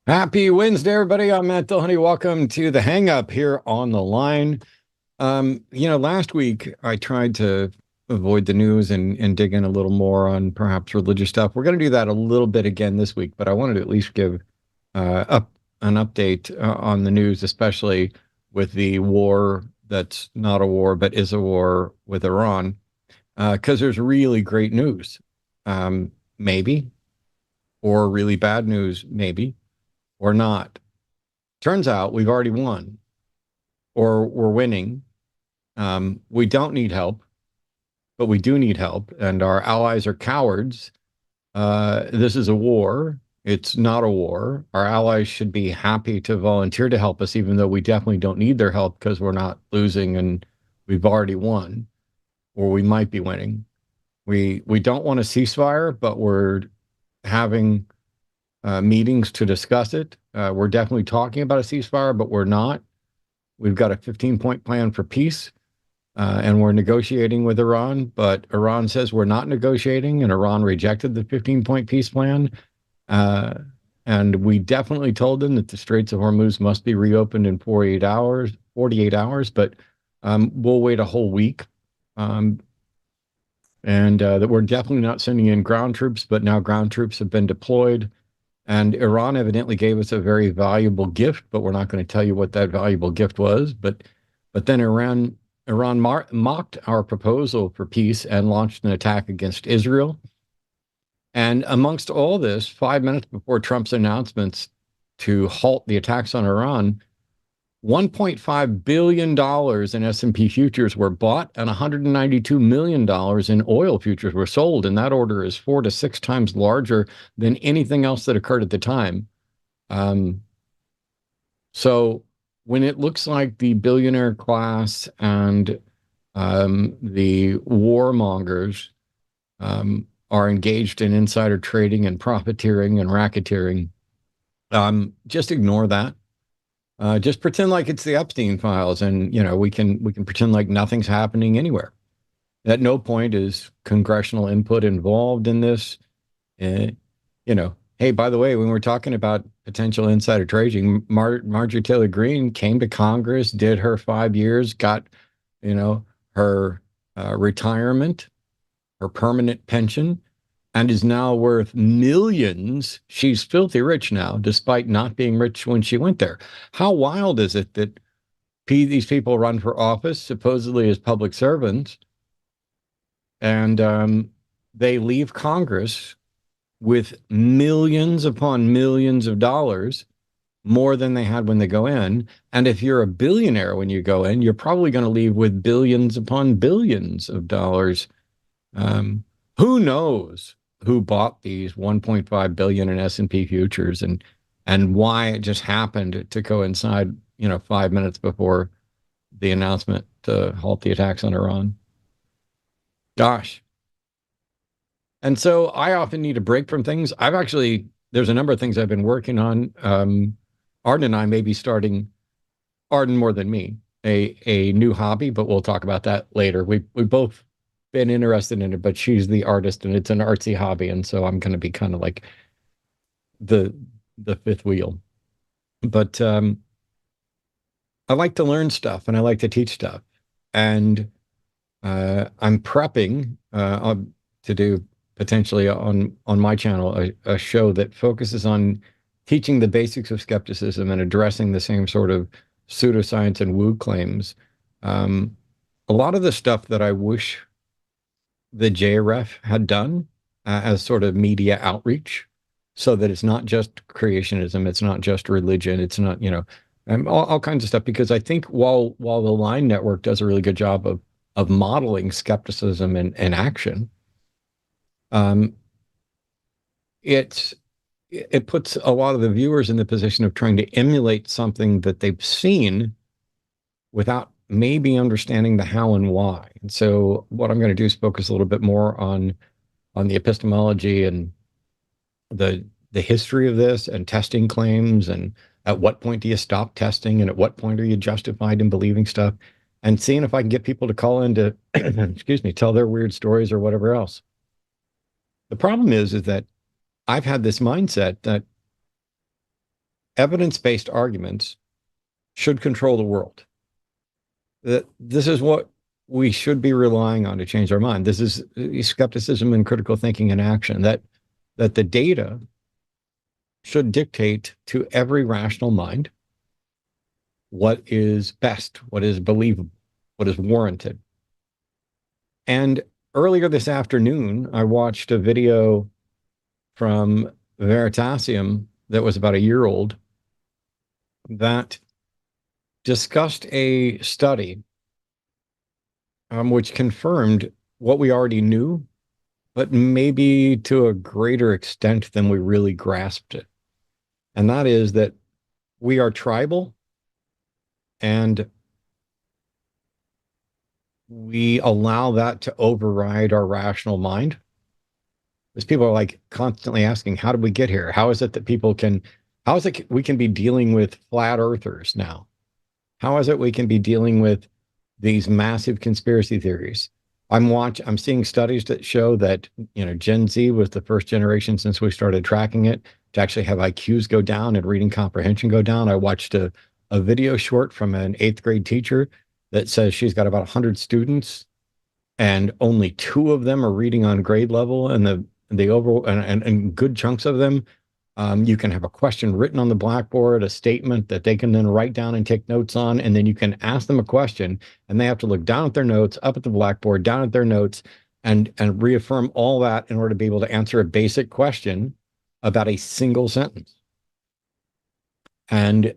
Happy Wednesday, everybody. I'm Matt Dillahunty. Welcome to the Hang Up here on the line. Last week I tried to avoid the news and dig in a little more on perhaps religious stuff. We're going to do that a little bit again this week, but I wanted to at least give up an update on the news, especially with the war that's not a war but is a war with Iran, because there's really great news, maybe, or really bad news, maybe, or not. Turns out we've already won, or we're winning. We don't need help, but we do need help, and our allies are cowards. This is a war. It's not a war. Our allies should be happy to volunteer to help us, even though we definitely don't need their help because we're not losing and we've already won, or we might be winning. We don't want a ceasefire, but we're having meetings to discuss it. We're definitely talking about a ceasefire, but we're not. We've got a 15-point plan for peace, and we're negotiating with Iran, but Iran says we're not negotiating, and Iran rejected the 15-point peace plan. Uh, and we definitely told them that the Straits of Hormuz must be reopened in 48 hours, but we'll wait a whole week. Um, and that we're definitely not sending in ground troops, but now ground troops have been deployed. And Iran evidently gave us a very valuable gift, but we're not going to tell you what that valuable gift was. But then Iran mocked our proposal for peace and launched an attack against Israel. And amongst all this, 5 minutes before Trump's announcements to halt the attacks on Iran, $1.5 billion in S&P futures were bought and $192 million in oil futures were sold. And that order is 4 to 6 times larger than anything else that occurred at the time. So when it looks like the billionaire class and the warmongers are engaged in insider trading and profiteering and racketeering, just ignore that. Just pretend like it's the Epstein files, and we can pretend like nothing's happening anywhere. At no point is congressional input involved in this. Uh, hey, by the way, when we're talking about potential insider trading, Marjorie Taylor Greene came to Congress, did her 5 years, got her retirement, her permanent pension, and is now worth millions. She's filthy rich now, despite not being rich when she went there. How wild is it that these people run for office, supposedly as public servants, and they leave Congress with millions upon millions of dollars, more than they had when they go in. And if you're a billionaire when you go in, you're probably going to leave with billions upon billions of dollars. Um, who knows who bought these 1.5 billion in S&P futures and why it just happened to coincide, 5 minutes before the announcement to halt the attacks on Iran. Gosh. And so I often need a break from things. There's a number of things I've been working on. Arden and I may be starting, Arden more than me, a new hobby, but we'll talk about that later. We both been interested in it, but she's the artist and it's an artsy hobby. And so I'm going to be kind of like the fifth wheel. But I like to learn stuff and I like to teach stuff. And I'm prepping to do potentially on my channel a show that focuses on teaching the basics of skepticism and addressing the same sort of pseudoscience and woo claims. A lot of the stuff that I wish the JREF had done as sort of media outreach, so that it's not just creationism, it's not just religion, it's not, all kinds of stuff. Because I think while the Line Network does a really good job of modeling skepticism and action, um, it puts a lot of the viewers in the position of trying to emulate something that they've seen without maybe understanding the how and why. And so what I'm going to do is focus a little bit more on the epistemology and the history of this and testing claims, and at what point do you stop testing, and at what point are you justified in believing stuff, and seeing if I can get people to call in to excuse me, tell their weird stories or whatever else. The problem is that I've had this mindset that evidence-based arguments should control the world. This is what we should be relying on to change our mind. This is skepticism and critical thinking in action, that the data should dictate to every rational mind what is best, what is believable, what is warranted. And earlier this afternoon, I watched a video from Veritasium that was about a year old that discussed a study which confirmed what we already knew, but maybe to a greater extent than we really grasped it. And that is that we are tribal, and we allow that to override our rational mind. Because people are like constantly asking, how did we get here? How is it that how is it we can be dealing with flat earthers now? How is it we can be dealing with these massive conspiracy theories? I'm seeing studies that show that, Gen Z was the first generation since we started tracking it to actually have IQs go down and reading comprehension go down. I watched a video short from an 8th grade teacher that says she's got about 100 students and only 2 of them are reading on grade level, and the overall and good chunks of them, you can have a question written on the blackboard, a statement that they can then write down and take notes on, and then you can ask them a question, and they have to look down at their notes, up at the blackboard, down at their notes, and reaffirm all that in order to be able to answer a basic question about a single sentence. And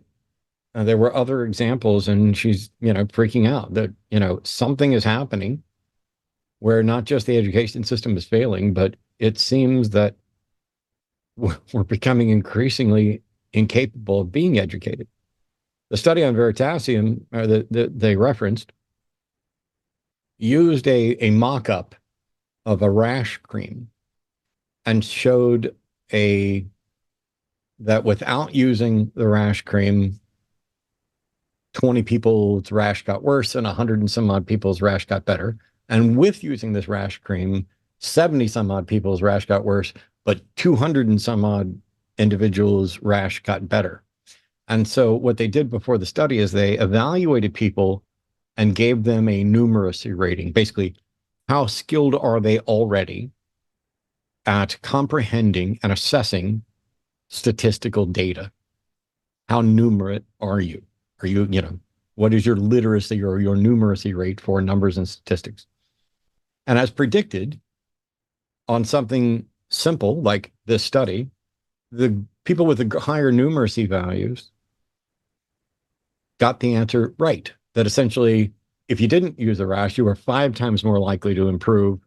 there were other examples, and she's, freaking out that, something is happening where not just the education system is failing, but it seems that we're becoming increasingly incapable of being educated. The study on Veritasium that they referenced used a mock-up of a rash cream and showed that without using the rash cream, 20 people's rash got worse and 100 and some odd people's rash got better. And with using this rash cream, 70 some odd people's rash got worse, but 200 and some odd individuals' rash got better. And so what they did before the study is they evaluated people and gave them a numeracy rating. Basically, how skilled are they already at comprehending and assessing statistical data? How numerate are you? Are you, what is your literacy or your numeracy rate for numbers and statistics? And as predicted, on something simple like this study, the people with the higher numeracy values got the answer right. That essentially, if you didn't use the rash, you were 5 times more likely to improve.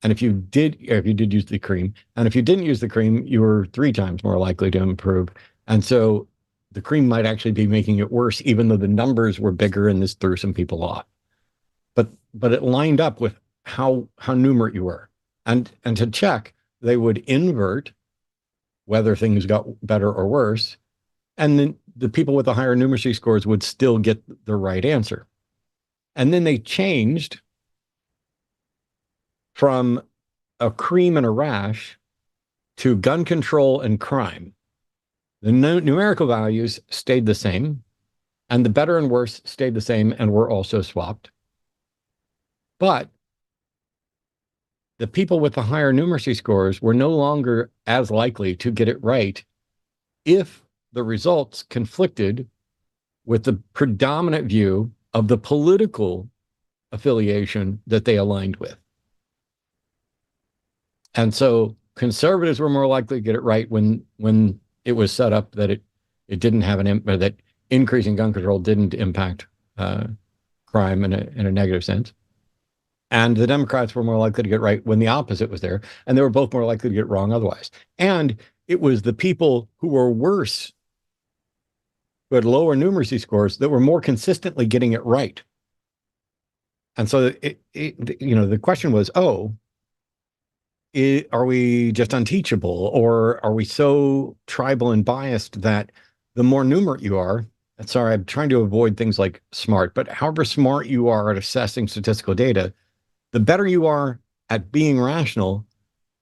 And if you did use the cream, and if you didn't use the cream, you were 3 times more likely to improve. And so the cream might actually be making it worse, even though the numbers were bigger, and this threw some people off. But it lined up with how numerate you were. And to check, they would invert whether things got better or worse. And then the people with the higher numeracy scores would still get the right answer. And then they changed from a cream and a rash to gun control and crime. The numerical values stayed the same, and the better and worse stayed the same and were also swapped. But the people with the higher numeracy scores were no longer as likely to get it right if the results conflicted with the predominant view of the political affiliation that they aligned with. And so conservatives were more likely to get it right when it was set up that it didn't have that increasing gun control didn't impact crime in a negative sense. And the Democrats were more likely to get right when the opposite was there. And they were both more likely to get wrong otherwise. And it was the people who were worse, who had lower numeracy scores, that were more consistently getting it right. And so, the question was, are we just unteachable? Or are we so tribal and biased that the more numerate you are, sorry, I'm trying to avoid things like smart, but however smart you are at assessing statistical data, the better you are at being rational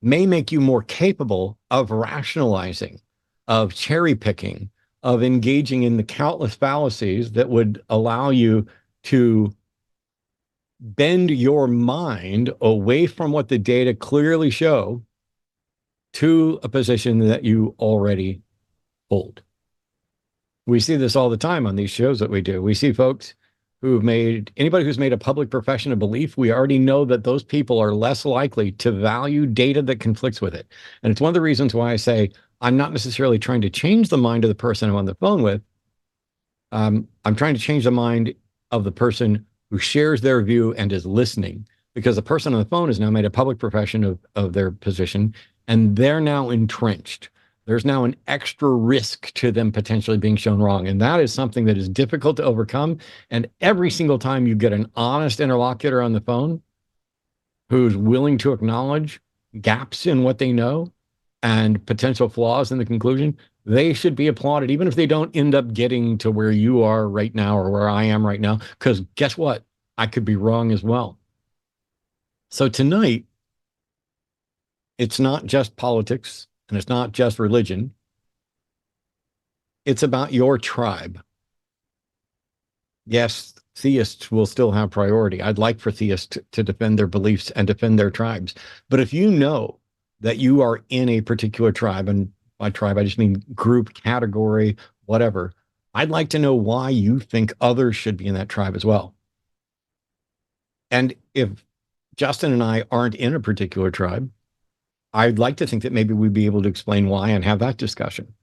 may make you more capable of rationalizing, of cherry picking, of engaging in the countless fallacies that would allow you to bend your mind away from what the data clearly show to a position that you already hold. We see this all the time on these shows that we do. We see folks anybody who's made a public profession of belief, we already know that those people are less likely to value data that conflicts with it. And it's one of the reasons why I say I'm not necessarily trying to change the mind of the person I'm on the phone with. I'm trying to change the mind of the person who shares their view and is listening, because the person on the phone has now made a public profession of their position, and they're now entrenched. There's now an extra risk to them potentially being shown wrong. And that is something that is difficult to overcome. And every single time you get an honest interlocutor on the phone who's willing to acknowledge gaps in what they know and potential flaws in the conclusion, they should be applauded, even if they don't end up getting to where you are right now or where I am right now. Because guess what? I could be wrong as well. So tonight, it's not just politics and it's not just religion. It's about your tribe. Yes, theists will still have priority. I'd like for theists to defend their beliefs and defend their tribes. But if you know that you are in a particular tribe, and by tribe, I just mean group, category, whatever, I'd like to know why you think others should be in that tribe as well. And if Justin and I aren't in a particular tribe, I'd like to think that maybe we'd be able to explain why and have that discussion.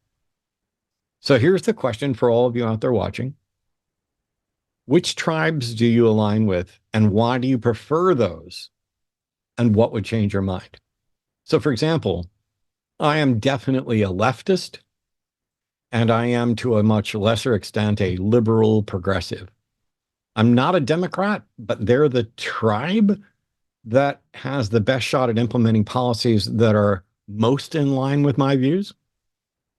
So here's the question for all of you out there watching. Which tribes do you align with, and why do you prefer those? And what would change your mind? So, for example, I am definitely a leftist, and I am to a much lesser extent a liberal progressive. I'm not a Democrat, but they're the tribe that has the best shot at implementing policies that are most in line with my views.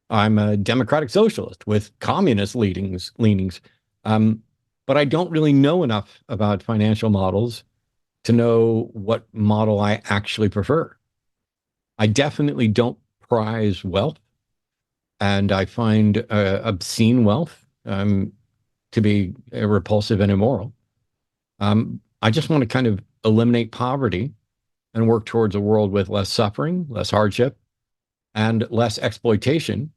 I'm a democratic socialist with communist leanings. But I don't really know enough about financial models to know what model I actually prefer. I definitely don't prize wealth, and I find obscene wealth to be repulsive and immoral. I just want to kind of eliminate poverty and work towards a world with less suffering, less hardship, and less exploitation,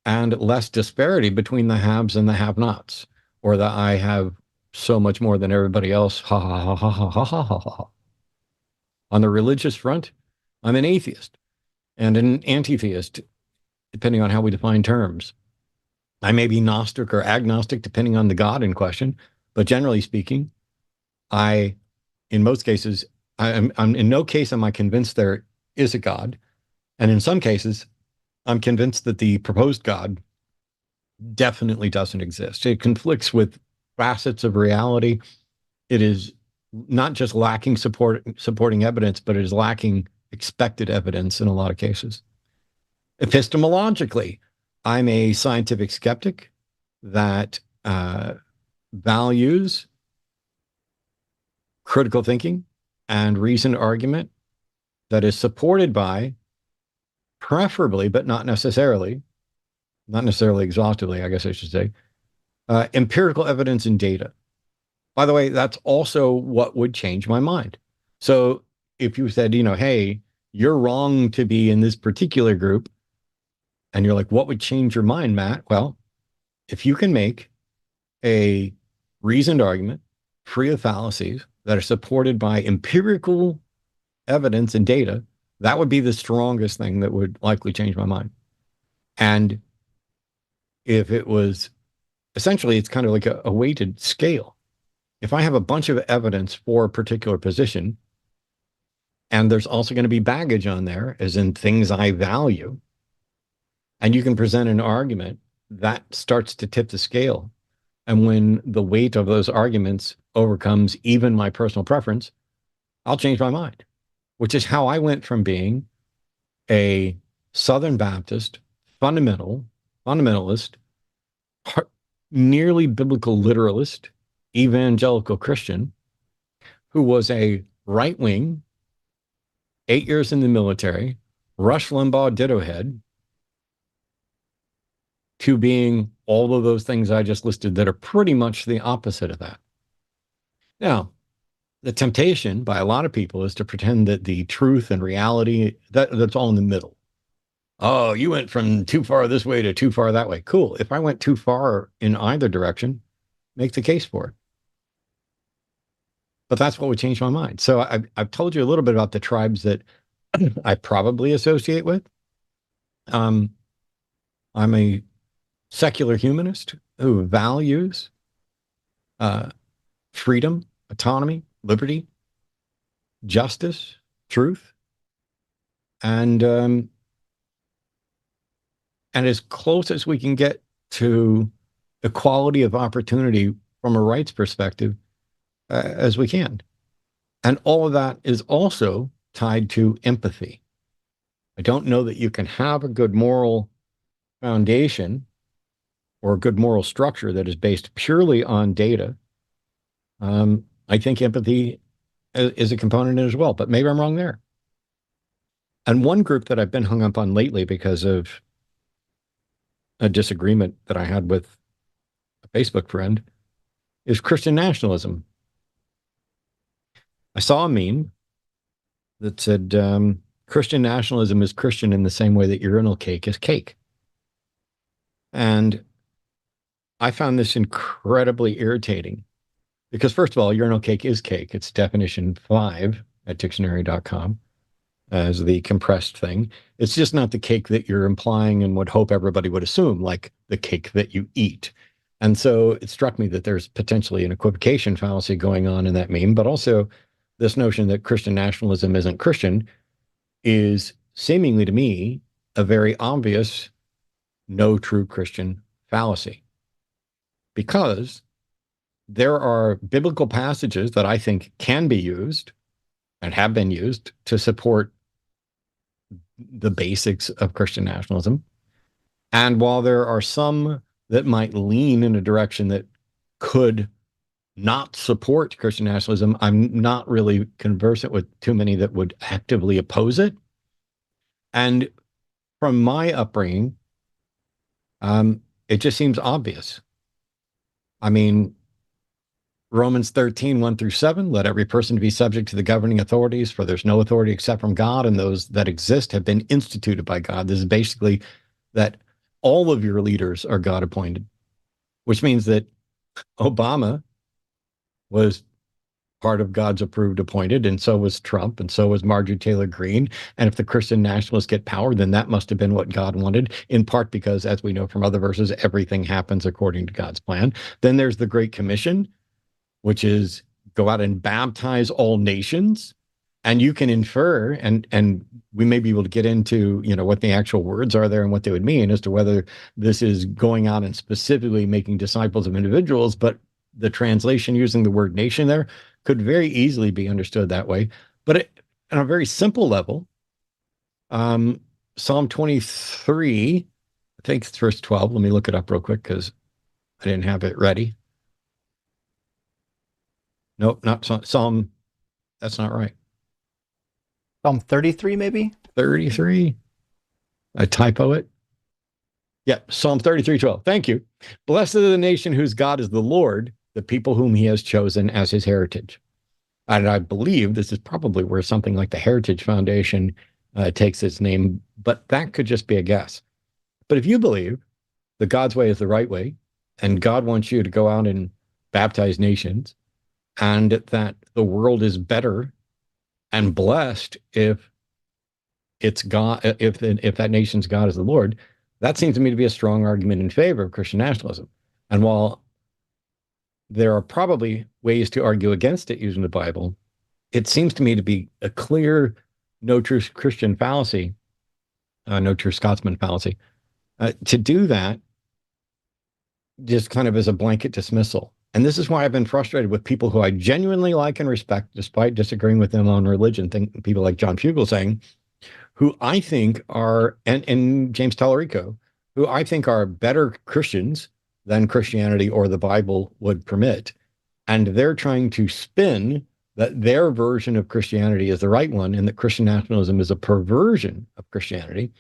and less disparity between the haves and the have-nots, or that I have so much more than everybody else. Ha ha ha ha ha ha ha ha. On the religious front, I'm an atheist and an anti-theist, depending on how we define terms. I may be Gnostic or agnostic, depending on the God in question, but generally speaking, in most cases, I'm in no case am I convinced there is a God. And in some cases, I'm convinced that the proposed God definitely doesn't exist. It conflicts with facets of reality. It is not just lacking supporting evidence, but it is lacking expected evidence in a lot of cases. Epistemologically, I'm a scientific skeptic that values critical thinking and reasoned argument that is supported by, preferably, but not necessarily exhaustively, I guess I should say, empirical evidence and data. By the way, that's also what would change my mind. So if you said, hey, you're wrong to be in this particular group, and you're like, what would change your mind, Matt? Well, if you can make a reasoned argument free of fallacies that are supported by empirical evidence and data, that would be the strongest thing that would likely change my mind. And if it was, essentially, it's kind of like a weighted scale. If I have a bunch of evidence for a particular position, and there's also going to be baggage on there, as in things I value, and you can present an argument, that starts to tip the scale. And when the weight of those arguments overcomes even my personal preference, I'll change my mind, which is how I went from being a Southern Baptist, fundamentalist, nearly biblical literalist, evangelical Christian, who was a right-wing, 8 years in the military, Rush Limbaugh ditto head, to being all of those things I just listed that are pretty much the opposite of that. Now, the temptation by a lot of people is to pretend that the truth and reality, that's all in the middle. Oh, you went from too far this way to too far that way. Cool. If I went too far in either direction, make the case for it. But that's what would change my mind. So I've told you a little bit about the tribes that I probably associate with. I'm a secular humanist who values freedom, autonomy, liberty, justice, truth, and as close as we can get to equality of opportunity from a rights perspective as we can. And all of that is also tied to empathy. I don't know that you can have a good moral foundation or a good moral structure that is based purely on data. I think empathy is a component in it as well, but maybe I'm wrong there. And one group that I've been hung up on lately because of a disagreement that I had with a Facebook friend is Christian nationalism. I saw a meme that said Christian nationalism is Christian in the same way that urinal cake is cake. And I found this incredibly irritating because, first of all, urinal cake is cake. It's definition 5 at dictionary.com as the compressed thing. It's just not the cake that you're implying and would hope everybody would assume, like the cake that you eat. And so it struck me that there's potentially an equivocation fallacy going on in that meme, but also this notion that Christian nationalism isn't Christian is seemingly to me a very obvious no true Christian fallacy. Because there are biblical passages that I think can be used and have been used to support the basics of Christian nationalism. And while there are some that might lean in a direction that could not support Christian nationalism, I'm not really conversant with too many that would actively oppose it. And from my upbringing, it just seems obvious. I mean, Romans 13, 1-7, let every person be subject to the governing authorities, for there's no authority except from God, and those that exist have been instituted by God. This is basically that all of your leaders are God appointed, which means that Obama was part of God's approved appointed, and so was Trump, and so was Marjorie Taylor Greene. And if the Christian nationalists get power, then that must have been what God wanted, in part because, as we know from other verses, everything happens according to God's plan. Then there's the Great Commission, which is go out and baptize all nations. And you can infer, and we may be able to get into, what the actual words are there and what they would mean as to whether this is going out and specifically making disciples of individuals, but the translation using the word nation there could very easily be understood that way. But on a very simple level, Psalm 23, I think it's verse 12. Let me look it up real quick because I didn't have it ready. Nope, not Psalm. That's not right. Psalm 33, maybe? 33. I typo it. Yep, Psalm 33:12. Thank you. Blessed is the nation whose God is the Lord, the people whom he has chosen as his heritage. And I believe this is probably where something like the Heritage Foundation takes its name, but that could just be a guess. But if you believe that God's way is the right way, and God wants you to go out and baptize nations, and that the world is better and blessed if it's God, if that nation's God is the Lord, that seems to me to be a strong argument in favor of Christian nationalism. And while there are probably ways to argue against it using the Bible, it seems to me to be a clear no true Christian fallacy, no true Scotsman fallacy, to do that just kind of as a blanket dismissal. And this is why I've been frustrated with people who I genuinely like and respect, despite disagreeing with them on religion. People like John Fugelsang, who I think are, and James Tallarico, who I think are better Christians than Christianity or the Bible would permit. And they're trying to spin that their version of Christianity is the right one and that Christian nationalism is a perversion of Christianity.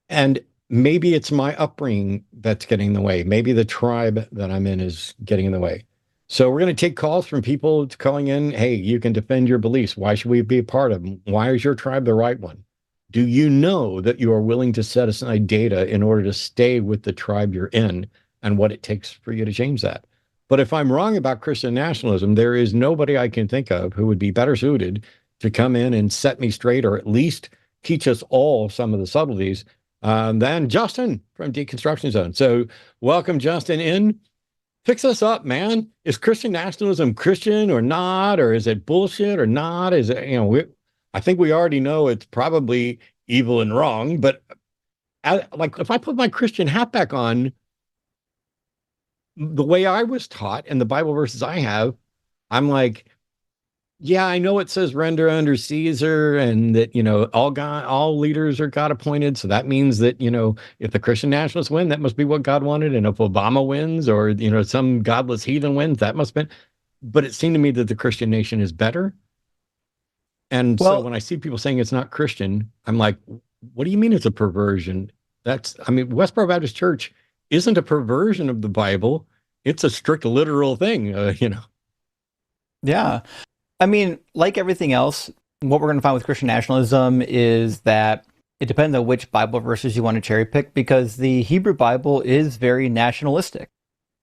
And maybe it's my upbringing that's getting in the way. Maybe the tribe that I'm in is getting in the way. So we're going to take calls from people calling in. Hey, you can defend your beliefs. Why should we be a part of them? Why is your tribe the right one? Do you know that you are willing to set aside data in order to stay with the tribe you're in and what it takes for you to change that? But if I'm wrong about Christian nationalism, there is nobody I can think of who would be better suited to come in and set me straight, or at least teach us all some of the subtleties than Justin from Deconstruction Zone. So welcome, Justin, in. Fix us up, man. Is Christian nationalism Christian or not? Or is it bullshit or not? Is it, I think we already know it's probably evil and wrong, but like if I put my Christian hat back on, the way I was taught and the Bible verses I have, I'm like, yeah, I know it says render under Caesar and that, all leaders are God appointed. So that means that, if the Christian nationalists win, that must be what God wanted. And if Obama wins or, some godless heathen wins, that must be. But it seemed to me that the Christian nation is better. And so when I see people saying it's not Christian, I'm like, what do you mean it's a perversion? Westboro Baptist Church isn't a perversion of the Bible. It's a strict literal thing, Yeah. I mean, like everything else, what we're going to find with Christian nationalism is that it depends on which Bible verses you want to cherry pick, because the Hebrew Bible is very nationalistic.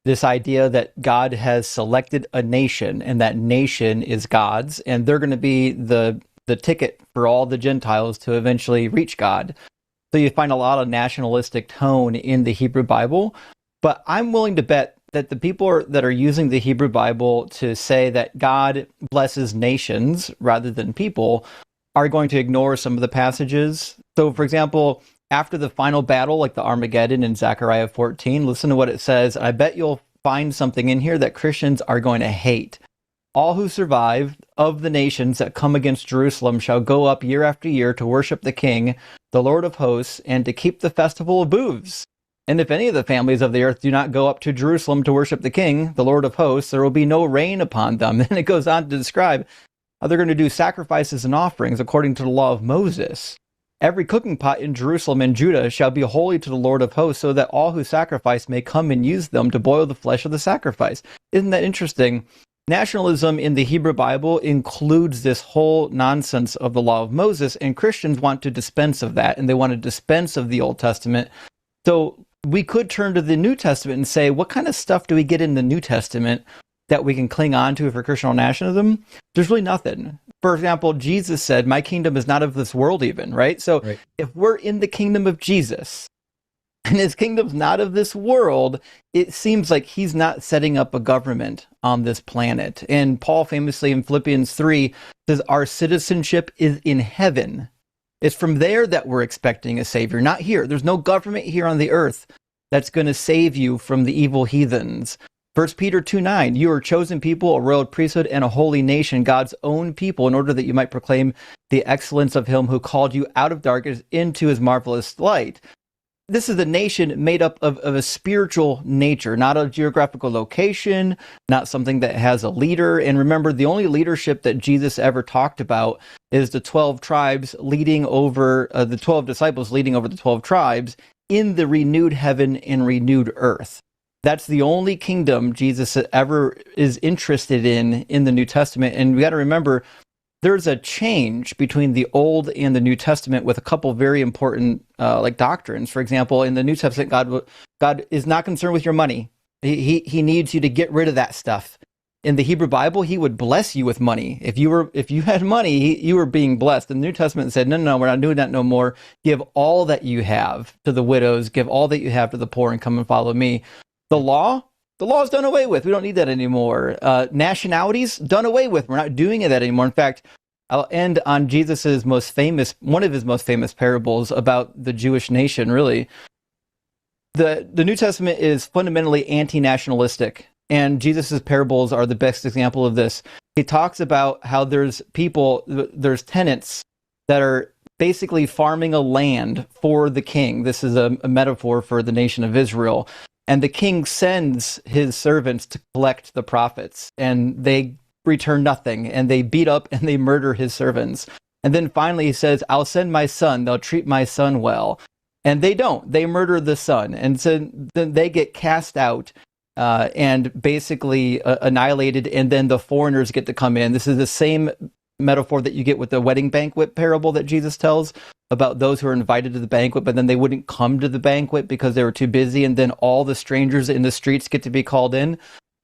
This idea that God has selected a nation and that nation is God's, and they're going to be the ticket for all the Gentiles to eventually reach God. So you find a lot of nationalistic tone in the Hebrew Bible, but I'm willing to bet that the people that are using the Hebrew Bible to say that God blesses nations rather than people are going to ignore some of the passages. So, for example, after the final battle, like the Armageddon in Zechariah 14, listen to what it says. I bet you'll find something in here that Christians are going to hate. All who survive of the nations that come against Jerusalem shall go up year after year to worship the King, the Lord of hosts, and to keep the festival of booths. And if any of the families of the earth do not go up to Jerusalem to worship the King, the Lord of hosts, there will be no rain upon them. And it goes on to describe how they're going to do sacrifices and offerings according to the law of Moses. Every cooking pot in Jerusalem and Judah shall be holy to the Lord of hosts, so that all who sacrifice may come and use them to boil the flesh of the sacrifice. Isn't that interesting? Nationalism in the Hebrew Bible includes this whole nonsense of the law of Moses, and Christians want to dispense of that, and they want to dispense of the Old Testament. So we could turn to the New Testament and say, what kind of stuff do we get in the New Testament that we can cling on to for Christian nationalism? There's really nothing. For example, Jesus said, my kingdom is not of this world even, right? So if we're in the kingdom of Jesus and his kingdom's not of this world, it seems like he's not setting up a government on this planet. And Paul famously in Philippians 3 says, our citizenship is in heaven. It's from there that we're expecting a savior, not here. There's no government here on the earth that's going to save you from the evil heathens. 1 Peter 2:9, you are a chosen people, a royal priesthood, and a holy nation, God's own people, in order that you might proclaim the excellence of him who called you out of darkness into his marvelous light. This is a nation made up of a spiritual nature, not a geographical location, not something that has a leader. And remember, the only leadership that Jesus ever talked about is the 12 tribes leading over, the 12 disciples leading over the 12 tribes in the renewed heaven and renewed earth. That's the only kingdom Jesus ever is interested in the New Testament. And we got to remember, there's a change between the Old and the New Testament with a couple very important doctrines. For example, in the New Testament, God is not concerned with your money. He needs you to get rid of that stuff. In the Hebrew Bible, he would bless you with money. If you had money, you were being blessed. The New Testament said, no, we're not doing that no more. Give all that you have to the widows. Give all that you have to the poor and come and follow me. The law is done away with. We don't need that anymore. Nationalities, done away with. We're not doing that anymore. In fact, I'll end on Jesus's one of his most famous parables about the Jewish nation, really. The New Testament is fundamentally anti-nationalistic, and Jesus's parables are the best example of this. He talks about how there's tenants that are basically farming a land for the king. This is a metaphor for the nation of Israel. And the king sends his servants to collect the profits, and they return nothing, and they beat up and they murder his servants. And then finally he says, I'll send my son, they'll treat my son well. And they don't. They murder the son. And so then they get cast out and basically annihilated. And then the foreigners get to come in. This is the same metaphor that you get with the wedding banquet parable that Jesus tells about those who are invited to the banquet, but then they wouldn't come to the banquet because they were too busy. And then all the strangers in the streets get to be called in.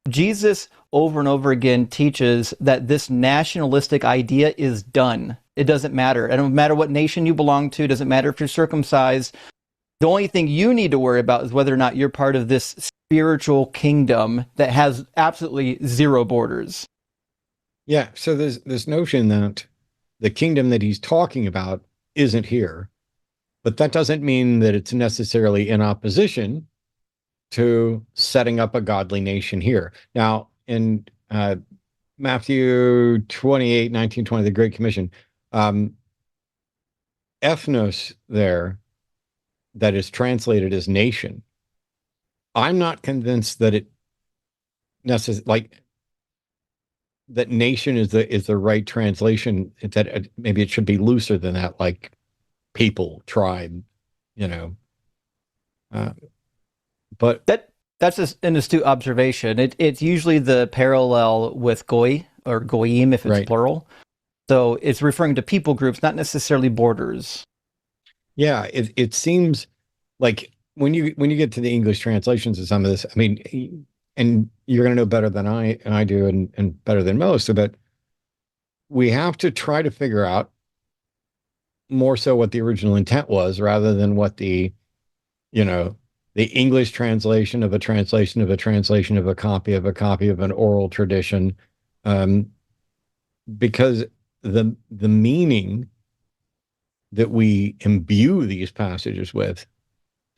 Jesus over and over again teaches that this nationalistic idea is done. It doesn't matter. It doesn't matter what nation you belong to. It doesn't matter if you're circumcised. The only thing you need to worry about is whether or not you're part of this spiritual kingdom that has absolutely zero borders. Yeah. So there's this notion that the kingdom that he's talking about isn't here, but that doesn't mean that it's necessarily in opposition to setting up a godly nation here. Now, in Matthew 28, 19, 20, the Great Commission, ethnos there, that is translated as nation, I'm not convinced that it that nation is the right translation. That maybe it should be looser than that, like people, tribe, you know. But that's just an astute observation. It's usually the parallel with goy or goyim if it's right. plural. So it's referring to people groups, not necessarily borders. Yeah, it seems like when you get to the English translations of some of this, I mean, and you're going to know better than I do, and better than most, but we have to try to figure out more so what the original intent was, rather than what the English translation of a translation of a translation of a copy of an oral tradition, because the meaning that we imbue these passages with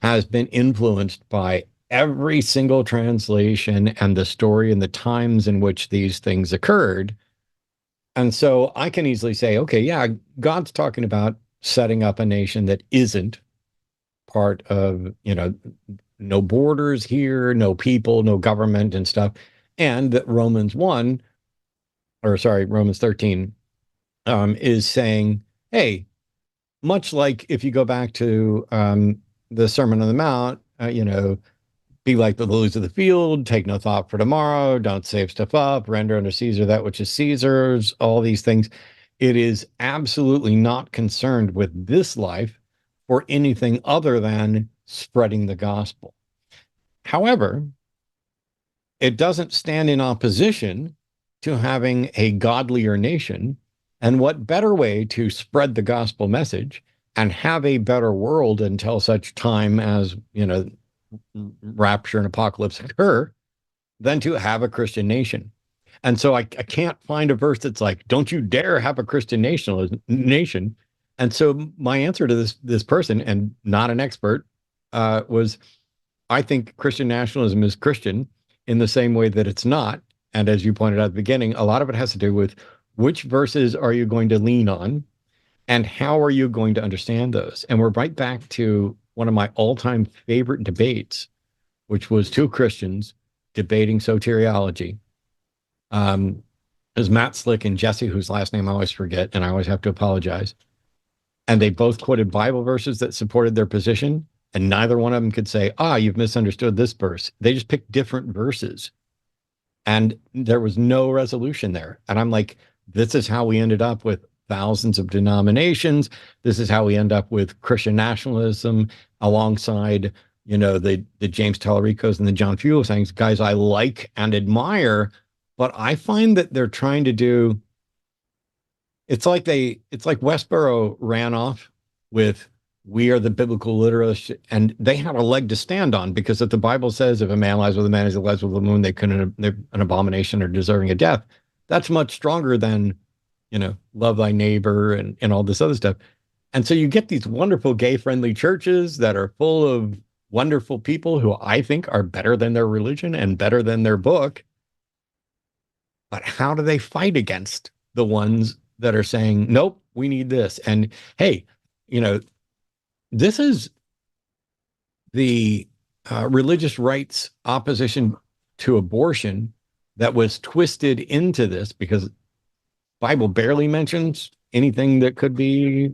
has been influenced by every single translation and the story and the times in which these things occurred. And so I can easily say, okay, yeah, God's talking about setting up a nation that isn't part of, no borders here, no people, no government and stuff. And that Romans 13 is saying, hey, much like if you go back to the Sermon on the Mount, be like the lilies of the field, take no thought for tomorrow, don't save stuff up, render unto Caesar that which is Caesar's, all these things. It is absolutely not concerned with this life for anything other than spreading the gospel. However, it doesn't stand in opposition to having a godlier nation. And what better way to spread the gospel message and have a better world until such time as, rapture and apocalypse occur, than to have a Christian nation. And so I can't find a verse that's like, don't you dare have a Christian nation. And so my answer to this person, and not an expert, was, I think Christian nationalism is Christian in the same way that it's not. And as you pointed out at the beginning, a lot of it has to do with which verses are you going to lean on and how are you going to understand those? And we're right back to one of my all-time favorite debates, which was two Christians debating soteriology. It was Matt Slick and Jesse, whose last name I always forget, and I always have to apologize. And they both quoted Bible verses that supported their position, and neither one of them could say, you've misunderstood this verse. They just picked different verses. And there was no resolution there. And I'm like, this is how we ended up with thousands of denominations. This is how we end up with Christian nationalism alongside, the James Tallaricos and the John Fugelsang's, guys I like and admire, but I find that they're trying to do, it's like Westboro ran off with, we are the biblical literalists, and they had a leg to stand on, because if the Bible says if a man lies with a man as he lies with a woman, they're an abomination or deserving of death. That's much stronger than, love thy neighbor and all this other stuff. And so you get these wonderful gay-friendly churches that are full of wonderful people who I think are better than their religion and better than their book. But how do they fight against the ones that are saying, nope, we need this? And hey, this is the religious rights opposition to abortion that was twisted into this, because Bible barely mentions anything that could be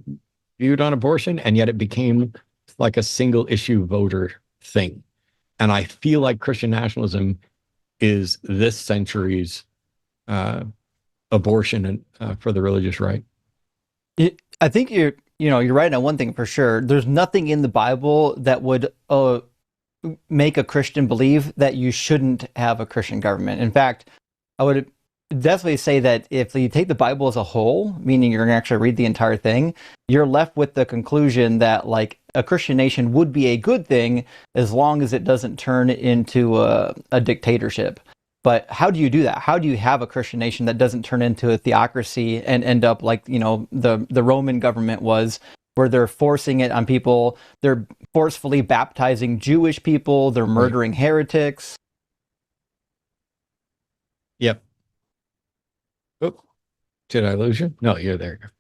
viewed on abortion, and yet it became like a single issue voter thing. And I feel like Christian nationalism is this century's abortion for the religious right. I think you're right on one thing for sure. There's nothing in the Bible that would make a Christian believe that you shouldn't have a Christian government. In fact, I would definitely say that if you take the Bible as a whole, meaning you're going to actually read the entire thing, you're left with the conclusion that like a Christian nation would be a good thing as long as it doesn't turn into a dictatorship. But how do you do that? How do you have a Christian nation that doesn't turn into a theocracy and end up like, the Roman government was, where they're forcing it on people, they're forcefully baptizing Jewish people, they're murdering heretics. Yep. Oh, did I lose you? No, you're there.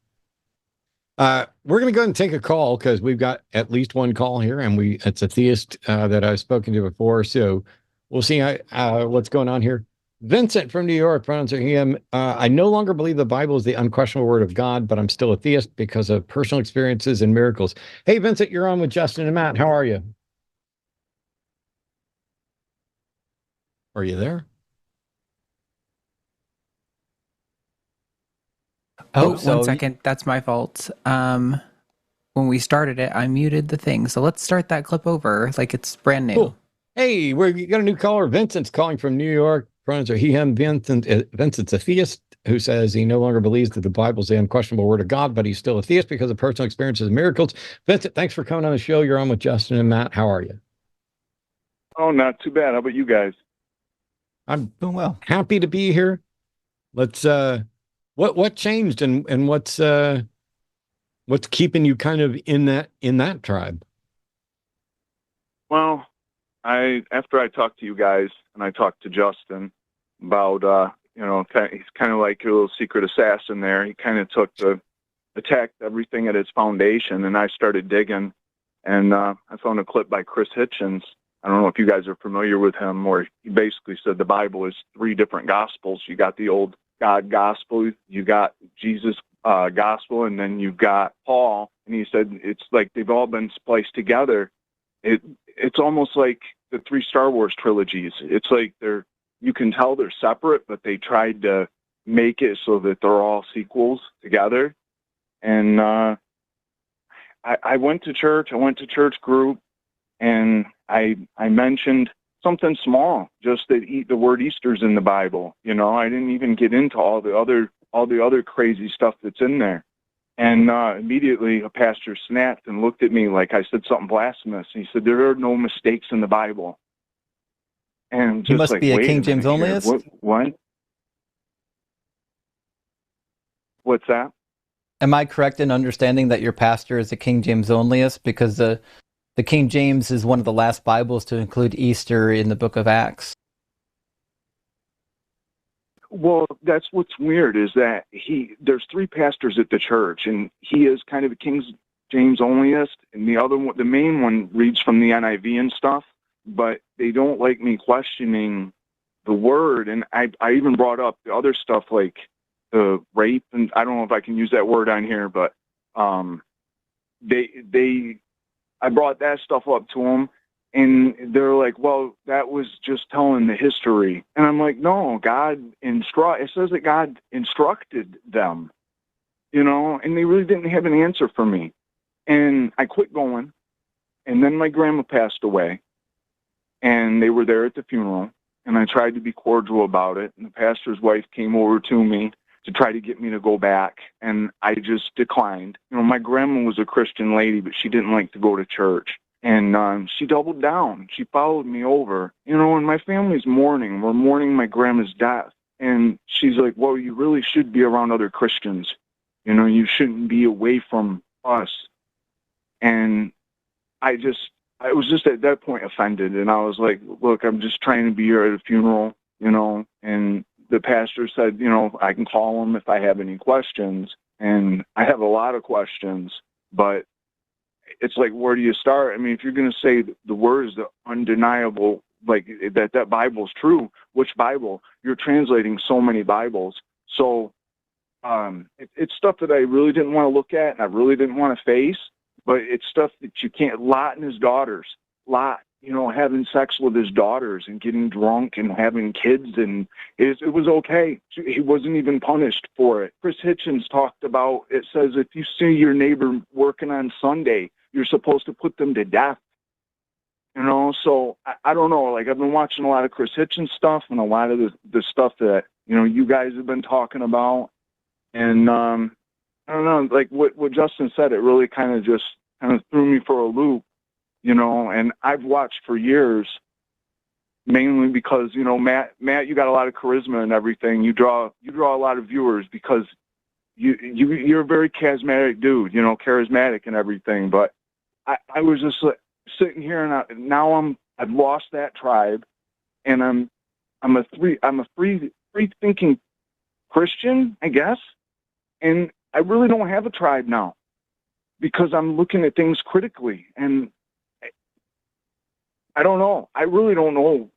We're going to go ahead and take a call because we've got at least one call here, and it's a theist that I've spoken to before. So we'll see what's going on here. Vincent from New York, pronouns are him. I no longer believe the Bible is the unquestionable word of God, but I'm still a theist because of personal experiences and miracles. Hey, Vincent, you're on with Justin and Matt. How are you? Are you there? Oh, so 1 second. That's my fault. When we started it, I muted the thing. So let's start that clip over like it's brand new. Cool. Hey, we got a new caller. Vincent's calling from New York. Pronouns are he, him. Vincent's a theist who says he no longer believes that the Bible is the unquestionable word of God, but he's still a theist because of personal experiences and miracles. Vincent, thanks for coming on the show. You're on with Justin and Matt. How are you? Oh, not too bad. How about you guys? I'm doing well. Happy to be here. Let's what changed and what's keeping you kind of in that tribe? Well, after I talked to you guys and I talked to Justin about he's kind of like a little secret assassin there. He kind of attacked everything at its foundation, and I started digging, and I found a clip by Chris Hitchens. I don't know if you guys are familiar with him, where he basically said the Bible is 3 different gospels. You got the old God gospel, you got Jesus gospel, and then you've got Paul. And he said it's like they've all been spliced together. It's almost like the 3 Star Wars trilogies. It's like you can tell they're separate, but they tried to make it so that they're all sequels together. And I went to church. I went to church group, and I mentioned something small, just that the word Easter's in the Bible. I didn't even get into all the other crazy stuff that's in there. And immediately a pastor snapped and looked at me like I said something blasphemous. He said, "There are no mistakes in the Bible." And you must be a King James onlyist. What? What's that? Am I correct in understanding that your pastor is a King James onlyist because the King James is one of the last Bibles to include Easter in the book of Acts? Well, that's what's weird is that there's 3 pastors at the church, and he is kind of a King James onlyist, and the main one reads from the NIV and stuff, but they don't like me questioning the word. And I even brought up the other stuff like the rape, and I don't know if I can use that word on here, but I brought that stuff up to them, and they're like, "Well, that was just telling the history." And I'm like, "No, it says that God instructed them, and they really didn't have an answer for me." And I quit going, and then my grandma passed away, and they were there at the funeral, and I tried to be cordial about it, and the pastor's wife came over to me to try to get me to go back, and I just declined. My grandma was a Christian lady, but she didn't like to go to church. And she doubled down. She followed me over. And my family's mourning. We're mourning my grandma's death. And she's like, "Well, you really should be around other Christians. You shouldn't be away from us." And I was just at that point offended. And I was like, "Look, I'm just trying to be here at a funeral, And the pastor said, I can call him if I have any questions. And I have a lot of questions, but it's like, where do you start? I mean, if you're going to say the word is the undeniable, like that Bible's true, which Bible? You're translating so many Bibles. So it's stuff that I really didn't want to look at and I really didn't want to face. but it's stuff that you can't. Lot and his daughters, Lot, having sex with his daughters and getting drunk and having kids, and it was okay. He wasn't even punished for it. Chris Hitchens talked about, it says if you see your neighbor working on Sunday, you're supposed to put them to death. So I don't know. Like, I've been watching a lot of Chris Hitchens stuff and a lot of the stuff that, you guys have been talking about. And I don't know, like what Justin said, it really kind of threw me for a loop, and I've watched for years, mainly because, Matt, you got a lot of charisma and everything. You draw a lot of viewers because you're a very charismatic dude, charismatic and everything. But I was just sitting here, and now I've lost that tribe, and I'm a free thinking Christian, I guess, and I really don't have a tribe now because I'm looking at things critically, and I don't know. I really don't know.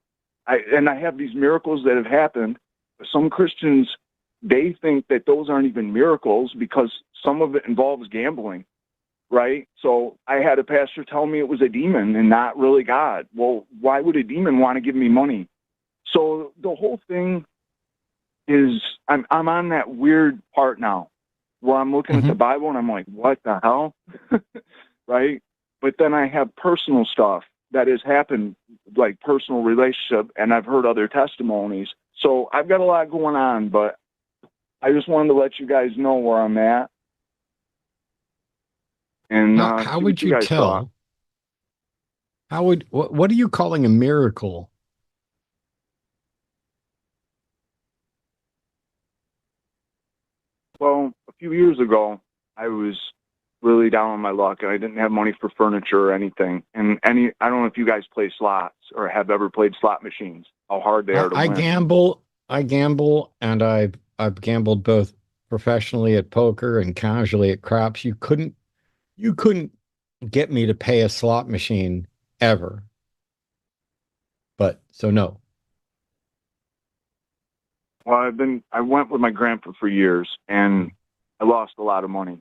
I have these miracles that have happened. Some Christians, they think that those aren't even miracles because some of it involves gambling. Right? So I had a pastor tell me it was a demon and not really God. Well, why would a demon want to give me money? So the whole thing is, I'm on that weird part now where I'm looking at the Bible and I'm like, what the hell? Right? But then I have personal stuff that has happened, like personal relationship, and I've heard other testimonies. So I've got a lot going on, but I just wanted to let you guys know where I'm at. And how would you tell? What are you calling a miracle? Well, a few years ago, I was really down on my luck, and I didn't have money for furniture or anything. And I don't know if you guys play slots or have ever played slot machines, how hard they are to win. I gamble, and I've gambled both professionally at poker and casually at craps. You couldn't get me to pay a slot machine ever. But so no. Well, I went with my grandpa for years, and I lost a lot of money.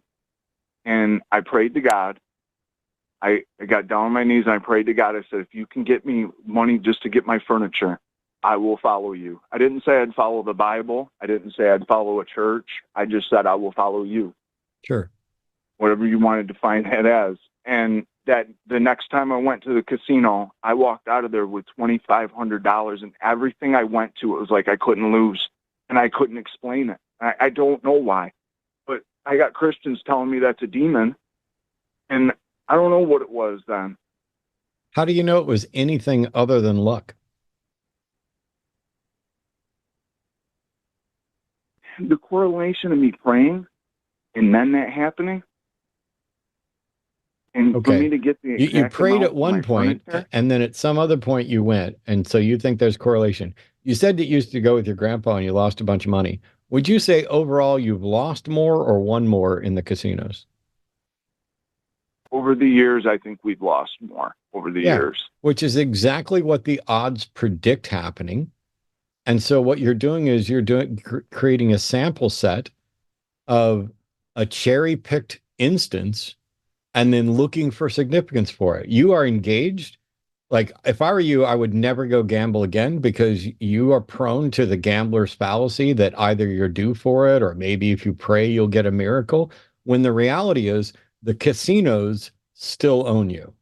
And I prayed to God. I got down on my knees and I prayed to God. I said, if you can get me money just to get my furniture, I will follow you. I didn't say I'd follow the Bible. I didn't say I'd follow a church. I just said, I will follow you. Sure. Whatever you wanted to define that as. And that the next time I went to the casino, I walked out of there with $2,500, and everything I went to, it was like I couldn't lose, and I couldn't explain it. I don't know why, but I got Christians telling me that's a demon, and I don't know what it was then. How do you know it was anything other than luck? The correlation of me praying and then that happening. And for me to get the you prayed at one point, and then at some other point you went, and so you think there's correlation. You said that you used to go with your grandpa and you lost a bunch of money. Would you say overall you've lost more or won more in the casinos? Over the years, I think we've lost more over the years. Which is exactly what the odds predict happening. And so what you're doing is creating a sample set of a cherry-picked instance and then looking for significance for it. You are engaged. Like, if I were you, I would never go gamble again because you are prone to the gambler's fallacy that either you're due for it or maybe if you pray, you'll get a miracle. When the reality is the casinos still own you.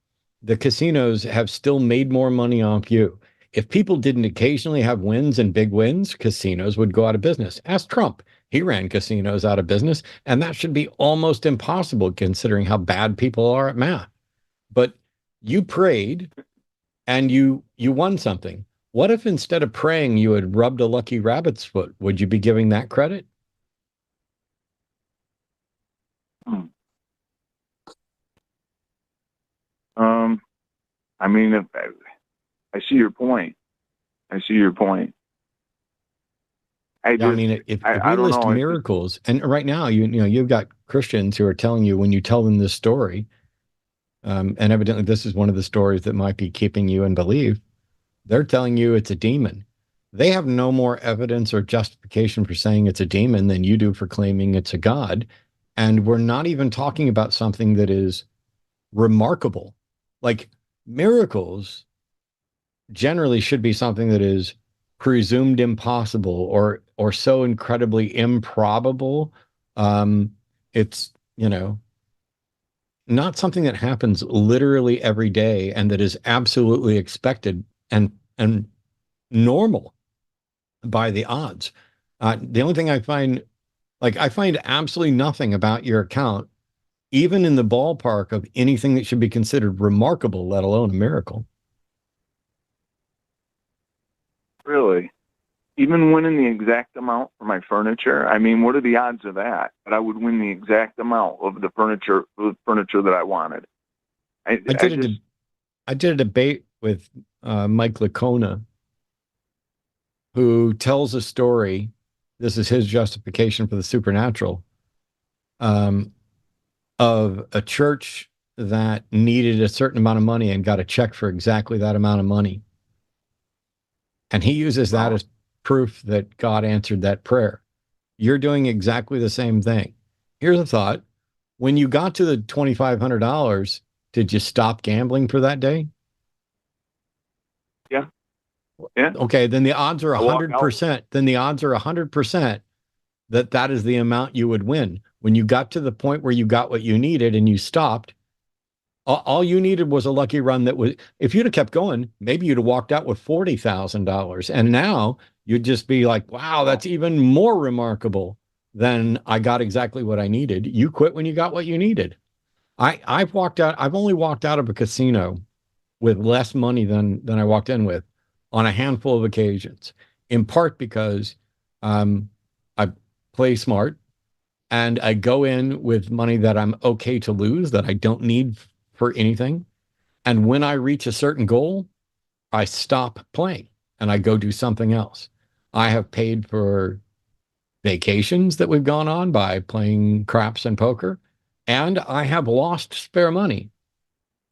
The casinos have still made more money off you. If people didn't occasionally have wins and big wins, casinos would go out of business. Ask Trump. He ran casinos out of business, and that should be almost impossible considering how bad people are at math. But you prayed and you won something. What if instead of praying, you had rubbed a lucky rabbit's foot? Would you be giving that credit? I mean, I see your point. I see your point. If we list miracles, and right now, you've got Christians who are telling you when you tell them this story, and evidently this is one of the stories that might be keeping you in belief. They're telling you it's a demon. They have no more evidence or justification for saying it's a demon than you do for claiming it's a god. And we're not even talking about something that is remarkable. Like miracles generally should be something that is presumed impossible or so incredibly improbable. It's, not something that happens literally every day and that is absolutely expected and normal by the odds. The only thing I find, I find absolutely nothing about your account, even in the ballpark of anything that should be considered remarkable, let alone a miracle. Really? Even winning the exact amount for my furniture? I mean, what are the odds of that? That I would win the exact amount of the furniture that I wanted. I did a debate with Mike Licona, who tells a story. This is his justification for the supernatural, of a church that needed a certain amount of money and got a check for exactly that amount of money. And he uses that as proof that God answered that prayer. You're doing exactly the same thing. Here's a thought. When you got to the $2,500, did you stop gambling for that day? Yeah. Yeah. Okay, then the odds are 100%. Then the odds are 100% that is the amount you would win. When you got to the point where you got what you needed and you stopped, all you needed was a lucky run that was, if you'd have kept going, maybe you'd have walked out with $40,000. And now you'd just be like, wow, that's even more remarkable than I got exactly what I needed. You quit when you got what you needed. I've only walked out of a casino with less money than I walked in with on a handful of occasions, in part because I play smart and I go in with money that I'm okay to lose, that I don't need for anything. And when I reach a certain goal, I stop playing and I go do something else. I have paid for vacations that we've gone on by playing craps and poker, and I have lost spare money.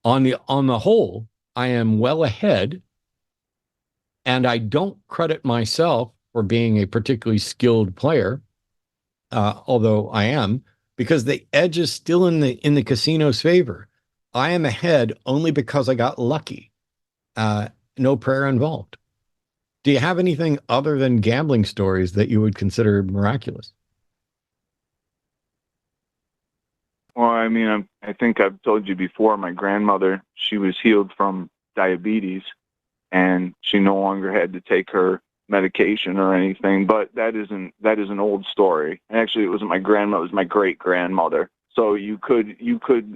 On the whole, I am well ahead, and I don't credit myself for being a particularly skilled player, although I am, because the edge is still in the casino's favor. I am ahead only because I got lucky. No prayer involved. Do you have anything other than gambling stories that you would consider miraculous? Well, I mean, I think I've told you before, my grandmother, she was healed from diabetes and she no longer had to take her medication or anything, but that is an old story. Actually, it wasn't my grandmother, it was my great grandmother. So you could,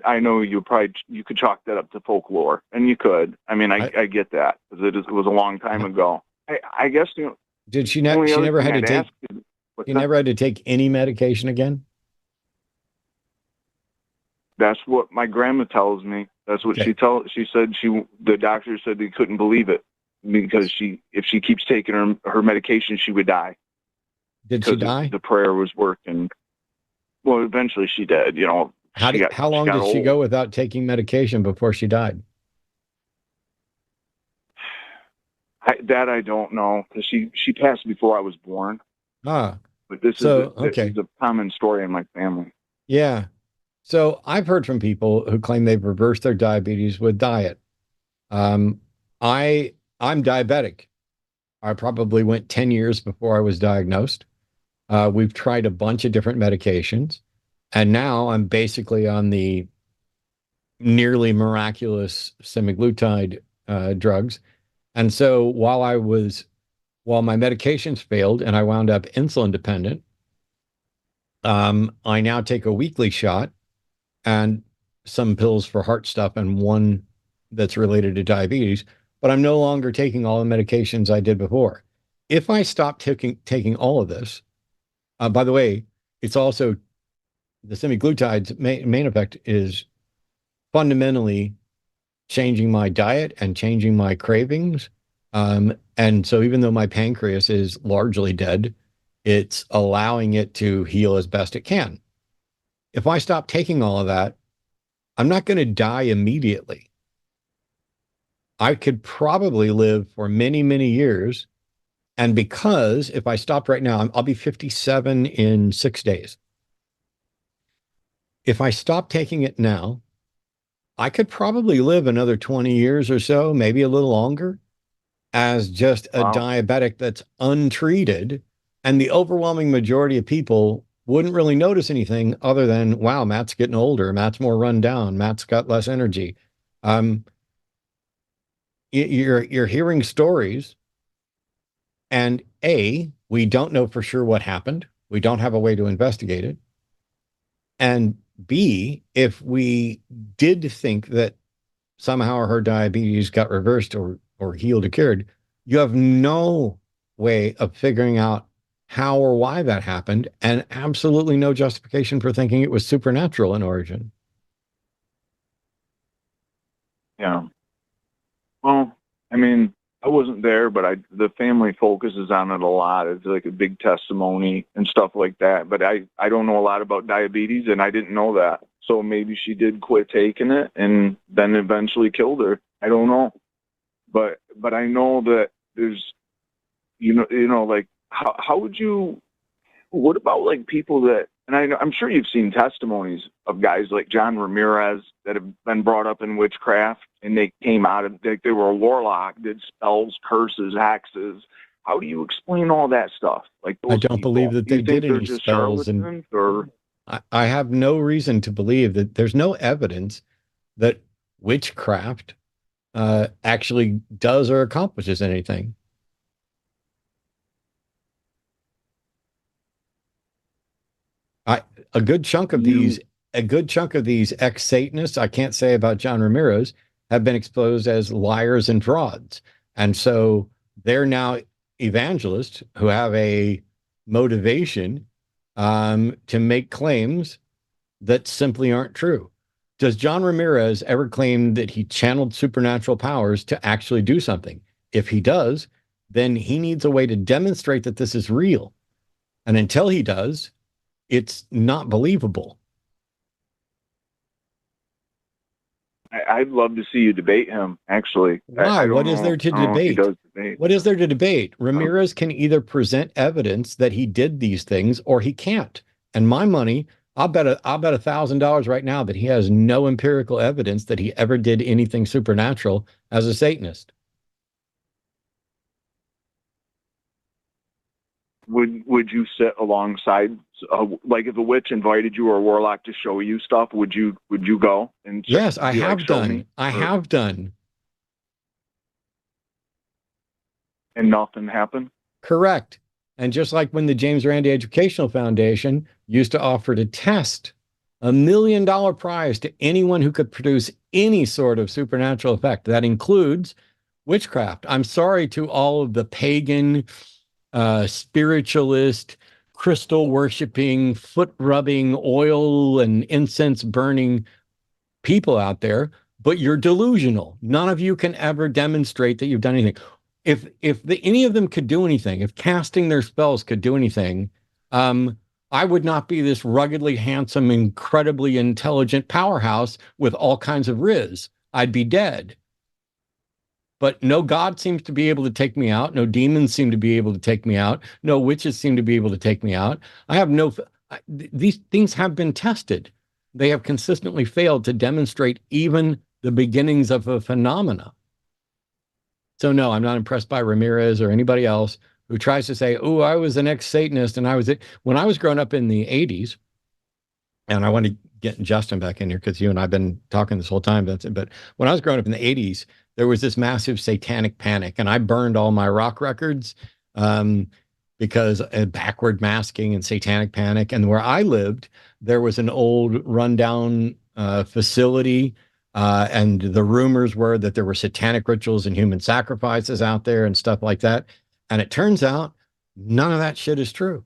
I know you could chalk that up to folklore, and you could. I mean, I get that because it was a long time ago. I guess, did she never had to take, you never had to take any medication again? That's what my grandma tells me. That's what she said. The doctor said they couldn't believe it because if she keeps taking her medication, she would die. Did she die? The prayer was working. Well, eventually she did. How long did she go without taking medication before she died? I don't know because she passed before I was born. But this is a common story in my family. Yeah. So I've heard from people who claim they've reversed their diabetes with diet. I'm diabetic. I probably went 10 years before I was diagnosed. We've tried a bunch of different medications, and now I'm basically on the nearly miraculous semaglutide drugs. And so while my medications failed and I wound up insulin dependent, I now take a weekly shot and some pills for heart stuff and one that's related to diabetes, but I'm no longer taking all the medications I did before. If I stop taking all of this, by the way, it's also the semaglutide's main effect is fundamentally changing my diet and changing my cravings. And so even though my pancreas is largely dead, it's allowing it to heal as best it can. If I stop taking all of that, I'm not going to die immediately. I could probably live for many, many years. And because if I stopped right now, I'll be 57 in 6 days. If I stop taking it now, I could probably live another 20 years or so, maybe a little longer, as just a diabetic that's untreated. And the overwhelming majority of people wouldn't really notice anything other than, wow, Matt's getting older. Matt's more run down. Matt's got less energy. You're hearing stories, and A, we don't know for sure what happened. We don't have a way to investigate it. And B, if we did think that somehow her diabetes got reversed or healed or cured, you have no way of figuring out how or why that happened, and absolutely no justification for thinking it was supernatural in origin. Yeah. Well, I mean, I wasn't there, but the family focuses on it a lot. It's like a big testimony and stuff like that. But I don't know a lot about diabetes, and I didn't know that. So maybe she did quit taking it and then eventually killed her. I don't know. But I know that there's, like, how would you, what about like people that, and I'm sure you've seen testimonies of guys like John Ramirez that have been brought up in witchcraft, and they came out of, like, they were a warlock, did spells, curses, hexes. How do you explain all that stuff? Like, I don't believe that they did any spells, and I have no reason to believe that. There's no evidence that witchcraft actually does or accomplishes anything. A good chunk of these ex-Satanists, I can't say about John Ramirez, have been exposed as liars and frauds. And so they're now evangelists who have a motivation to make claims that simply aren't true. Does John Ramirez ever claim that he channeled supernatural powers to actually do something? If he does, then he needs a way to demonstrate that this is real. And until he does, it's not believable. I'd love to see you debate him, actually. Why? What is there to debate? What is there to debate? Ramirez can either present evidence that he did these things, or he can't. And my money, I'll bet $1,000 right now that he has no empirical evidence that he ever did anything supernatural as a Satanist. Would you sit alongside, like, if a witch invited you or a warlock to show you stuff, would you go? And yes, I have done. I have done. And nothing happened? Correct. And just like when the James Randi Educational Foundation used to offer to test $1 million prize to anyone who could produce any sort of supernatural effect, that includes witchcraft. I'm sorry to all of the pagan, spiritualist, crystal worshiping, foot rubbing, oil and incense burning people out there, but you're delusional. None of you can ever demonstrate that you've done anything. If any of them could do anything, if casting their spells could do anything, I would not be this ruggedly handsome, incredibly intelligent powerhouse with all kinds of riz. I'd be dead. But no God seems to be able to take me out. No demons seem to be able to take me out. No witches seem to be able to take me out. These things have been tested. They have consistently failed to demonstrate even the beginnings of a phenomena. So no, I'm not impressed by Ramirez or anybody else who tries to say, oh, I was an ex-Satanist and I was it. When I was growing up in the 80s, and I want to get Justin back in here because you and I have been talking this whole time. But when I was growing up in the 80s, there was this massive satanic panic, and I burned all my rock records because of backward masking and satanic panic. And where I lived, there was an old rundown facility, and the rumors were that there were satanic rituals and human sacrifices out there and stuff like that. And it turns out none of that shit is true.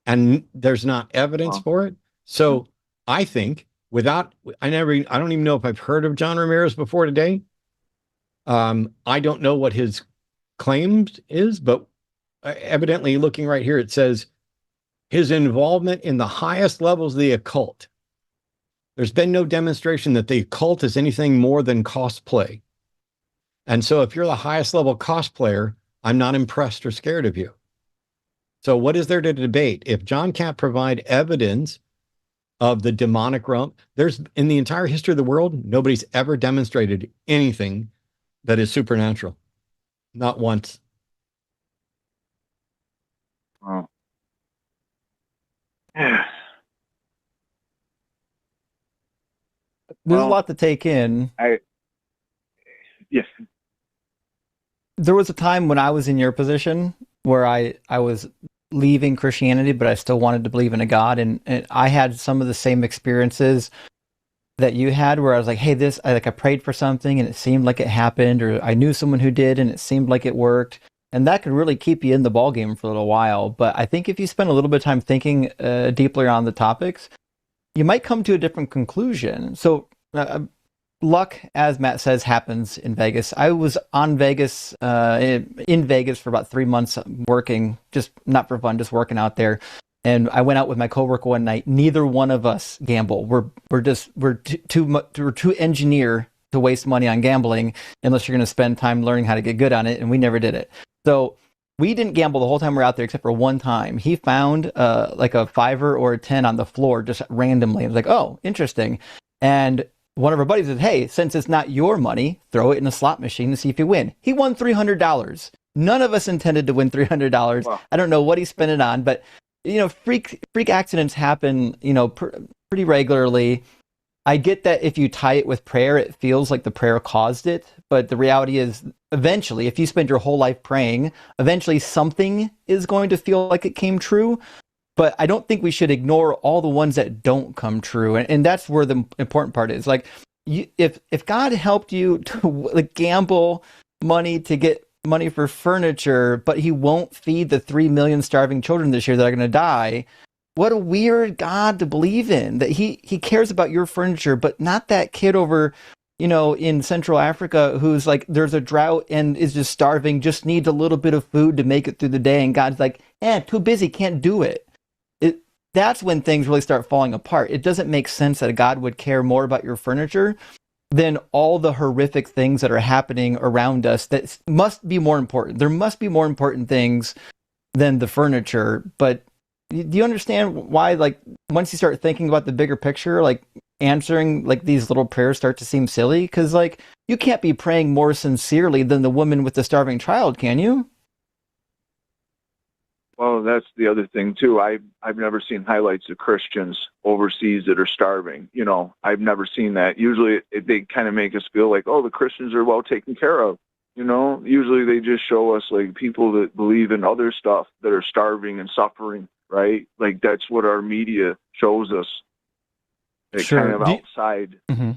And there's not evidence for it. So I think I don't even know if I've heard of John Ramirez before today. I don't know what his claims is, but evidently looking right here, it says his involvement in the highest levels of the occult. There's been no demonstration that the occult is anything more than cosplay. And so if you're the highest level cosplayer, I'm not impressed or scared of you. So what is there to debate? If John can't provide evidence of the demonic realm. There's in the entire history of the world, nobody's ever demonstrated anything that is supernatural. Not once. Wow. Yeah. There's a lot to take in. Yes. There was a time when I was in your position where I was leaving Christianity, but I still wanted to believe in a God. And I had some of the same experiences that you had where I was like, hey, I prayed for something and it seemed like it happened, or I knew someone who did and it seemed like it worked. And that could really keep you in the ballgame for a little while. But I think if you spend a little bit of time thinking deeply on the topics, you might come to a different conclusion. So luck, as Matt says, happens in Vegas. I was in Vegas for about 3 months working, just not for fun, just working out there. And I went out with my coworker one night. Neither one of us gamble. We're too engineer to waste money on gambling unless you're going to spend time learning how to get good on it. And we never did it. So we didn't gamble the whole time we were out there, except for one time. He found like a 5 or a 10 on the floor just randomly. I was like, oh, interesting. And one of our buddies said, hey, since it's not your money, throw it in a slot machine to see if you win. He won $300. None of us intended to win $300. Wow. I don't know what he spent it on, but freak accidents happen, pretty regularly. I get that if you tie it with prayer, it feels like the prayer caused it. But the reality is, eventually, if you spend your whole life praying, eventually something is going to feel like it came true. But I don't think we should ignore all the ones that don't come true. And that's where the important part is. Like, if God helped you to gamble money to get money for furniture, but he won't feed the 3 million starving children this year that are going to die, what a weird God to believe in, that he cares about your furniture, but not that kid over, in Central Africa who's like, there's a drought and is just starving, just needs a little bit of food to make it through the day. And God's like, too busy, can't do it. That's when things really start falling apart. It doesn't make sense that God would care more about your furniture than all the horrific things that are happening around us that must be more important. There must be more important things than the furniture. But do you understand why, once you start thinking about the bigger picture, answering these little prayers start to seem silly? Because you can't be praying more sincerely than the woman with the starving child, can you? Well, that's the other thing too. I've never seen highlights of Christians overseas that are starving. I've never seen that. Usually they kind of make us feel like, oh, the Christians are well taken care of. Usually they just show us people that believe in other stuff that are starving and suffering, right? That's what our media shows us. Sure. Kind of outside. Mm-hmm.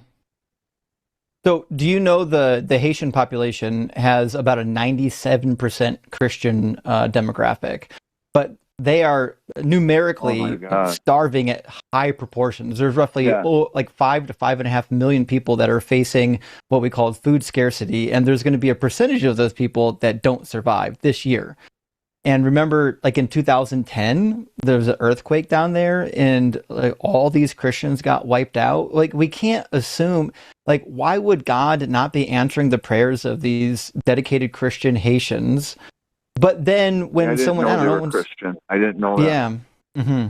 So do you know the Haitian population has about a 97% Christian demographic? But they are numerically starving at high proportions. There's roughly 5 to 5.5 million people that are facing what we call food scarcity. And there's going to be a percentage of those people that don't survive this year. And remember, in 2010, there was an earthquake down there and all these Christians got wiped out. We can't assume, why would God not be answering the prayers of these dedicated Christian Haitians? But then when someone, I don't know, Christian, I didn't know that. Yeah. Mm-hmm.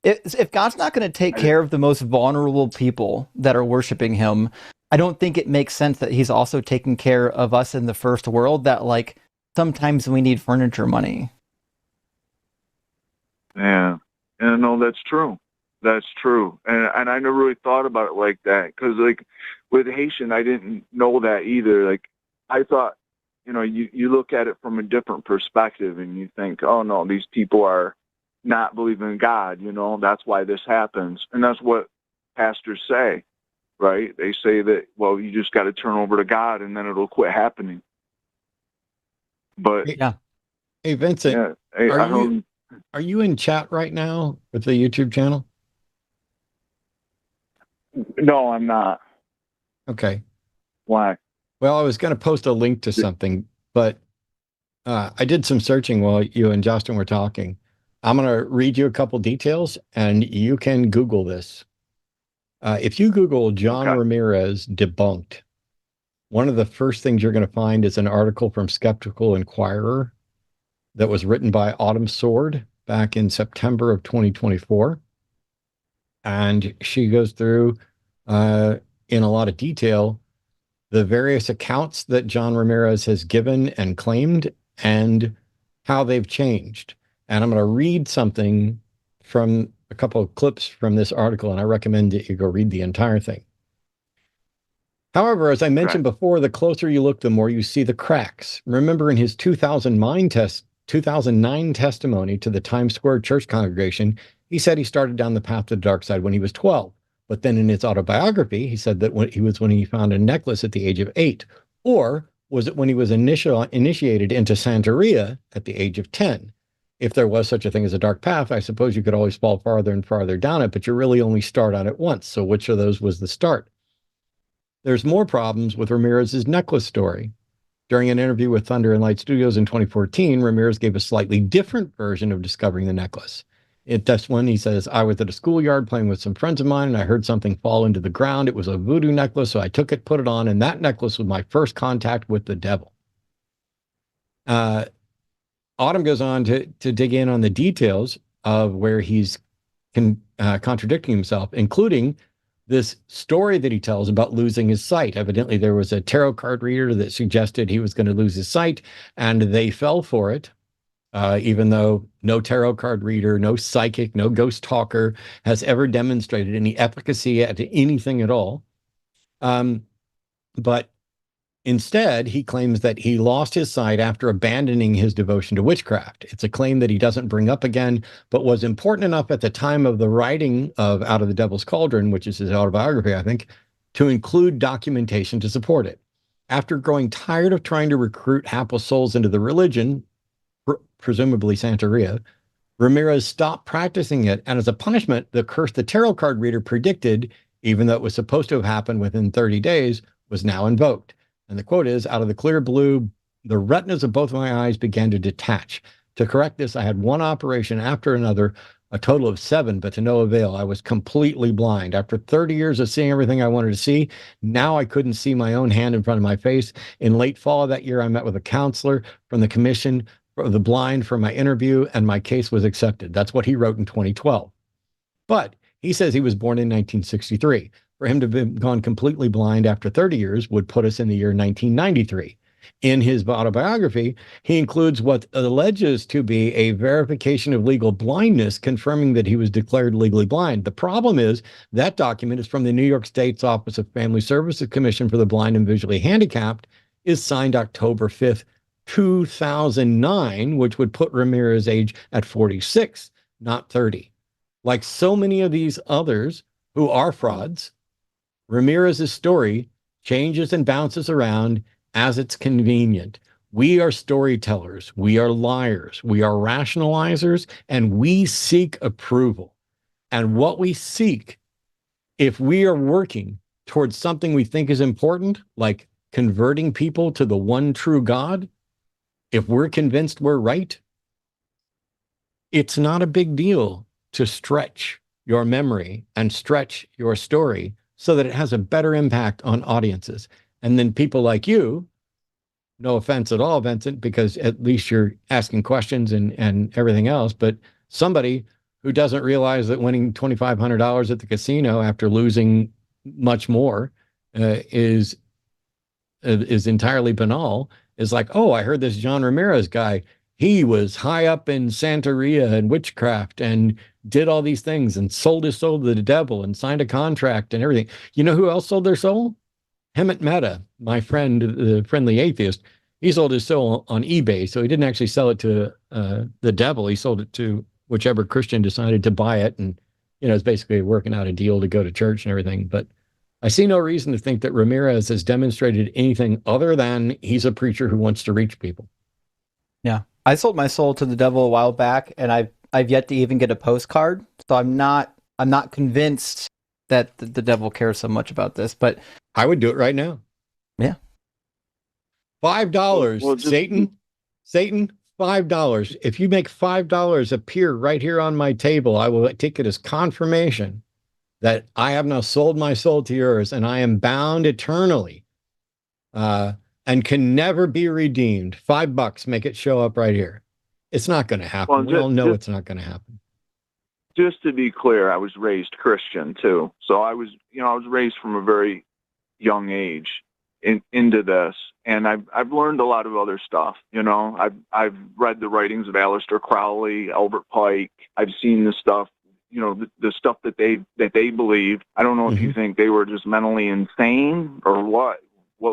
If God's not going to take care of the most vulnerable people that are worshiping him, I don't think it makes sense that he's also taking care of us in the first world that sometimes we need furniture money. Yeah. And no, that's true. That's true. And I never really thought about it like that. Because with Haitian, I didn't know that either. I thought, you look at it from a different perspective and you think, oh no, these people are not believing in God, that's why this happens. And that's what pastors say, right? They say that, well, you just got to turn over to God and then it'll quit happening. But yeah. Hey, Vincent, are you in chat right now with the YouTube channel? No, I'm not. Okay. Why? Well, I was going to post a link to something, but I did some searching while you and Justin were talking. I'm going to read you a couple details, and you can Google this. If you Google John Ramirez debunked, one of the first things you're going to find is an article from Skeptical Inquirer that was written by Autumn Sword back in September of 2024. And she goes through in a lot of detail the various accounts that John Ramirez has given and claimed and how they've changed. And I'm going to read something from a couple of clips from this article, and I recommend that you go read the entire thing. However, as I mentioned before, the closer you look, the more you see the cracks. Remember, in his 2009 testimony to the Times Square church congregation, he said he started down the path to the dark side when he was 12. But then in his autobiography, he said that when he found a necklace at the age of 8. Or was it when he was initiated into Santeria at the age of 10? If there was such a thing as a dark path, I suppose you could always fall farther and farther down it, but you really only start on it once. So which of those was the start? There's more problems with Ramirez's necklace story. During an interview with Thunder and Light Studios in 2014, Ramirez gave a slightly different version of discovering the necklace. That's when he says, I was at a schoolyard playing with some friends of mine, and I heard something fall into the ground. It was a voodoo necklace, so I took it, put it on, and that necklace was my first contact with the devil. Autumn goes on to dig in on the details of where he's contradicting himself, including this story that he tells about losing his sight. Evidently, there was a tarot card reader that suggested he was going to lose his sight, and they fell for it. Even though no tarot card reader, no psychic, no ghost talker has ever demonstrated any efficacy at anything at all. But instead, he claims that he lost his sight after abandoning his devotion to witchcraft. It's a claim that he doesn't bring up again, but was important enough at the time of the writing of Out of the Devil's Cauldron, which is his autobiography, I think, to include documentation to support it. After growing tired of trying to recruit hapless souls into the religion, presumably Santeria, Ramirez stopped practicing it, and as a punishment, the curse the tarot card reader predicted, even though it was supposed to have happened within 30 days, was now invoked. And the quote is, out of the clear blue, the retinas of both my eyes began to detach. To correct this, I had one operation after another, a total of 7, but to no avail. I was completely blind. After 30 years of seeing everything I wanted to see, now I couldn't see my own hand in front of my face. In late fall of that year, I met with a counselor from the Commission for the Blind for my interview, and my case was accepted. That's what he wrote in 2012. But he says he was born in 1963. For him to have gone completely blind after 30 years would put us in the year 1993. In his autobiography, he includes what alleges to be a verification of legal blindness, confirming that he was declared legally blind. The problem is that document is from the New York State's Office of Family Services Commission for the Blind and Visually Handicapped, is signed October 5th, 2009, which would put Ramirez's age at 46, not 30. Like so many of these others who are frauds, Ramirez's story changes and bounces around as it's convenient. We are storytellers, we are liars, we are rationalizers, and we seek approval. And what we seek, if we are working towards something we think is important, like converting people to the one true God, if we're convinced we're right, it's not a big deal to stretch your memory and stretch your story so that it has a better impact on audiences. And then people like you, no offense at all, Vincent, because at least you're asking questions and everything else, but somebody who doesn't realize that winning $2,500 at the casino after losing much more is entirely banal, is like, oh, I heard this John Ramirez guy, he was high up in Santeria and witchcraft and did all these things and sold his soul to the devil and signed a contract and everything. You know who else sold their soul? Hemant Mehta, my friend, the friendly atheist. He sold his soul on eBay, so he didn't actually sell it to the devil. He sold it to whichever Christian decided to buy it, and it's basically working out a deal to go to church and everything. But I see no reason to think that Ramirez has demonstrated anything other than he's a preacher who wants to reach people. Yeah, I sold my soul to the devil a while back, and I've yet to even get a postcard. So I'm not convinced that the devil cares so much about this. But I would do it right now. Yeah, $5, Well, Satan, $5. If you make $5 appear right here on my table, I will take it as confirmation that I have now sold my soul to yours, and I am bound eternally, and can never be redeemed. $5, make it show up right here. It's not going to happen. Well, we all know it's not going to happen. just to be clear, I was raised Christian too. So I was raised from a very young age into this, and I've learned a lot of other stuff. I've read the writings of Aleister Crowley, Albert Pike. I've seen the stuff, the stuff that they believed. I don't know if you think they were just mentally insane or what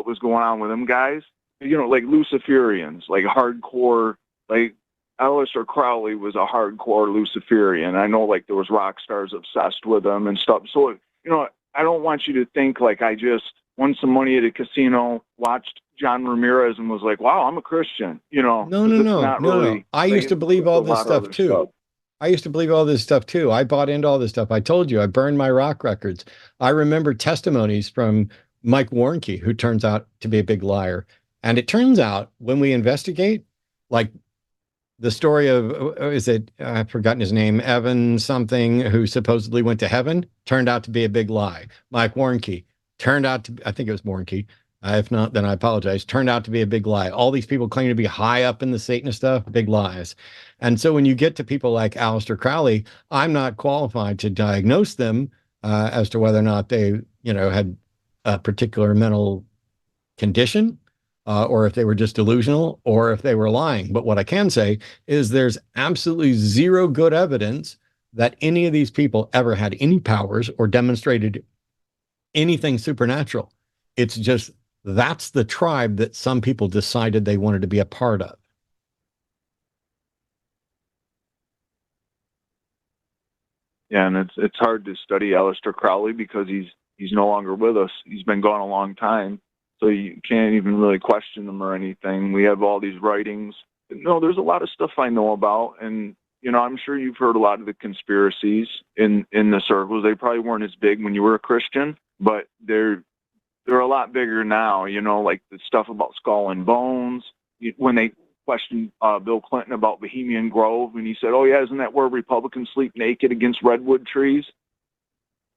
was going on with them guys. Like Luciferians, like hardcore, like Aleister Crowley was a hardcore Luciferian. I know, like, there was rock stars obsessed with him and stuff. So, I don't want you to think like I just won some money at a casino, watched John Ramirez, and was like, "Wow, I'm a Christian." No. I used to believe all this stuff too. I used to believe all this stuff too. I bought into all this stuff. I told you, I burned my rock records. I remember testimonies from Mike Warnke, who turns out to be a big liar. And it turns out when we investigate, like, the story of, I've forgotten his name, Evan something, who supposedly went to heaven, turned out to be a big lie. Mike Warnke turned out to, I think it was Warnke. If not, then I apologize. Turned out to be a big lie. All these people claim to be high up in the Satanist stuff, big lies. And so when you get to people like Aleister Crowley, I'm not qualified to diagnose them as to whether or not they, had a particular mental condition, or if they were just delusional, or if they were lying. But what I can say is there's absolutely zero good evidence that any of these people ever had any powers or demonstrated anything supernatural. It's just that's the tribe that some people decided they wanted to be a part of. Yeah, and it's hard to study Aleister Crowley because he's no longer with us. He's been gone a long time. So you can't even really question them or anything. We have all these writings. No, there's a lot of stuff I know about. And, I'm sure you've heard a lot of the conspiracies in the circles. They probably weren't as big when you were a Christian, but they're a lot bigger now, like the stuff about Skull and Bones. When they questioned Bill Clinton about Bohemian Grove, and he said, "Oh, yeah, isn't that where Republicans sleep naked against redwood trees?"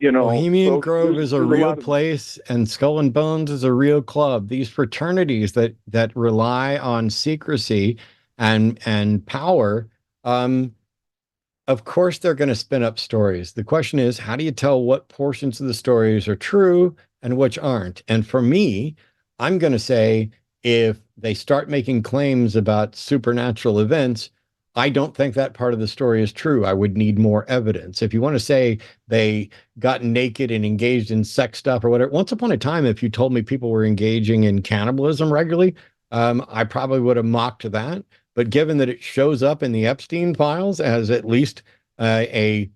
Bohemian Grove is a real place, and Skull and Bones is a real club. These fraternities that rely on secrecy and power, of course they're going to spin up stories. The question is, how do you tell what portions of the stories are true and which aren't? And for me, I'm going to say, if they start making claims about supernatural events, I don't think that part of the story is true. I would need more evidence. If you want to say they got naked and engaged in sex stuff or whatever, once upon a time, if you told me people were engaging in cannibalism regularly, I probably would have mocked that. But given that it shows up in the Epstein files as at least a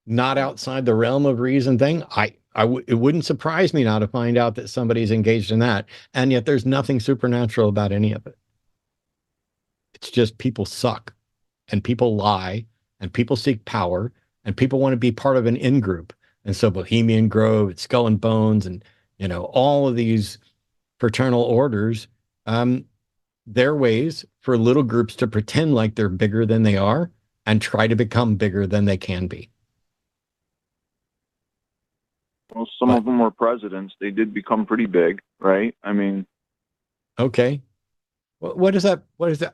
not outside the realm of reason thing, it wouldn't surprise me now to find out that somebody's engaged in that. And yet there's nothing supernatural about any of it. It's just people suck. And people lie, and people seek power, and people want to be part of an in-group. And so Bohemian Grove, and Skull and Bones, and, all of these fraternal orders, they're ways for little groups to pretend like they're bigger than they are and try to become bigger than they can be. Well, some of them were presidents. They did become pretty big, right? I mean. Okay. What is that?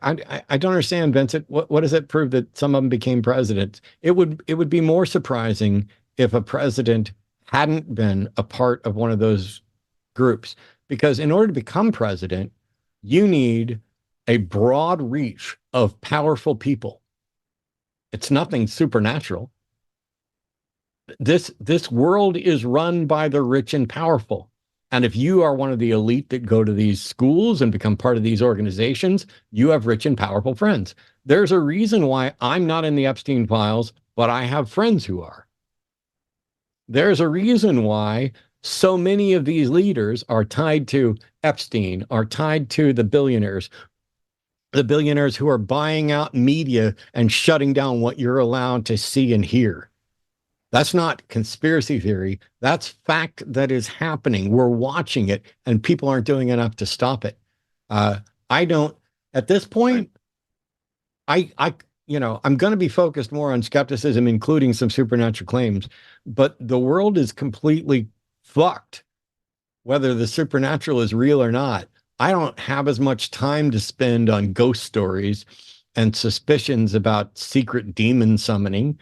I don't understand, Vincent. What does that prove that some of them became presidents? It would be more surprising if a president hadn't been a part of one of those groups, because in order to become president, you need a broad reach of powerful people. It's nothing supernatural. This world is run by the rich and powerful. And if you are one of the elite that go to these schools and become part of these organizations, you have rich and powerful friends. There's a reason why I'm not in the Epstein files, but I have friends who are. There's a reason why so many of these leaders are tied to Epstein, are tied to the billionaires who are buying out media and shutting down what you're allowed to see and hear. That's not conspiracy theory. That's fact that is happening. We're watching it, and people aren't doing enough to stop it. At this point, I'm going to be focused more on skepticism, including some supernatural claims, but the world is completely fucked, whether the supernatural is real or not. I don't have as much time to spend on ghost stories and suspicions about secret demon summoning.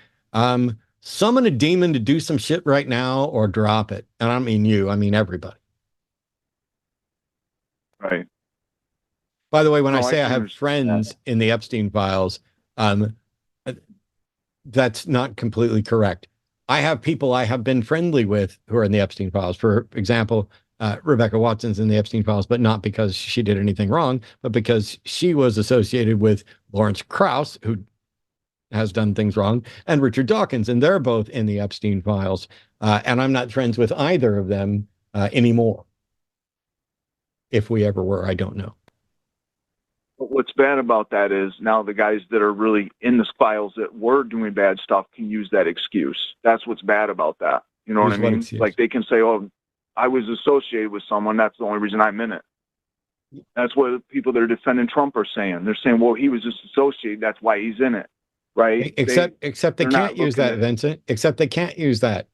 summon a demon to do some shit right now or drop it. And I don't mean you, I mean everybody. Right. By the way, when No, I say I can have understand friends that. in the Epstein files, that's not completely correct. I have people I have been friendly with who are in the Epstein files. For example, Rebecca Watson's in the Epstein files, but not because she did anything wrong, but because she was associated with Lawrence Krauss, who has done things wrong, and Richard Dawkins, and they're both in the Epstein files. And I'm not friends with either of them anymore. If we ever were, I don't know. But what's bad about that is now the guys that are really in the files that were doing bad stuff can use that excuse. That's what's bad about that. You know what I Use what mean? excuse? Like they can say, "Oh, I was associated with someone. That's the only reason I'm in it." That's what the people that are defending Trump are saying. They're saying, "Well, he was just associated. That's why he's in it." Right? Except they they're not can't use looking that, at- Vincent. Except they can't use that.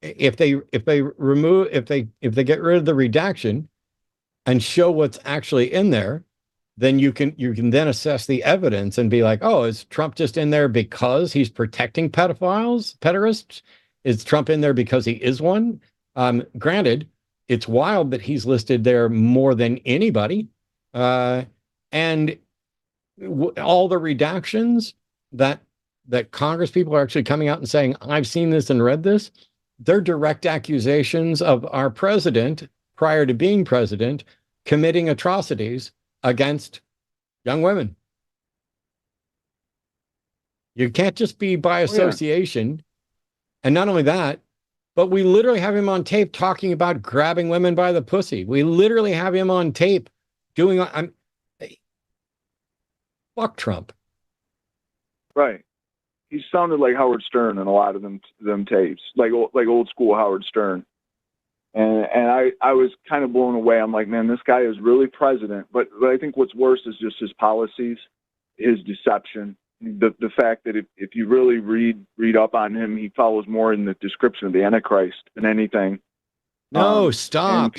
If they remove if they get rid of the redaction and show what's actually in there, then you can then assess the evidence and be like, oh, is Trump just in there because he's protecting pederasts? Is Trump in there because he is one? Granted, it's wild that he's listed there more than anybody. And all the redactions that Congress people are actually coming out and saying, I've seen this and read this, they're direct accusations of our president prior to being president committing atrocities against young women. You can't just be by association. And not only that, but we literally have him on tape talking about grabbing women by the pussy. We literally have him on tape doing, fuck Trump. Right. He sounded like Howard Stern in a lot of them tapes, like old school Howard Stern. And I was kind of blown away. I'm like, man, this guy is really president. But I think what's worse is just his policies, his deception, the fact that if you really read up on him, he follows more in the description of the Antichrist than anything. No, stop.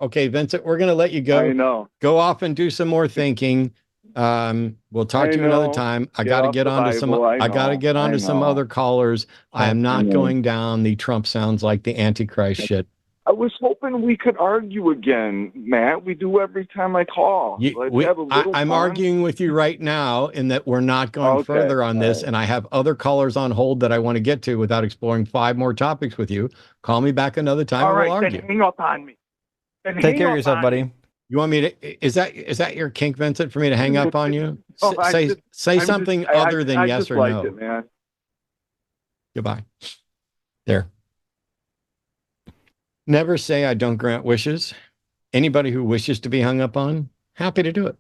Okay, Vincent, we're going to let you go. I know. Go off and do some more thinking. We'll talk to you another time. I got to get on to some other callers. I am not going down the Trump sounds like the Antichrist shit. I was hoping we could argue again, Matt. We do every time I call. I'm arguing with you right now in that we're not going further on this, and I have other callers on hold that I want to get to without exploring 5 more topics with you. Call me back another time. All right, we'll argue. then hang up on me. Take care of yourself, buddy. You want me to? Is that your kink, Vincent? For me to hang up on you? Say something other than yes or no. It, man. Goodbye. There. Never say I don't grant wishes. Anybody who wishes to be hung up on, happy to do it.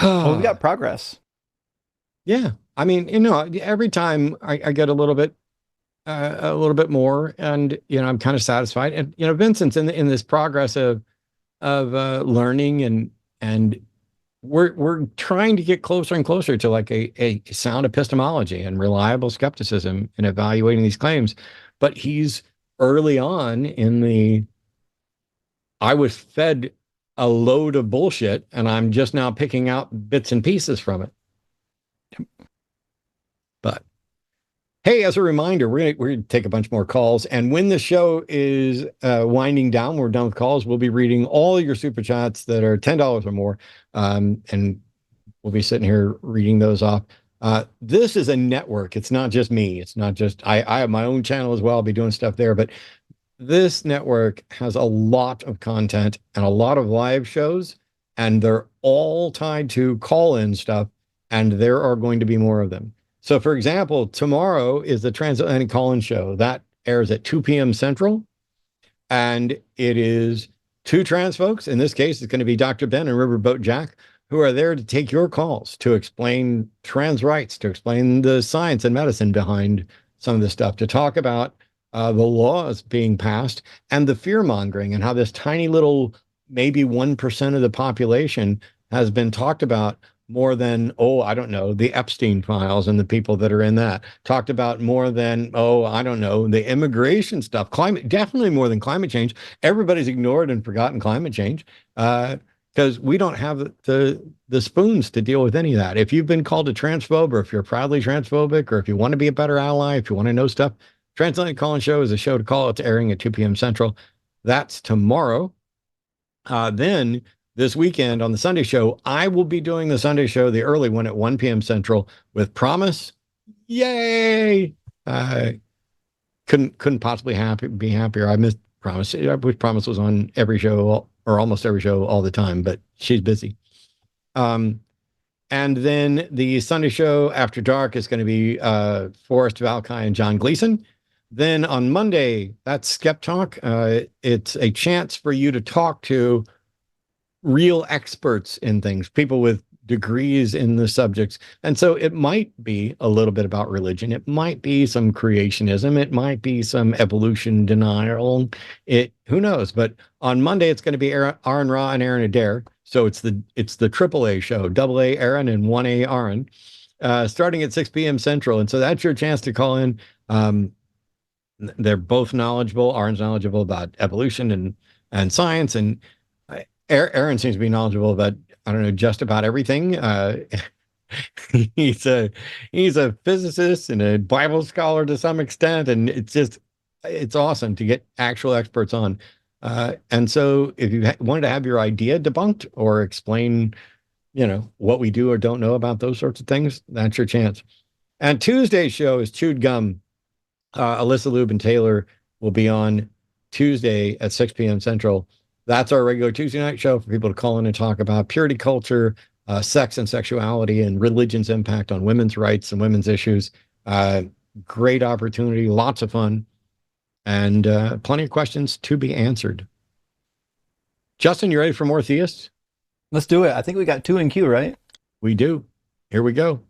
Well, we got progress. Yeah, I mean, every time I get a little bit more, and I'm kind of satisfied. And Vincent's in this progress of learning, and we're trying to get closer and closer to like a sound epistemology and reliable skepticism in evaluating these claims. But he's early on I was fed a load of bullshit, and I'm just now picking out bits and pieces from it. But hey, as a reminder, we're gonna take a bunch more calls, and when the show is winding down, we're done with calls. We'll be reading all your super chats that are $10 or more, and we'll be sitting here reading those off. This is a network. It's not just me. It's not just I have my own channel as well. I'll be doing stuff there, but this network has a lot of content and a lot of live shows, and they're all tied to call-in stuff, and there are going to be more of them. So, for example, tomorrow is the Transatlantic Call-In Show. That airs at 2 p.m. Central, and it is 2 trans folks. In this case, it's going to be Dr. Ben and Riverboat Jack, who are there to take your calls, to explain trans rights, to explain the science and medicine behind some of this stuff, to talk about the laws being passed and the fear-mongering and how this tiny little, maybe 1% of the population has been talked about more than, I don't know, the Epstein files and the people that are in that. Talked about more than, I don't know, the immigration stuff. Climate, definitely more than climate change. Everybody's ignored and forgotten climate change. because we don't have the spoons to deal with any of that. If you've been called a transphobe, or if you're proudly transphobic, or if you want to be a better ally, if you want to know stuff, Transatlantic Call-In Show is a show to call. It's airing at 2 p.m. Central. That's tomorrow. Then this weekend on the Sunday show, I will be doing the Sunday show, the early one at 1 p.m. Central with Promise. Yay! Couldn't possibly be happier. I missed Promise. I wish Promise was on every show or almost every show all the time, but she's busy. And then the Sunday show after dark is going to be Forrest Valkai and John Gleason. Then on Monday, that's Skeptalk. It's a chance for you to talk to real experts in things, people with degrees in the subjects. And so it might be a little bit about religion. It might be some creationism. It might be some evolution denial. Who knows? But on Monday, it's going to be Aaron Ra and Aaron Adair. So it's the AAA show, AA Aaron and 1A Aaron, starting at 6 p.m. Central. And so that's your chance to call in. They're both knowledgeable. Aaron's knowledgeable about evolution and science, and Aaron seems to be knowledgeable about, I don't know, just about everything. He's a physicist and a Bible scholar to some extent, and it's awesome to get actual experts on. And so if you wanted to have your idea debunked or explain, what we do or don't know about those sorts of things, that's your chance. And Tuesday's show is Chewed Gum. Alyssa Lubin Taylor will be on Tuesday at 6 p.m. Central. That's our regular Tuesday night show for people to call in and talk about purity culture, sex and sexuality, and religion's impact on women's rights and women's issues. Great opportunity, lots of fun, and plenty of questions to be answered. Justin, you ready for more theists? Let's do it. I think we got 2 in queue, right? We do. Here we go.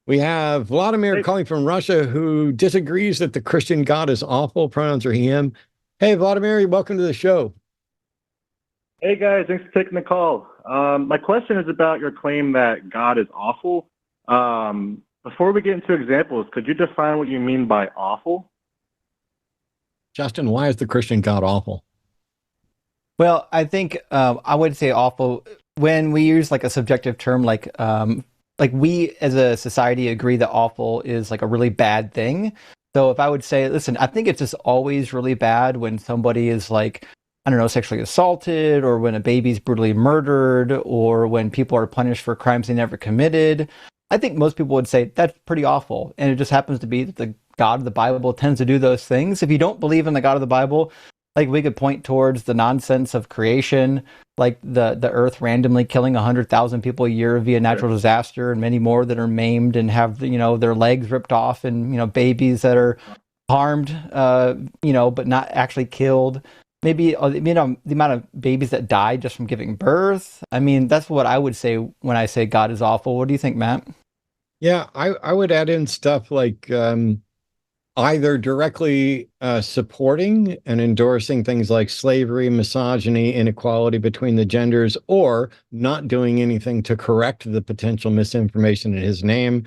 We have Vladimir calling from Russia, who disagrees that the Christian God is awful. Pronouns are he, him. Hey, Vladimir, welcome to the show. Hey, guys. Thanks for taking the call. My question is about your claim that God is awful. Before we get into examples, could you define what you mean by awful? Justin, why is the Christian God awful? Well, I think I would say awful when we use like a subjective term, like we as a society agree that awful is like a really bad thing. So if I would say, listen, I think it's just always really bad when somebody is like, I don't know, sexually assaulted, or when a baby's brutally murdered, or when people are punished for crimes they never committed. I think most people would say that's pretty awful. And it just happens to be that the God of the Bible tends to do those things. If you don't believe in the God of the Bible, like we could point towards the nonsense of creation, like the earth randomly killing 100,000 people a year via natural disaster, and many more that are maimed and have, their legs ripped off, and, babies that are harmed, but not actually killed. Maybe, the amount of babies that die just from giving birth. I mean, that's what I would say when I say God is awful. What do you think, Matt? Yeah, I would add in stuff like either directly supporting and endorsing things like slavery, misogyny, inequality between the genders, or not doing anything to correct the potential misinformation in his name,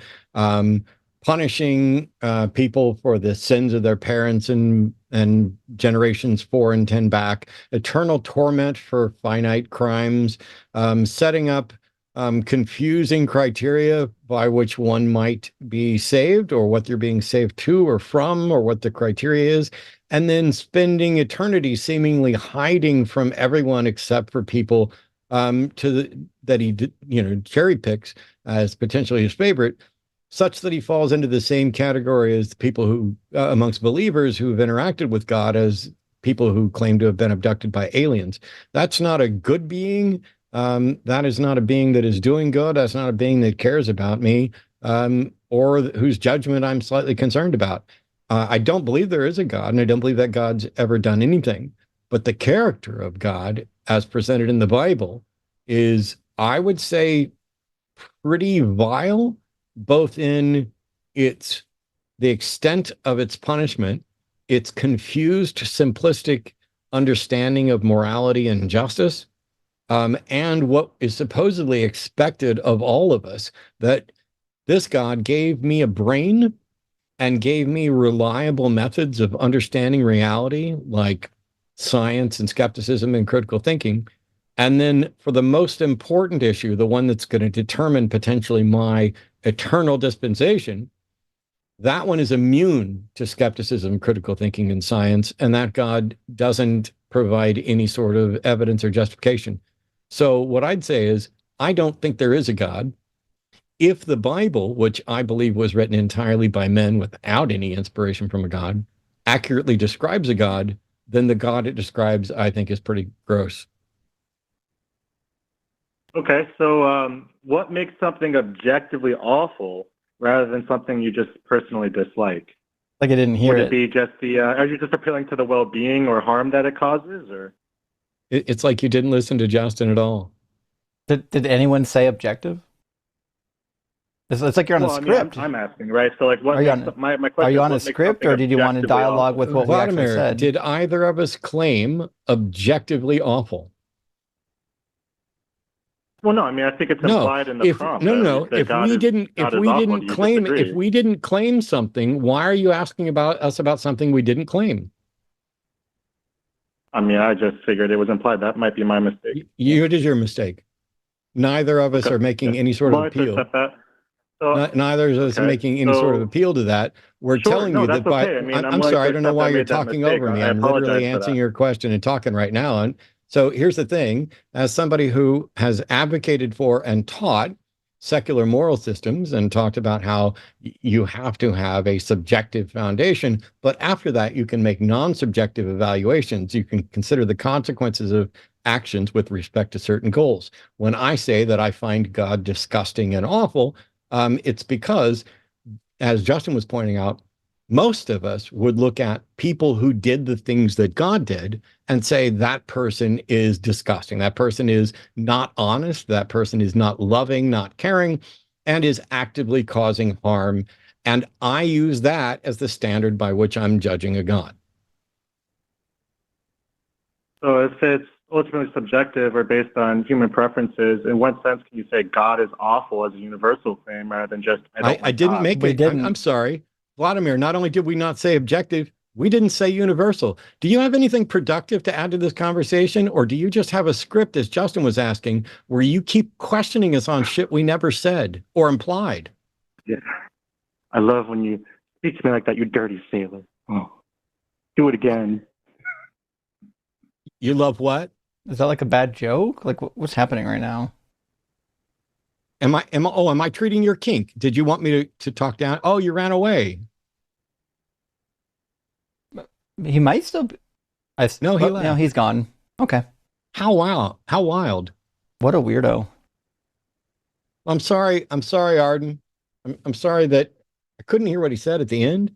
punishing people for the sins of their parents and generations 4 and 10 back, eternal torment for finite crimes, setting up confusing criteria by which one might be saved, or what they're being saved to or from, or what the criteria is, and then spending eternity seemingly hiding from everyone except for people that he cherry picks as potentially his favorite, such that he falls into the same category as the people who amongst believers who have interacted with God as people who claim to have been abducted by aliens. That's not a good being. That is not a being that is doing good. That's not a being that cares about me, or whose judgment I'm slightly concerned about. I don't believe there is a God, and I don't believe that God's ever done anything. But the character of God, as presented in the Bible, is, I would say, pretty vile, both in the extent of its punishment, its confused, simplistic understanding of morality and justice, and what is supposedly expected of all of us, that this God gave me a brain and gave me reliable methods of understanding reality, like science and skepticism and critical thinking, And then for the most important issue, the one that's going to determine potentially my eternal dispensation, that one is immune to skepticism, critical thinking, and science, and that God doesn't provide any sort of evidence or justification. So what I'd say is, I don't think there is a God. If the Bible, which I believe was written entirely by men without any inspiration from a God, accurately describes a God, then the God it describes, I think, is pretty gross. Okay, so what makes something objectively awful rather than something you just personally dislike? Like I didn't hear Would it. it be just are you just appealing to the well-being or harm that it causes, or? It's like you didn't listen to Justin at all. Did anyone say objective? It's like you're on a script. I'm asking, right? So, like, what? My question are you is, on a script, or did you want to dialogue with what we actually said? Did either of us claim objectively awful? Well, no. I mean, I think it's implied in the prompt. If we didn't claim something, why are you asking us about something we didn't claim? I mean, I just figured it was implied. That might be my mistake. It is your mistake. Neither of us are making any sort of appeal. Neither of us are making any sort of appeal to that. We're telling you that I'm sorry, I don't know why you're talking over me. I'm literally answering your question and talking right now. And so here's the thing. As somebody who has advocated for and taught secular moral systems and talked about how you have to have a subjective foundation, but after that, you can make non-subjective evaluations. You can consider the consequences of actions with respect to certain goals. When I say that I find God disgusting and awful, it's because, as Justin was pointing out, most of us would look at people who did the things that God did and say that person is disgusting. That person is not honest. That person is not loving, not caring, and is actively causing harm. And I use that as the standard by which I'm judging a God. So if it's ultimately subjective or based on human preferences, in what sense can you say God is awful as a universal claim rather than just I didn't make it. I'm sorry. Vladimir, not only did we not say objective, we didn't say universal. Do you have anything productive to add to this conversation, or do you just have a script, as Justin was asking, where you keep questioning us on shit we never said or implied? Yeah. I love when you speak to me like that, you dirty sailor. Oh, do it again. You love what? Is that like a bad joke? Like what's happening right now? Am I treating your kink? Did you want me to talk down? Oh, you ran away. He might still be. No, he left. No, he's gone. Okay. How wild. How wild. What a weirdo. I'm sorry, Arden. I'm sorry that I couldn't hear what he said at the end.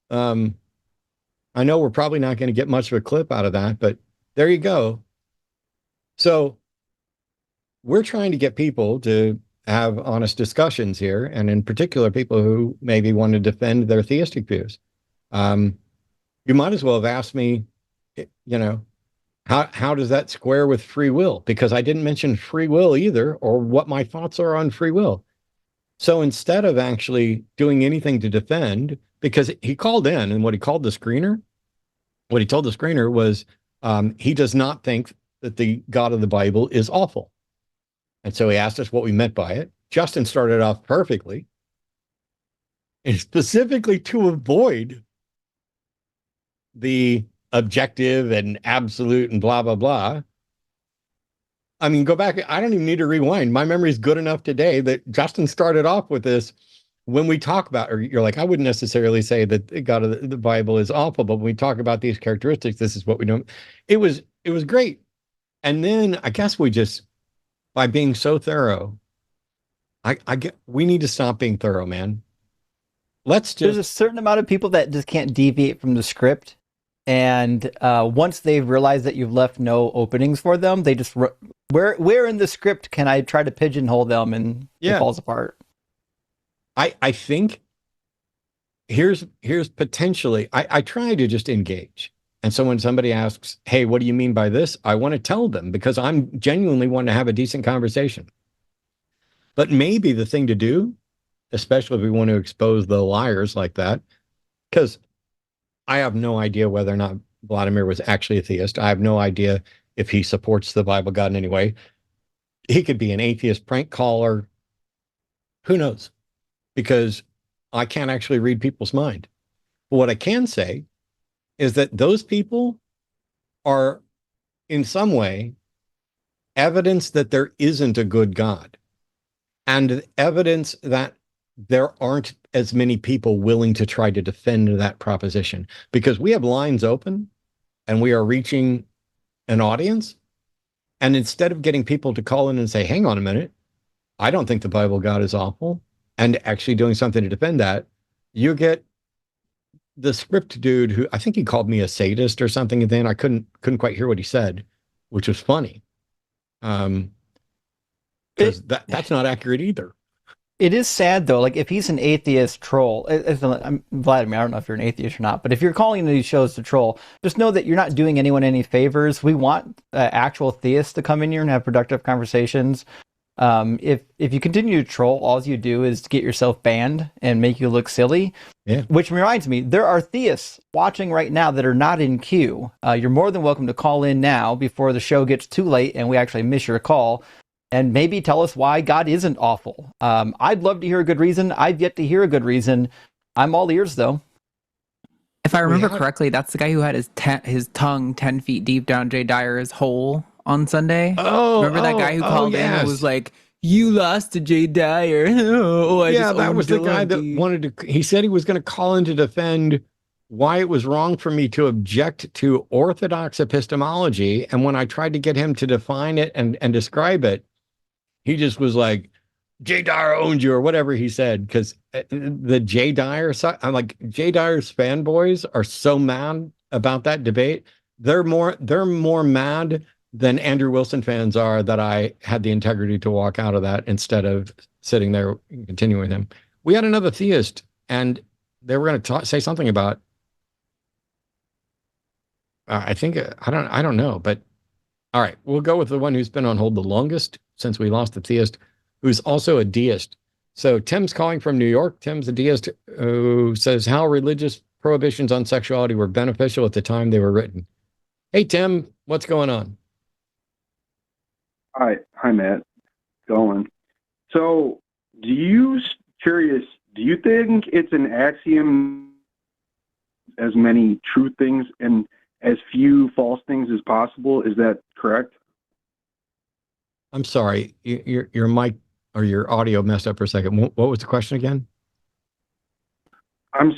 I know we're probably not going to get much of a clip out of that, but there you go. So we're trying to get people to have honest discussions here, and in particular, people who maybe want to defend their theistic views. You might as well have asked me, how does that square with free will? Because I didn't mention free will either, or what my thoughts are on free will. So instead of actually doing anything to defend, because he called in, and what he told the screener was he does not think that the God of the Bible is awful. And so he asked us what we meant by it. Justin started off perfectly, and specifically to avoid the objective and absolute and blah, blah, blah. I mean, go back. I don't even need to rewind. My memory is good enough today that Justin started off with this. When we talk about, or you're like, I wouldn't necessarily say that the God of the Bible is awful, but when we talk about these characteristics, this is what we know. It was great. And then I guess we just, by being so thorough, we need to stop being thorough, man. There's a certain amount of people that just can't deviate from the script. And once they realize that you've left no openings for them, they just, where in the script can I try to pigeonhole them, and it falls apart. I think here's potentially, I try to just engage. And so when somebody asks, hey, what do you mean by this? I want to tell them, because I'm genuinely wanting to have a decent conversation. But maybe the thing to do, especially if we want to expose the liars like that, because I have no idea whether or not Vladimir was actually a theist. I have no idea if he supports the Bible God in any way. He could be an atheist prank caller. Who knows? Because I can't actually read people's mind. But what I can say is that those people are in some way evidence that there isn't a good God, and evidence that there aren't as many people willing to try to defend that proposition, because we have lines open and we are reaching an audience. And instead of getting people to call in and say, hang on a minute, I don't think the Bible God is awful, and actually doing something to defend that, you get the script dude who, I think he called me a sadist or something, and then I couldn't quite hear what he said, which was funny. Because that's not accurate either. It is sad though. Like if he's an atheist troll, I'm Vladimir. I don't know if you're an atheist or not, but if you're calling these shows to troll, just know that you're not doing anyone any favors. We want actual theists to come in here and have productive conversations. If you continue to troll, all you do is get yourself banned and make you look silly. Yeah. Which reminds me, there are theists watching right now that are not in queue. You're more than welcome to call in now before the show gets too late and we actually miss your call. And maybe tell us why God isn't awful. I'd love to hear a good reason. I've yet to hear a good reason. I'm all ears, though. If I remember correctly, that's the guy who had his tongue 10 feet deep down Jay Dyer's hole on Sunday. Remember that guy who called in and was like, you lost to Jay Dyer. That was the guy that wanted to, he said he was going to call in to defend why it was wrong for me to object to Orthodox epistemology. And when I tried to get him to define it and describe it, he just was like, Jay Dyer owns you, or whatever he said. Because the Jay Dyer, I'm like, Jay Dyer's fanboys are so mad about that debate. They're more mad than Andrew Wilson fans are that I had the integrity to walk out of that instead of sitting there and continuing with him. We had another theist, and they were going to say something about, I think, I don't know, but all right, we'll go with the one who's been on hold the longest since we lost the theist, who's also a deist. So Tim's calling from New York. Tim's a deist who says how religious prohibitions on sexuality were beneficial at the time they were written. Hey, Tim, what's going on? Hi, Matt. Going. So, do you think it's an axiom as many true things and as few false things as possible? Is that correct? I'm sorry, your mic or your audio messed up for a second. What was the question again? I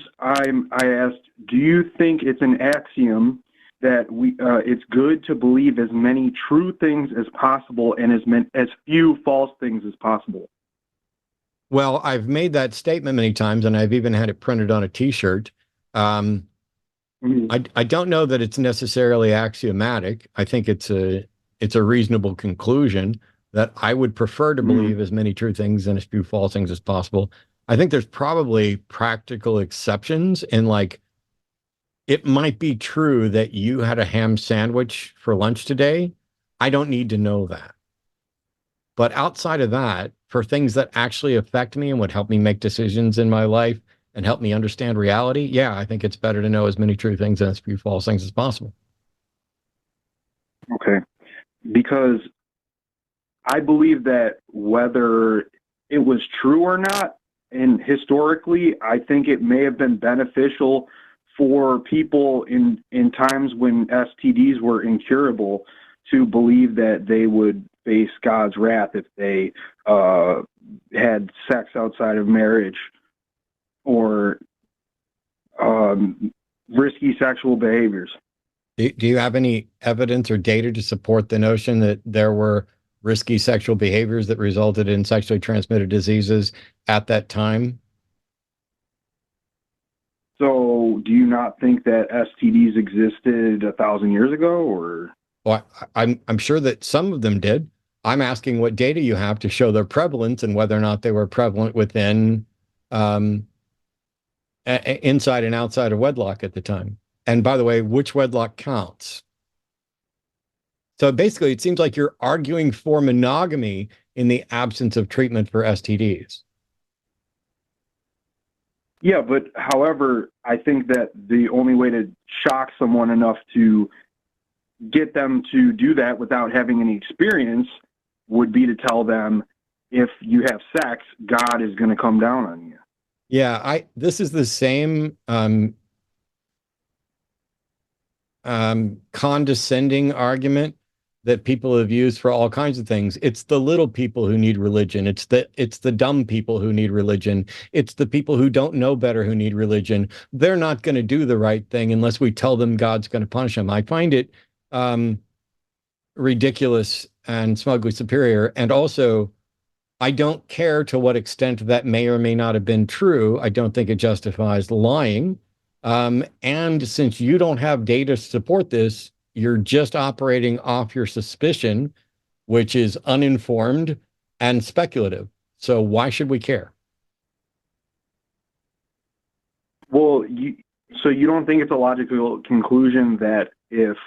asked, do you think it's an axiom that it's good to believe as many true things as possible and as few false things as possible? Well, I've made that statement many times, and I've even had it printed on a T-shirt. I don't know that it's necessarily axiomatic. I think it's a reasonable conclusion that I would prefer to believe as many true things and as few false things as possible. I think there's probably practical exceptions in, like, it might be true that you had a ham sandwich for lunch today. I don't need to know that. But outside of that, for things that actually affect me and would help me make decisions in my life and help me understand reality, yeah, I think it's better to know as many true things and as few false things as possible. Okay. Because I believe that whether it was true or not, and historically, I think it may have been beneficial for people in times when STDs were incurable to believe that they would face God's wrath if they had sex outside of marriage or risky sexual behaviors. Do you have any evidence or data to support the notion that there were risky sexual behaviors that resulted in sexually transmitted diseases at that time? So do you not think that STDs existed 1,000 years ago, or? Well, I'm sure that some of them did. I'm asking what data you have to show their prevalence and whether or not they were prevalent within inside and outside of wedlock at the time. And by the way, which wedlock counts? So basically, it seems like you're arguing for monogamy in the absence of treatment for STDs. Yeah, but however, I think that the only way to shock someone enough to get them to do that without having any experience would be to tell them, if you have sex, God is going to come down on you. Yeah, this is the same condescending argument that people have used for all kinds of things. It's the little people who need religion. It's the dumb people who need religion. It's the people who don't know better who need religion. They're not going to do the right thing unless we tell them God's going to punish them. I find it ridiculous and smugly superior. And also, I don't care to what extent that may or may not have been true. I don't think it justifies lying. And since you don't have data to support this, you're just operating off your suspicion, which is uninformed and speculative. So why should we care? Well, so you don't think it's a logical conclusion that if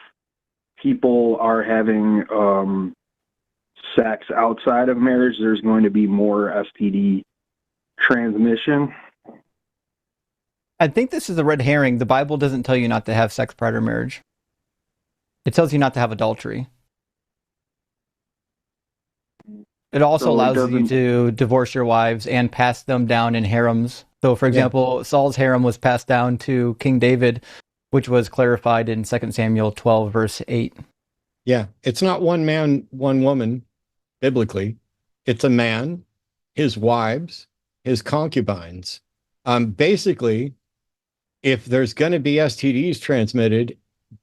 people are having sex outside of marriage, there's going to be more STD transmission? I think this is a red herring. The Bible doesn't tell you not to have sex prior to marriage. It tells you not to have adultery. It also allows you to divorce your wives and pass them down in harems. So, for example, Saul's harem was passed down to King David, which was clarified in 2 Samuel 12, verse 8. Yeah, it's not one man, one woman, biblically. It's a man, his wives, his concubines. Basically, if there's going to be STDs transmitted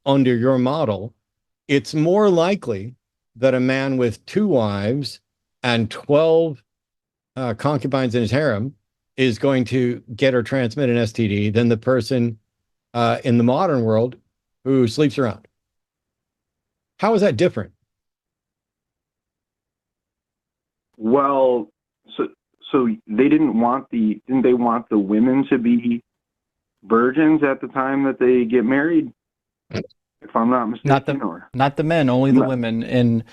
under your model, it's more likely that a man with 2 wives and 12 concubines in his harem is going to get or transmit an STD than the person in the modern world who sleeps around. How is that different? Well, so they didn't they want the women to be virgins at the time that they get married? If I'm not mistaken, not the men, only the women. And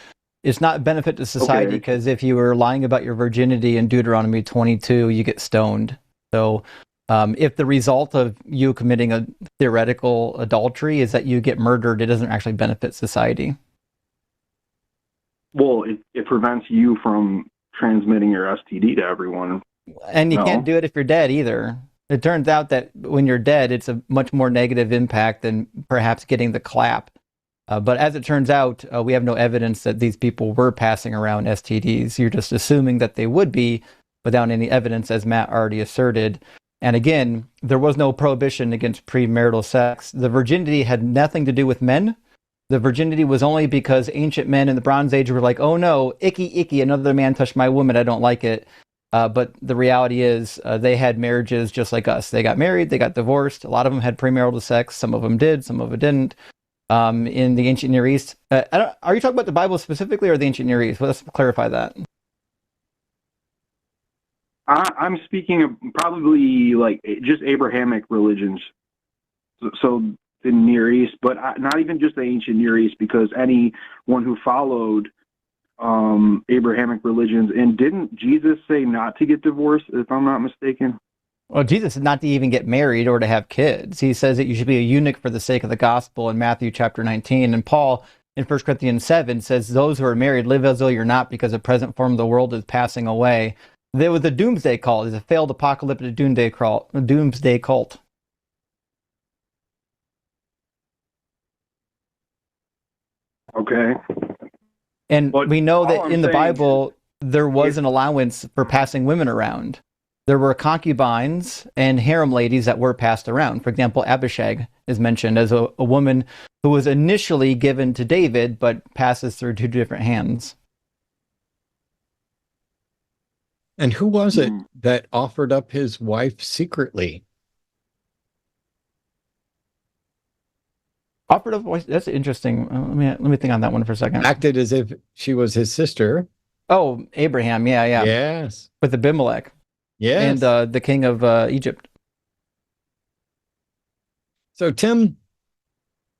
it's not a benefit to society because if you were lying about your virginity in Deuteronomy 22, you get stoned. So if the result of you committing a theoretical adultery is that you get murdered, it doesn't actually benefit society. Well, it prevents you from transmitting your STD to everyone. And you can't do it if you're dead either. It turns out that when you're dead, it's a much more negative impact than perhaps getting the clap. But as it turns out, we have no evidence that these people were passing around STDs. You're just assuming that they would be without any evidence, as Matt already asserted. And again, there was no prohibition against premarital sex. The virginity had nothing to do with men. The virginity was only because ancient men in the Bronze Age were like, oh no, icky, icky, another man touched my woman, I don't like it. But the reality is they had marriages just like us. They got married, they got divorced. A lot of them had premarital sex. Some of them did, some of them didn't. In the ancient Near East, are you talking about the Bible specifically or the ancient Near East? Well, let's clarify that. I'm speaking of probably like just Abrahamic religions. So the Near East, but not even just the ancient Near East, because anyone who followed Abrahamic religions, and didn't Jesus say not to get divorced, if I'm not mistaken? Well, Jesus said not to even get married or to have kids. He says that you should be a eunuch for the sake of the gospel in Matthew chapter 19. And Paul in 1 Corinthians 7 says, those who are married live as though you're not, because the present form of the world is passing away. There was a doomsday cult. It's a failed apocalyptic doomsday cult. Okay. And we know that in the Bible, there was an allowance for passing women around. There were concubines and harem ladies that were passed around. For example, Abishag is mentioned as a woman who was initially given to David, but passes through 2 different hands. And who was it that offered up his wife secretly? Offered up voice. That's interesting. Let me think on that one for a second. Acted as if she was his sister. Oh, Abraham. Yeah. Yes. With Abimelech. Yes. And the king of Egypt. So, Tim,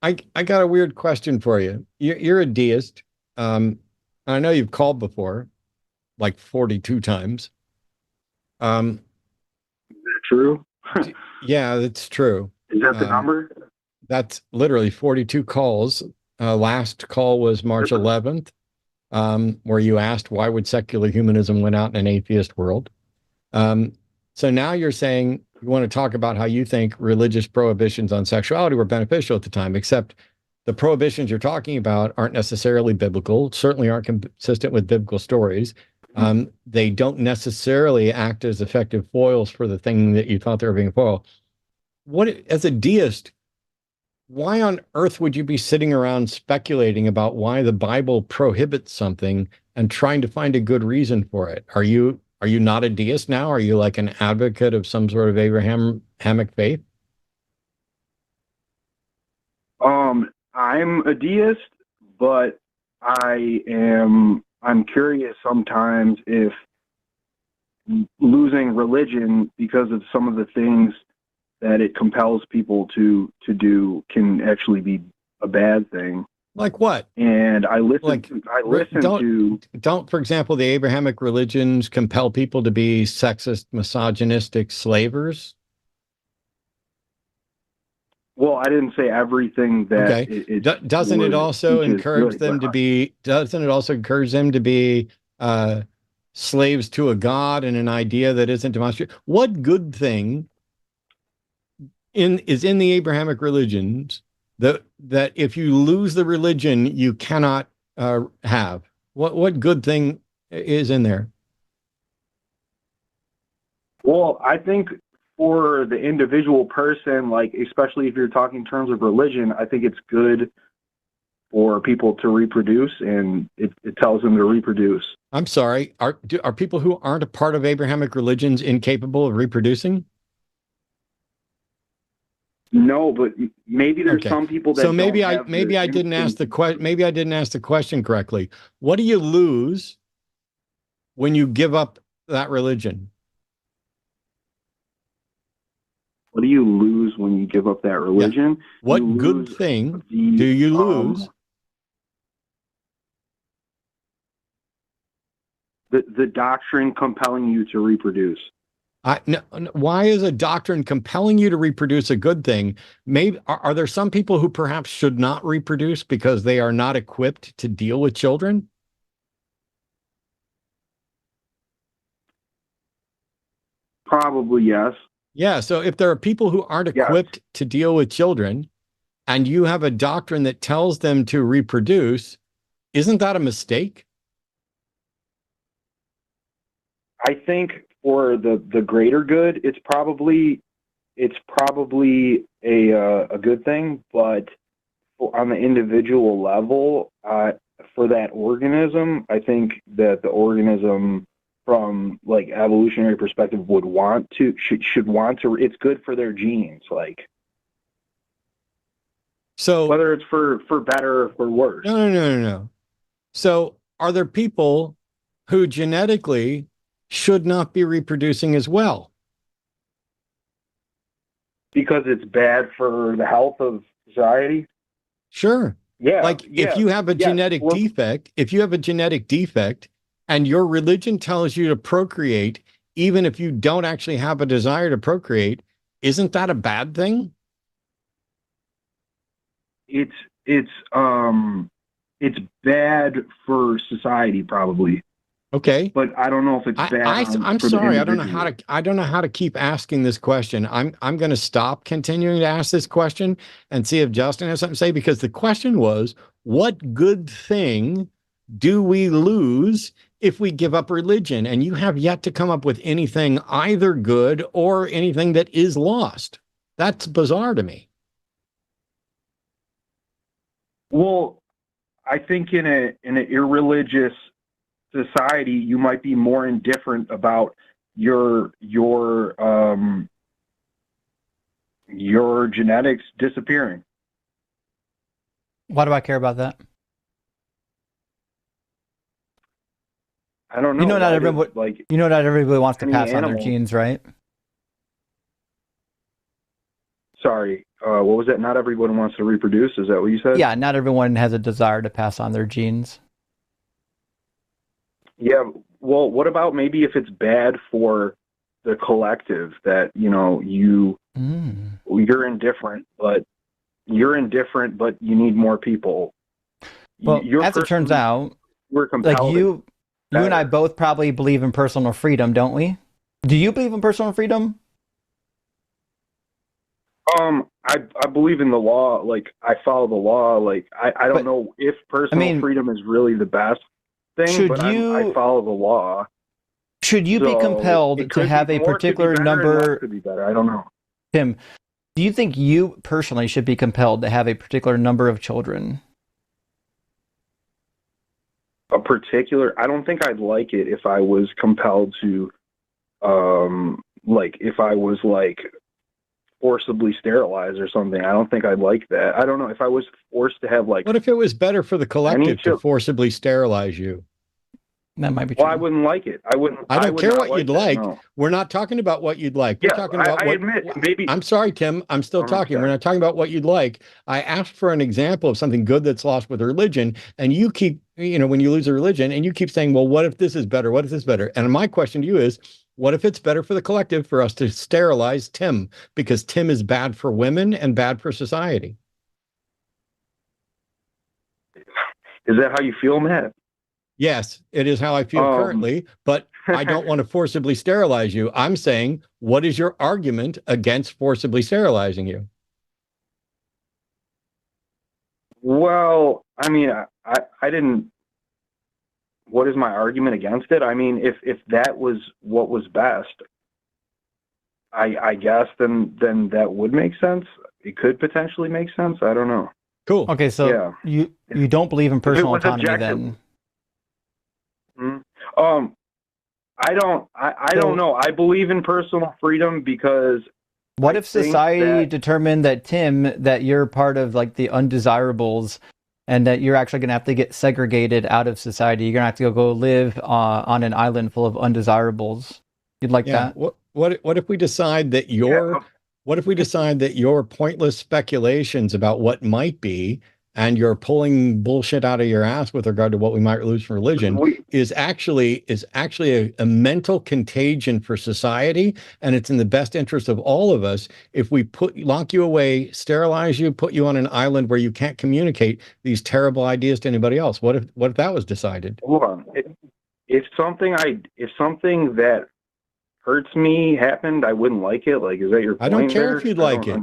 I got a weird question for you. You're a deist. I know you've called before, like 42 times. Is that true? Yeah, that's true. Is that the number? That's literally 42 calls last call was March 11th, where you asked why would secular humanism win out in an atheist world. So now you're saying you want to talk about how you think religious prohibitions on sexuality were beneficial at the time, except the prohibitions you're talking about aren't necessarily biblical, certainly aren't consistent with biblical stories. They don't necessarily act as effective foils for the thing that you thought they were being foil. As a deist, why on earth would you be sitting around speculating about why the Bible prohibits something and trying to find a good reason for it? Are you not a deist now? Are you like an advocate of some sort of Abrahamic faith? I'm a deist, but I'm curious sometimes if losing religion because of some of the things that it compels people to do can actually be a bad thing. Like what? And don't, for example, the Abrahamic religions compel people to be sexist, misogynistic slavers? Well, I didn't say everything that. Okay. Doesn't it also encourage them to be slaves to a god and an idea that isn't demonstrated? What good thing is in the Abrahamic religions that if you lose the religion you cannot have? What good thing is in there? Well, I think for the individual person, like especially if you're talking in terms of religion, I think it's good for people to reproduce, and it tells them to reproduce. I'm sorry, are people who aren't a part of Abrahamic religions incapable of reproducing? No, but maybe there's some people that. So maybe I didn't ask the question correctly. What do you lose when you give up that religion? What do you lose when you give up that religion? Yeah. What good thing do you lose? The doctrine compelling you to reproduce. Why is a doctrine compelling you to reproduce a good thing? Maybe are there some people who perhaps should not reproduce because they are not equipped to deal with children? Probably, yes. Yeah, so if there are people who aren't equipped to deal with children and you have a doctrine that tells them to reproduce, isn't that a mistake? I think for the greater good, it's probably a good thing, but on the individual level, for that organism, I think that the organism from like evolutionary perspective should want to, it's good for their genes, like. So whether it's for better or for worse. No. So are there people who genetically should not be reproducing as well? Because it's bad for the health of society? Sure. Yeah. Like if you have a genetic defect and your religion tells you to procreate, even if you don't actually have a desire to procreate, isn't that a bad thing? It's bad for society, probably. Okay, but I don't know if it's bad. I'm sorry, I don't know how to keep asking this question. I'm going to stop continuing to ask this question and see if Justin has something to say, because the question was, what good thing do we lose if we give up religion? And you have yet to come up with anything either good or anything that is lost. That's bizarre to me. Well, I think in an irreligious society, you might be more indifferent about your genetics disappearing. Why do I care about that? I don't know. Not everybody wants to pass on their genes, right? Sorry, what was that? Not everyone wants to reproduce. Is that what you said? Yeah, not everyone has a desire to pass on their genes. Yeah, well, what about maybe if it's bad for the collective that, you're indifferent, but you need more people. Well, as it turns out, we're compelled. Like you and I both probably believe in personal freedom, don't we? Do you believe in personal freedom? I believe in the law. Like, I follow the law. Like, I don't know if personal freedom is really the best thing, but I follow the law. Should you be compelled to have a particular number? Could be better. I don't know. Tim, do you think you personally should be compelled to have a particular number of children? I don't think I'd like it if I was compelled to, like, if I was, like, forcibly sterilized or something. I don't think I'd like that. I don't know if I was forced to have, like... What if it was better for the collective to forcibly sterilize you? That might be true. Well, I wouldn't like it. I don't care what you'd like. No. We're not talking about what you'd like. We're talking about I admit, maybe... I'm sorry, Tim. I'm still talking. We're not talking about what you'd like. I asked for an example of something good that's lost with religion, and you keep, when you lose a religion, and you keep saying, well, what if this is better? What if this is better? And my question to you is, what if it's better for the collective for us to sterilize Tim? Because Tim is bad for women and bad for society. Is that how you feel, Matt? Yes, it is how I feel currently, but I don't want to forcibly sterilize you. I'm saying, what is your argument against forcibly sterilizing you? Well, I mean, I didn't... What is my argument against it? I mean, if that was what was best, I guess then that would make sense. It could potentially make sense. I don't know. Cool. Okay, so you don't believe in personal autonomy then? I don't know. I believe in personal freedom because... What if society determined that, Tim, that you're part of, like, the undesirables and that you're actually going to have to get segregated out of society? You're going to have to go live on an island full of undesirables. You'd like that? What if we decide that what if we decide that your pointless speculations about what might be and you're pulling bullshit out of your ass with regard to what we might lose from religion is actually a mental contagion for society, and it's in the best interest of all of us if we lock you away, sterilize you, put you on an island where you can't communicate these terrible ideas to anybody else. What if that was decided? Hold on. If something that hurts me happened, I wouldn't like it. Like, is that your point? I don't care if you'd like it.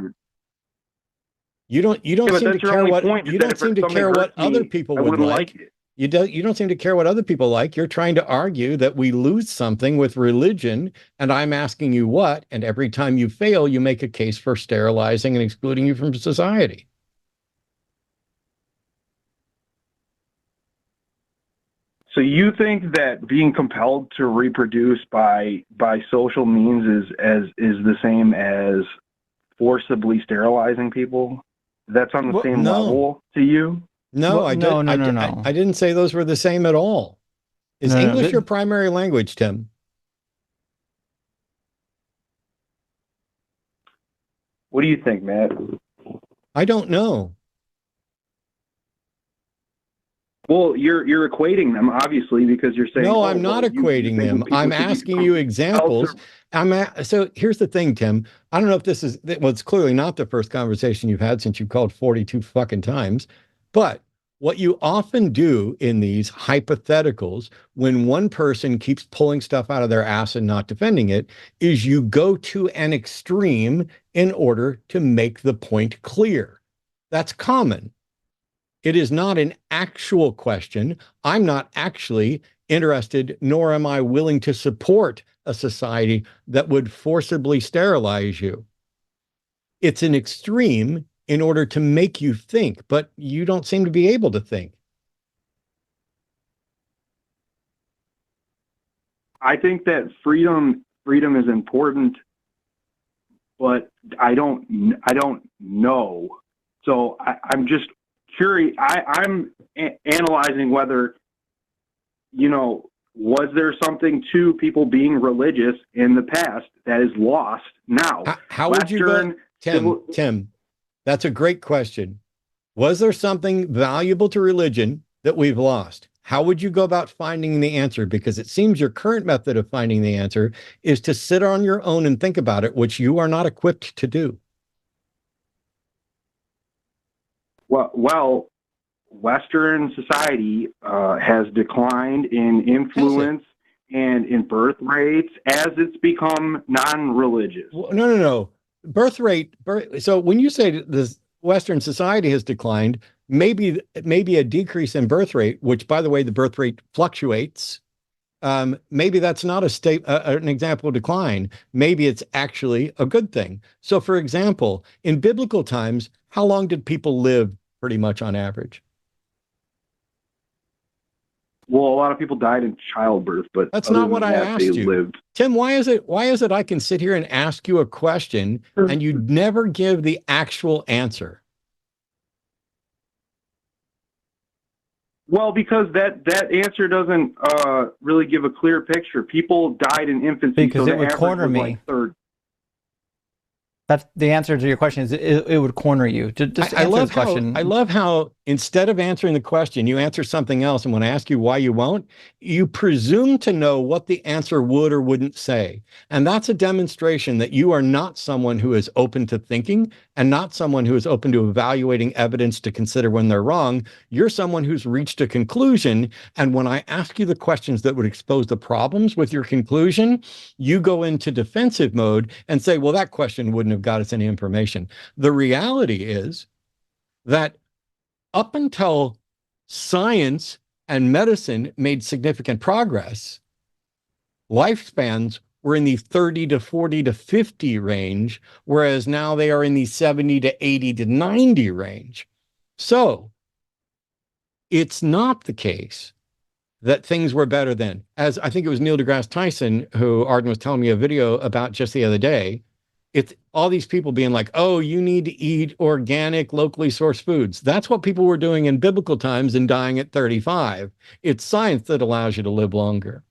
You don't seem to care what other people would like. You don't seem to care what other people like. You're trying to argue that we lose something with religion, and I'm asking you what, and every time you fail, you make a case for sterilizing and excluding you from society. So you think that being compelled to reproduce by social means is the same as forcibly sterilizing people? That's on the same level to you? No, I didn't say those were the same at all. Is English your primary language, Tim? What do you think, Matt? I don't know. Well, you're equating them, obviously, because you're saying... No, I'm not equating them. I'm asking you examples. So here's the thing, Tim. I don't know if this is... Well, it's clearly not the first conversation you've had since you called 42 fucking times. But what you often do in these hypotheticals, when one person keeps pulling stuff out of their ass and not defending it, is you go to an extreme in order to make the point clear. That's common. It is not an actual question. I'm not actually interested, nor am I willing to support a society that would forcibly sterilize you. It's an extreme in order to make you think, but you don't seem to be able to think. I think that freedom is important, but I don't know. So I'm just curious. I'm analyzing whether, was there something to people being religious in the past that is lost now? How would you go, Tim, that's a great question. Was there something valuable to religion that we've lost? How would you go about finding the answer? Because it seems your current method of finding the answer is to sit on your own and think about it, which you are not equipped to do. Well, Western society has declined in influence and in birth rates as it's become non-religious. Well, no. So when you say this Western society has declined, maybe a decrease in birth rate, which, by the way, the birth rate fluctuates. Maybe that's not an example of decline. Maybe it's actually a good thing. So, for example, in biblical times, how long did people live pretty much on average? Well, a lot of people died in childbirth, but that's not what I asked you. Lived. Tim, why is it I can sit here and ask you a question and you never give the actual answer? Well, because that answer doesn't really give a clear picture. People died in infancy, because so it would corner me. Like third. That's the answer to your question. Is it would corner you? Just I love the question. I love how instead of answering the question, you answer something else. And when I ask you why you won't, you presume to know what the answer would or wouldn't say. And that's a demonstration that you are not someone who is open to thinking and not someone who is open to evaluating evidence to consider when they're wrong. You're someone who's reached a conclusion. And when I ask you the questions that would expose the problems with your conclusion, you go into defensive mode and say, well, that question wouldn't have got us any information. The reality is that up until science and medicine made significant progress, lifespans were in the 30 to 40 to 50 range, whereas now they are in the 70 to 80 to 90 range. So it's not the case that things were better then. As I think it was Neil deGrasse Tyson, who Arden was telling me a video about just the other day, it's all these people being like, oh, you need to eat organic, locally sourced foods. That's what people were doing in biblical times and dying at 35. It's science that allows you to live longer.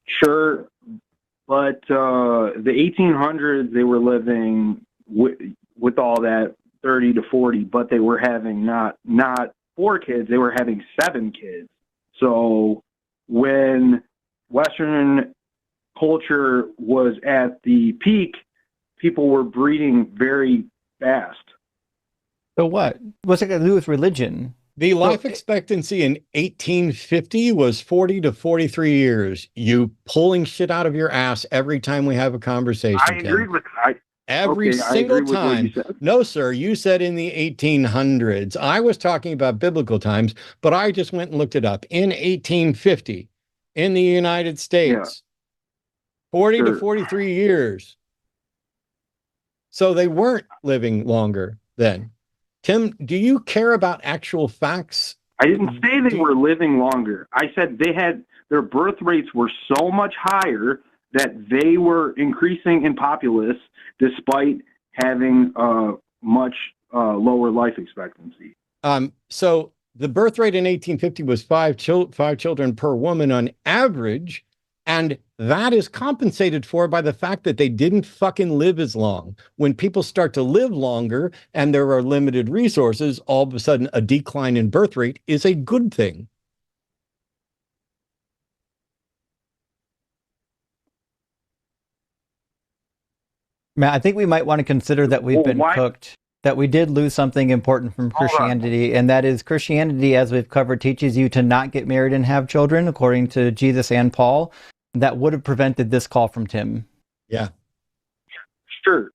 Sure, but the 1800s, they were living with all that 30 to 40, but they were having not 4 kids, they were having 7 kids. So when Western culture was at the peak, people were breeding very fast. So what? What's it got to do with religion? The life expectancy in 1850 was 40 to 43 years. You pulling shit out of your ass every time we have a conversation. I agree with every single time. No, sir, you said in the 1800s. I was talking about biblical times, but I just went and looked it up. In 1850, in the United States, 40 to 43 years. So they weren't living longer then. Tim, do you care about actual facts? I didn't say they were living longer. I said their birth rates were so much higher that they were increasing in populace despite having much lower life expectancy. So the birth rate in 1850 was 5 children per woman on average, and that is compensated for by the fact that they didn't fucking live as long. When people start to live longer and there are limited resources, all of a sudden a decline in birth rate is a good thing. Matt, I think we might want to consider that we've been cooked, that we did lose something important from Christianity, and that is Christianity, as we've covered, teaches you to not get married and have children, according to Jesus and Paul. That would have prevented this call from Tim. Yeah. Sure.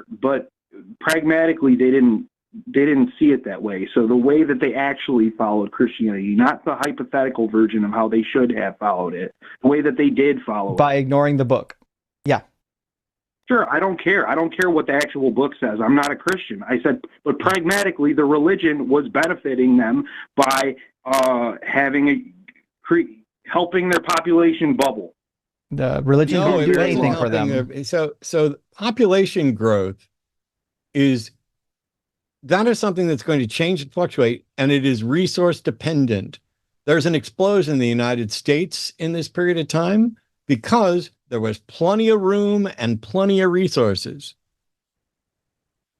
But pragmatically, they didn't see it that way. So the way that they actually followed Christianity, not the hypothetical version of how they should have followed it, the way that they did follow it. By ignoring the book. Yeah. Sure, I don't care. I don't care what the actual book says. I'm not a Christian. I said, but pragmatically, the religion was benefiting them by helping their population bubble. The religion didn't do anything for them. So population growth is something that's going to change and fluctuate, and it is resource dependent. There's an explosion in the United States in this period of time because there was plenty of room and plenty of resources.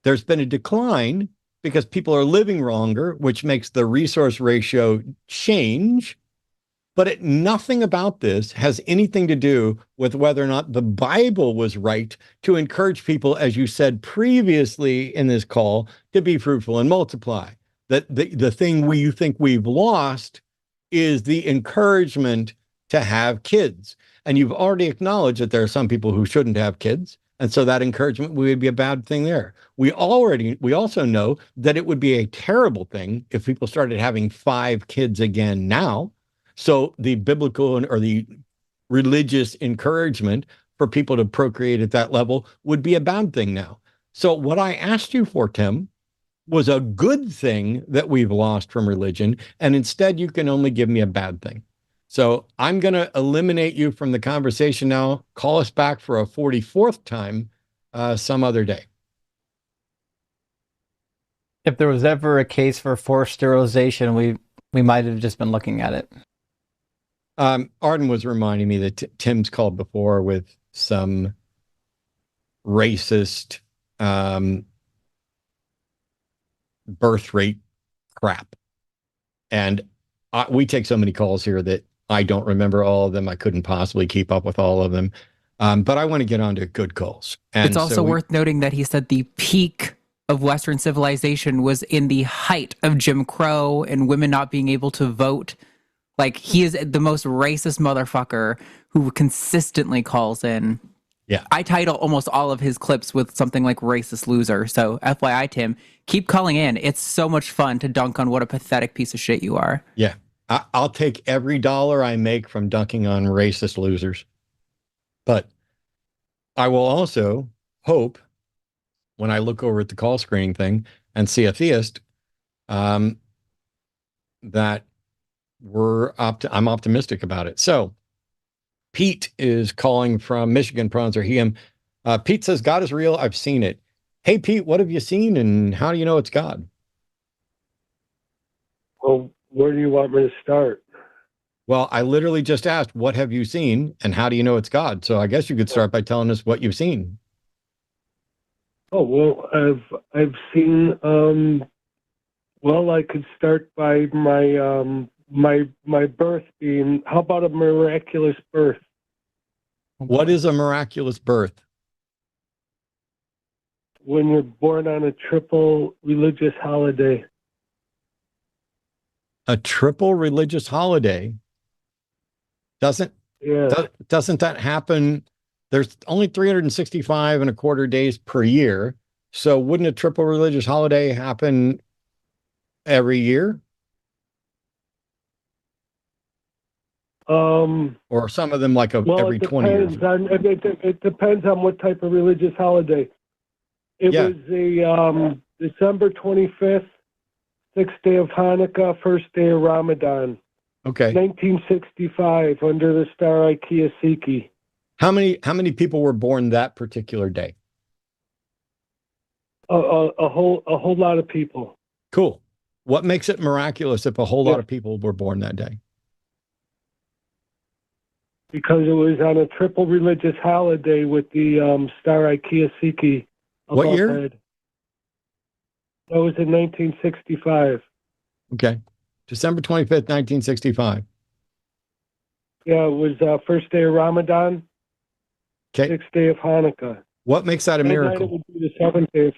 There's been a decline because people are living longer, which makes the resource ratio change. But nothing about this has anything to do with whether or not the Bible was right to encourage people, as you said previously in this call, to be fruitful and multiply. That the thing you think we've lost is the encouragement to have kids. And you've already acknowledged that there are some people who shouldn't have kids. And so that encouragement would be a bad thing there. We also know that it would be a terrible thing if people started having 5 kids again now. So the biblical or the religious encouragement for people to procreate at that level would be a bad thing now. So what I asked you for, Tim, was a good thing that we've lost from religion. And instead, you can only give me a bad thing. So I'm going to eliminate you from the conversation now. Call us back for a 44th time some other day. If there was ever a case for forced sterilization, we might have just been looking at it. Arden was reminding me that Tim's called before with some racist birth rate crap. And we take so many calls here that I don't remember all of them. I couldn't possibly keep up with all of them. But I want to get on to good calls. And it's also worth noting that he said the peak of Western civilization was in the height of Jim Crow and women not being able to vote. Like, he is the most racist motherfucker who consistently calls in. Yeah. I title almost all of his clips with something like racist loser. So FYI, Tim, keep calling in. It's so much fun to dunk on what a pathetic piece of shit you are. Yeah. I'll take every dollar I make from dunking on racist losers. But I will also hope when I look over at the call screening thing and see a theist, that I'm optimistic about it. So Pete is calling from Michigan, pronouns are he, him. Pete says, God is real. I've seen it. Hey, Pete, what have you seen and how do you know it's God? Well, where do you want me to start? Well, I literally just asked, what have you seen and how do you know it's God? So I guess you could start by telling us what you've seen. Oh, well, I've seen, well, I could start by my birth being, how about a miraculous birth? What is a miraculous birth? When you're born on a triple religious holiday. A triple religious holiday? Doesn't that happen? There's only 365 and a quarter days per year. So wouldn't a triple religious holiday happen every year? Or some of them like every 20 years? It depends on what type of religious holiday. It was the December 25th, 6th day of Hanukkah, 1st day of Ramadan. Okay. 1965 under the star Ikea. How many people were born that particular day? A whole lot of people. Cool. What makes it miraculous if a whole lot of people were born that day? Because it was on a triple religious holiday with the star Ikea. What year? Head. That was in 1965. Okay. December 25th, 1965. Yeah, it was 1st day of Ramadan, okay. 6th day of Hanukkah. What makes that a miracle? It would be the 7th day.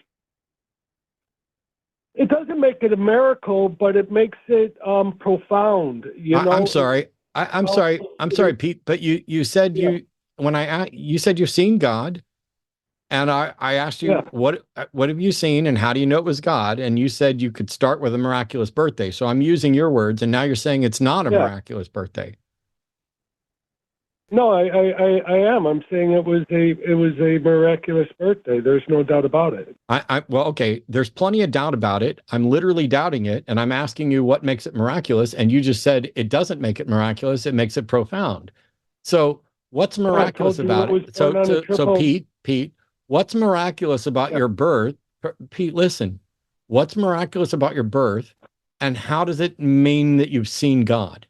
It doesn't make it a miracle, but it makes it profound. I'm sorry. I'm sorry, Pete. But you said you said you've seen God, and I asked you what have you seen and how do you know it was God? And you said you could start with a miraculous birthday. So I'm using your words, and now you're saying it's not a miraculous birthday. No, I am. I'm saying it was a miraculous birthday. There's no doubt about it. Well, okay. There's plenty of doubt about it. I'm literally doubting it, and I'm asking you what makes it miraculous, and you just said it doesn't make it miraculous. It makes it profound. So what's miraculous about it? So Pete, what's miraculous about your birth? Pete, listen. What's miraculous about your birth, and how does it mean that you've seen God?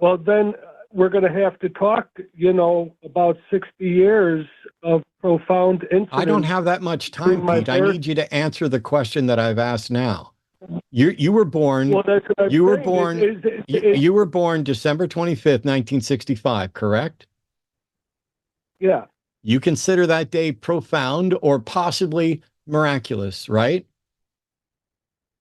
Well, then we're going to have to talk, about 60 years of profound incidents. I don't have that much time, Pete. I need you to answer the question that I've asked now. You were born. Well, that's what I'm you were saying. born. You were born December 25th, 1965. Correct? Yeah. You consider that day profound or possibly miraculous, right?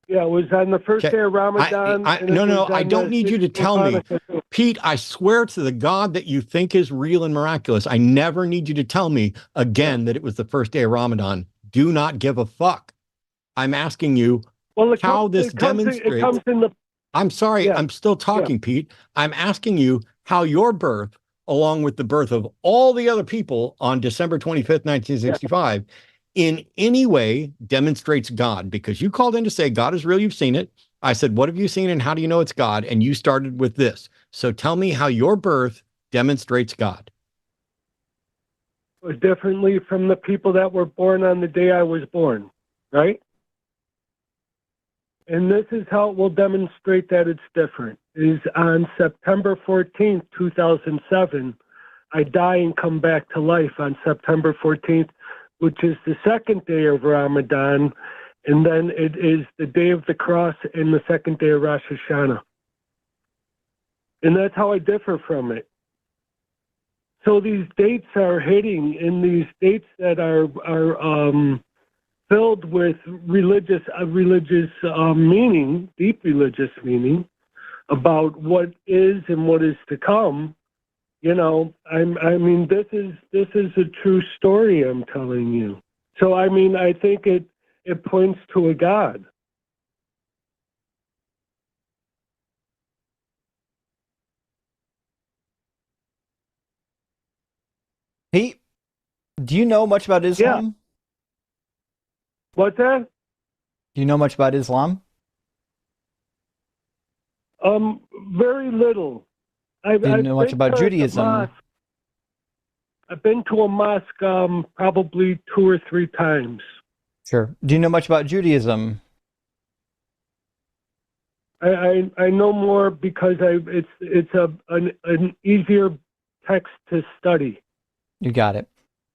Yeah, it was on the first day of Ramadan. No, I don't need you to tell me. Pete, I swear to the God that you think is real and miraculous, I never need you to tell me again that it was the first day of Ramadan. Do not give a fuck. I'm asking you how this demonstrates. I'm sorry, I'm still talking, Pete. I'm asking you how your birth, along with the birth of all the other people on December 25th, 1965, in any way demonstrates God, because you called in to say God is real. You've seen it. I said, what have you seen and how do you know it's God? And you started with this. So tell me how your birth demonstrates God. Differently from the people that were born on the day I was born, right? And this is how it will demonstrate that it's different. Is on September 14th, 2007, I die and come back to life on September 14th, which is the second day of Ramadan, and then it is the day of the cross and the second day of Rosh Hashanah. And that's how I differ from it. So these dates are hitting, and these dates that are filled with religious meaning, deep religious meaning, about what is and what is to come. You know, I mean, this is a true story I'm telling you. So, I mean, I think it points to a God. Pete, do you know much about Islam? Yeah. What's that? Do you know much about Islam? Very little. Do you know much about Judaism? I've been to a mosque probably 2 or 3 times. Sure. Do you know much about Judaism? I know more because it's an easier text to study. You got it.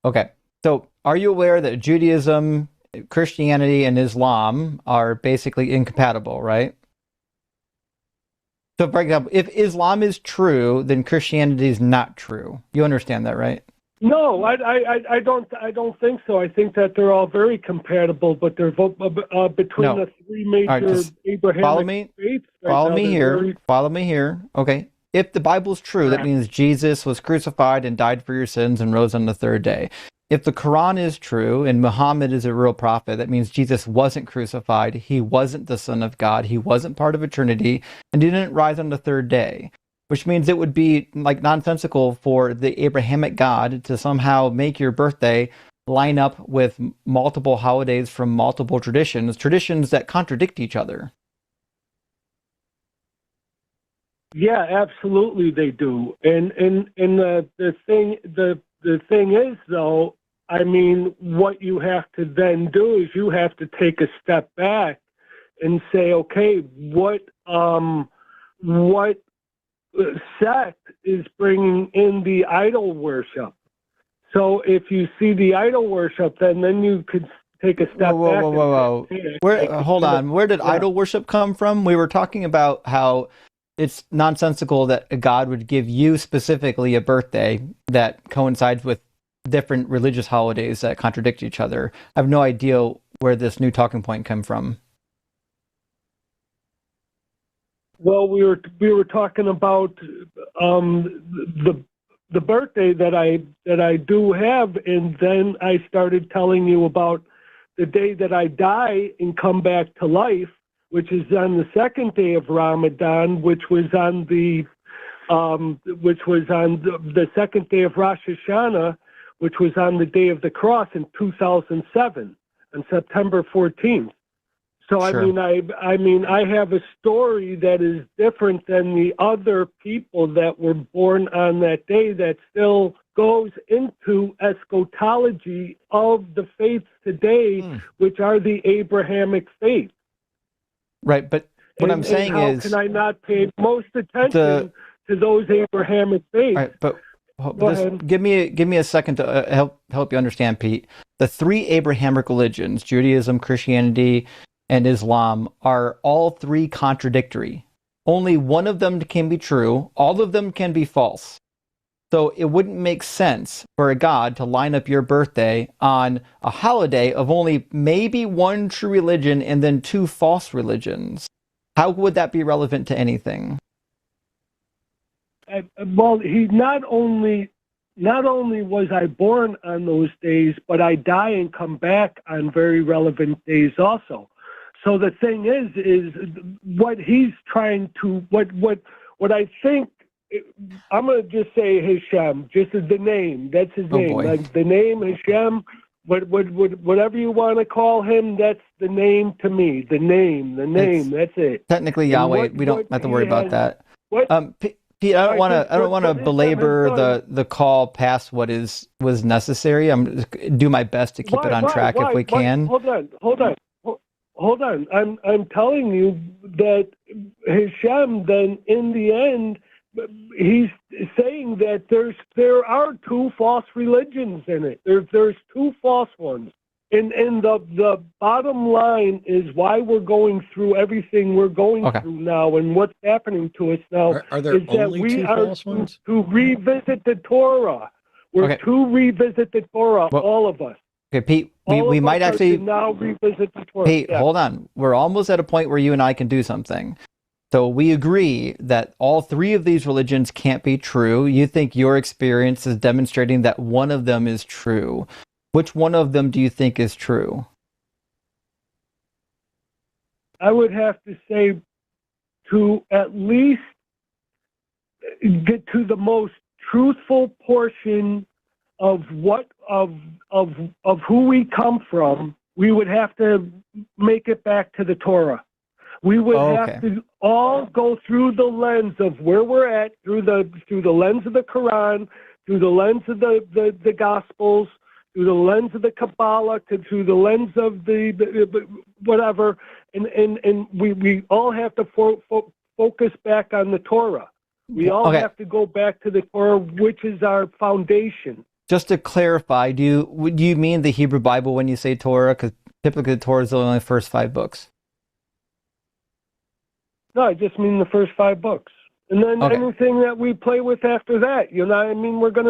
Okay. So are you aware that Judaism, Christianity, and Islam are basically incompatible, right? So, for example, if Islam is true, then Christianity is not true. You understand that, right? No, I don't think so. I think that they're all very compatible, but they're between the 3 major Abrahamic faiths. Follow me here. Okay. If the Bible is true, that means Jesus was crucified and died for your sins and rose on the 3rd day. If the Quran is true and Muhammad is a real prophet, that means Jesus wasn't crucified, he wasn't the Son of God, he wasn't part of a Trinity, and he didn't rise on the 3rd day. Which means it would be like nonsensical for the Abrahamic God to somehow make your birthday line up with multiple holidays from multiple traditions that contradict each other. Yeah, absolutely they do. And the thing is, though, I mean, what you have to then do is you have to take a step back and say, okay, what sect is bringing in the idol worship? So if you see the idol worship, then you could take a step back. Whoa. Hold on. Where did idol worship come from? We were talking about how it's nonsensical that a God would give you specifically a birthday that coincides with different religious holidays that contradict each other. I have no idea where this new talking point came from. Well, we were talking about the birthday that I do have, and then I started telling you about the day that I die and come back to life, which is on the 2nd day of Ramadan, which was on the 2nd day of Rosh Hashanah, which was on the day of the cross in 2007, on September 14th. So sure. I mean, I have a story that is different than the other people that were born on that day that still goes into eschatology of the faiths today, which are the Abrahamic faiths. Right, but what I'm saying is, how can I not pay most attention to those Abrahamic faiths? Right, but give me a second to help you understand, Pete. The 3 Abrahamic religions, Judaism, Christianity, and Islam are all three contradictory. Only one of them can be true. All of them can be false. So it wouldn't make sense for a God to line up your birthday on a holiday of only maybe one true religion and then two false religions. How would that be relevant to anything? Well, he not only was I born on those days, but I die and come back on very relevant days also. So the thing is what he's trying to, what I think, I'm going to just say Hashem, just as the name. That's his name. Boy. Like the name Hashem, whatever you want to call him, that's the name to me. The name, that's it. Technically Yahweh. We don't have to worry about that. Pete, I don't want to belabor the call past what was necessary. I'm do my best to keep it on track if we can. Hold on. I'm telling you that Hashem, then in the end, he's saying that there are two false religions in it. There's two false ones. And the bottom line is why we're going through everything we're going through now and what's happening to us now are there is that only we two are false ones? to revisit the Torah. We're to revisit the Torah, all of us. Okay, Pete, we might actually now revisit the Torah. Pete, hold on. We're almost at a point where you and I can do something. So we agree that all three of these religions can't be true. You think your experience is demonstrating that one of them is true. Which one of them do you think is true? I would have to say to at least get to the most truthful portion of what of who we come from, we would have to make it back to the Torah. We would have to all go through the lens of where we're at, through the lens of the Quran, through the lens of the Gospels, through the lens of the Kabbalah, through the lens of the whatever, and we all have to focus back on the Torah. We all have to go back to the Torah, which is our foundation. Just to clarify, do you mean the Hebrew Bible when you say Torah? Because typically the Torah is only the first 5 books. No, I just mean the first 5 books. And then anything that we play with after that, you know what I mean? You're going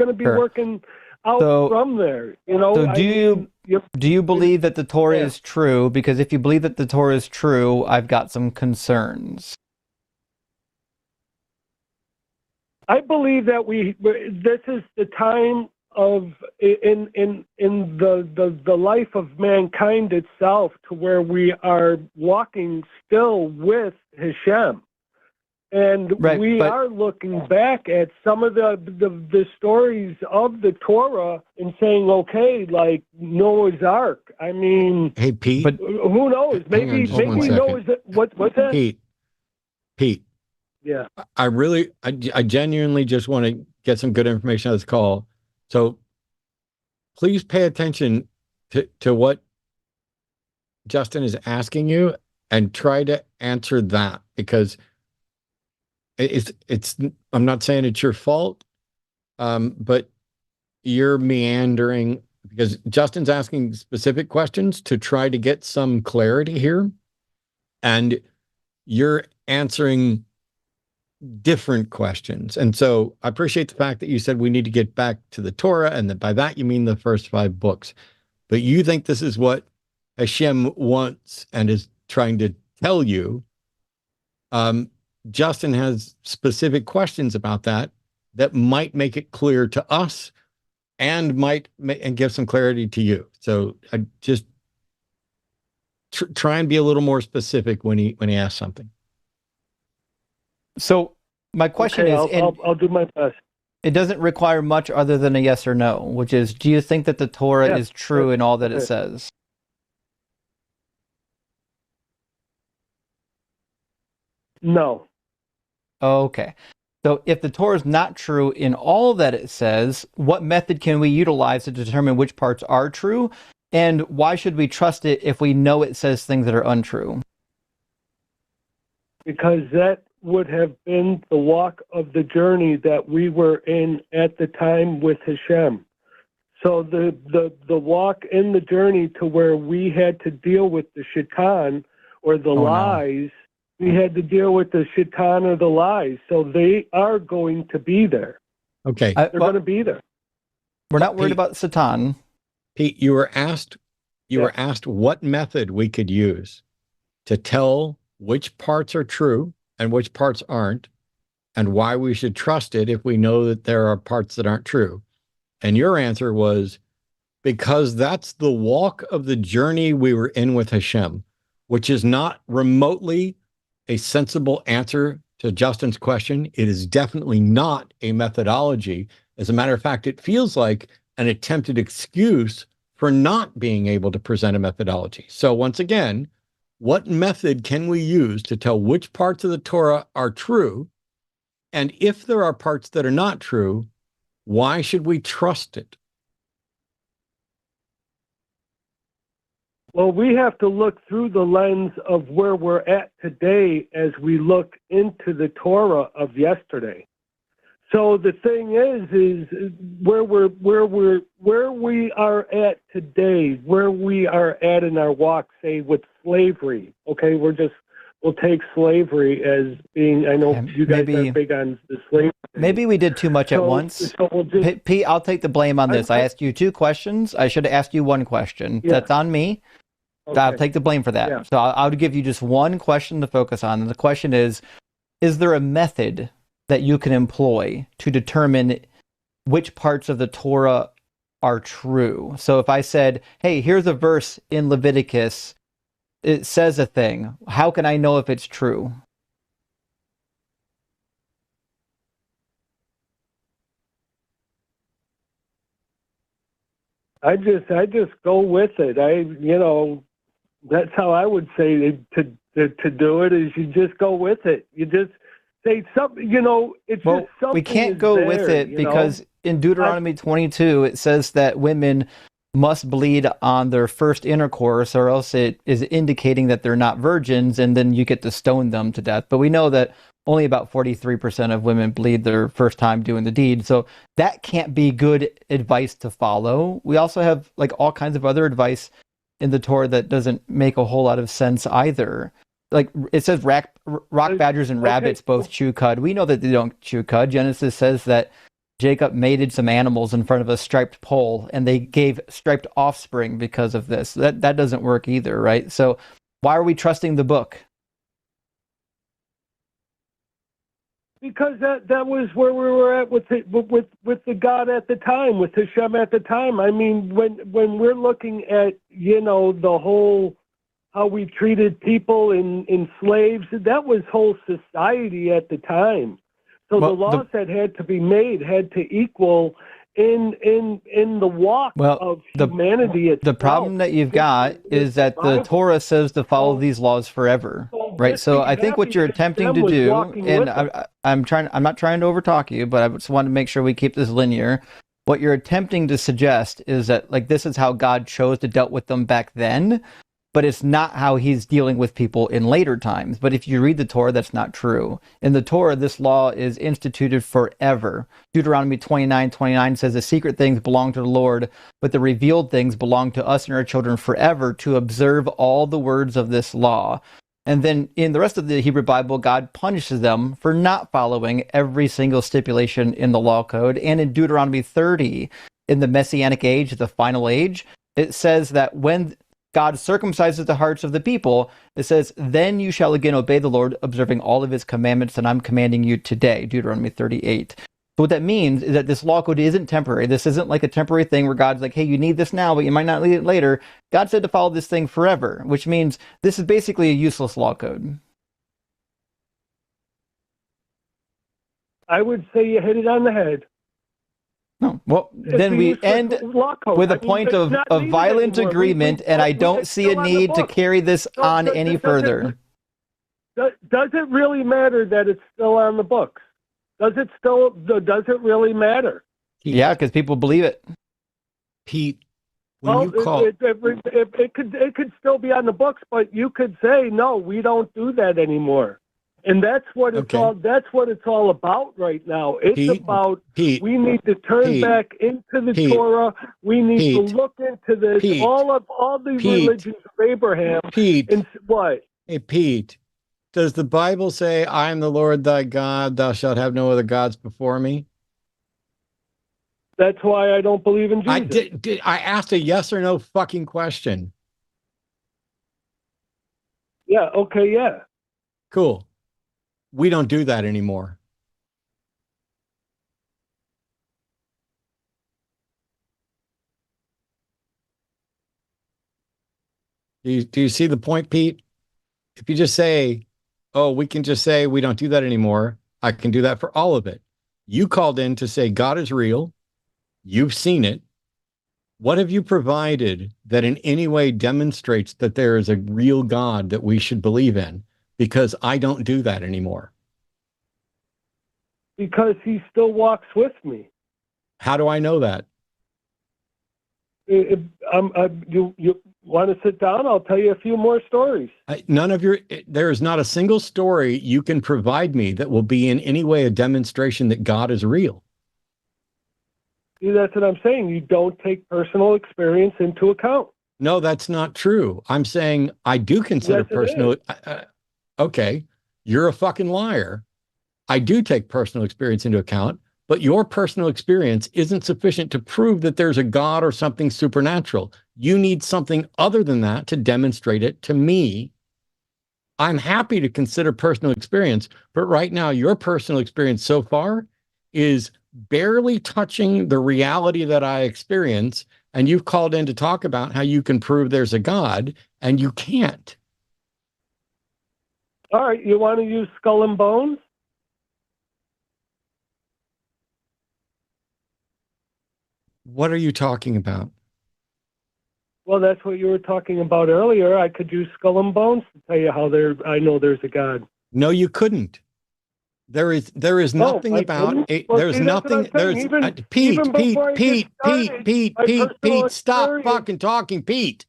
to be working out from there, you know. So do you believe that the Torah is true? Because if you believe that the Torah is true, I've got some concerns. I believe that this is the time of in the life of mankind itself to where we are walking still with Hashem. And we are looking back at some of the stories of the Torah and saying, okay, like Noah's Ark. I mean, hey Pete, but who knows? Maybe Noah's. What's that? Pete. Yeah. I genuinely just want to get some good information on this call. So please pay attention to what Justin is asking you and try to answer that, because it's I'm not saying it's your fault, but you're meandering because Justin's asking specific questions to try to get some clarity here, and you're answering different questions. And so I appreciate the fact that you said we need to get back to the Torah, and that by that you mean the first 5 books. But you think this is what Hashem wants and is trying to tell you. Justin has specific questions about that might make it clear to us and might give some clarity to you. So I just try and be a little more specific when he asks something. So my question is, I'll do my best. It doesn't require much other than a yes or no, which is, do you think that the Torah is true in all that it says? No. Okay. So if the Torah is not true in all that it says, what method can we utilize to determine which parts are true? And why should we trust it if we know it says things that are untrue? Because that would have been the walk of the journey that we were in at the time with Hashem. So the walk in the journey to where we had to deal with the shaitan or the lies, we had to deal with the shaitan or the lies. So they are going to be there. Okay. They're going to be there. We're not worried about Satan. Pete, you were asked what method we could use to tell which parts are true and which parts aren't, and why we should trust it if we know that there are parts that aren't true. And your answer was, because that's the walk of the journey we were in with Hashem, which is not remotely a sensible answer to Justin's question. It is definitely not a methodology. As a matter of fact, it feels like an attempted excuse for not being able to present a methodology. So once again, what method can we use to tell which parts of the Torah are true? And if there are parts that are not true, why should we trust it? Well, we have to look through the lens of where we're at today as we look into the Torah of yesterday. So the thing is where we are at today, where we are at in our walk, say with slavery. Okay, we'll take slavery as being. I know you guys are big on the slavery. Maybe we did too much at once. So Pete, I'll take the blame on this. I asked you 2 questions. I should have asked you 1 question. Yeah. That's on me. Okay. I'll take the blame for that. Yeah. So I'll give you just 1 question to focus on. And the question is there a method that you can employ to determine which parts of the Torah are true? So if I said, hey, here's a verse in Leviticus, it says a thing, how can I know if it's true? I just go with it. That's how I would say to do it, is you just go with it. You just say something, it's just something. We can't go there, with it because in Deuteronomy 22, it says that women must bleed on their first intercourse, or else it is indicating that they're not virgins, and then you get to stone them to death. But we know that only about 43% of women bleed their first time doing the deed. So that can't be good advice to follow. We also have all kinds of other advice in the Torah that doesn't make a whole lot of sense either. Like it says rock badgers and rabbits both chew cud. We know that they don't chew cud. Genesis says that Jacob mated some animals in front of a striped pole, and they gave striped offspring because of this. That doesn't work either, right? So why are we trusting the book? Because that was where we were at with the God at the time, with Hashem at the time. I mean, when we're looking at the whole how we treated people in slaves, that was whole society at the time. So the laws that had to be made had to equal in the walk of humanity itself. The problem that you've got is that the Torah says to follow these laws forever, right? So I think what you're attempting to do, and I'm not trying to overtalk you, but I just want to make sure we keep this linear. What you're attempting to suggest is that this is how God chose to deal with them back then, but it's not how he's dealing with people in later times. But if you read the Torah, that's not true. In the Torah, this law is instituted forever. Deuteronomy 29:29 says the secret things belong to the Lord, but the revealed things belong to us and our children forever to observe all the words of this law. And then in the rest of the Hebrew Bible, God punishes them for not following every single stipulation in the law code. And in Deuteronomy 30, in the Messianic age, the final age, it says that when God circumcises the hearts of the people, it says, then you shall again obey the Lord, observing all of his commandments that I'm commanding you today, Deuteronomy 38. So what that means is that this law code isn't temporary. This isn't like a temporary thing where God's like, hey, you need this now, but you might not need it later. God said to follow this thing forever, which means this is basically a useless law code. I would say you hit it on the head. No. Well, then we end with a point of violent agreement, and I don't see a need to carry this on any further. Does it really matter that it's still on the books? Does it really matter? Yeah, because people believe it. Pete, it could still be on the books, but you could say, no, we don't do that anymore. And that's what it's Okay. all. That's what it's all about right now. It's Pete, about Pete, we need to turn Pete, back into the Pete, Torah. We need to Pete, look into this. Pete, All the Pete, religions of Abraham. Pete. And what? Hey, Pete. Does the Bible say, "I am the Lord thy God; thou shalt have no other gods before me"? That's why I don't believe in Jesus. I asked a yes or no fucking question. Yeah. Okay. Yeah. Cool. We don't do that anymore. Do you see the point, Pete? If you just say, "Oh, we can just say we don't do that anymore," I can do that for all of it. You called in to say God is real. You've seen it. What have you provided that in any way demonstrates that there is a real God that we should believe in? Because I don't do that anymore. Because he still walks with me. How do I know that? You want to sit down? I'll tell you a few more stories. There is not a single story you can provide me that will be in any way a demonstration that God is real. See, that's what I'm saying. You don't take personal experience into account. No, that's not true. I'm saying I do consider Yes, personal. Okay, you're a fucking liar. I do take personal experience into account, but your personal experience isn't sufficient to prove that there's a God or something supernatural. You need something other than that to demonstrate it to me. I'm happy to consider personal experience, but right now, your personal experience so far is barely touching the reality that I experience. And you've called in to talk about how you can prove there's a God, and you can't. All right, you want to use skull and bones? What are you talking about? Well, that's what you were talking about earlier. I could use skull and bones to tell you how I know there's a God. No, you couldn't. There is nothing about it. There's nothing. There's Pete. Stop fucking talking, Pete.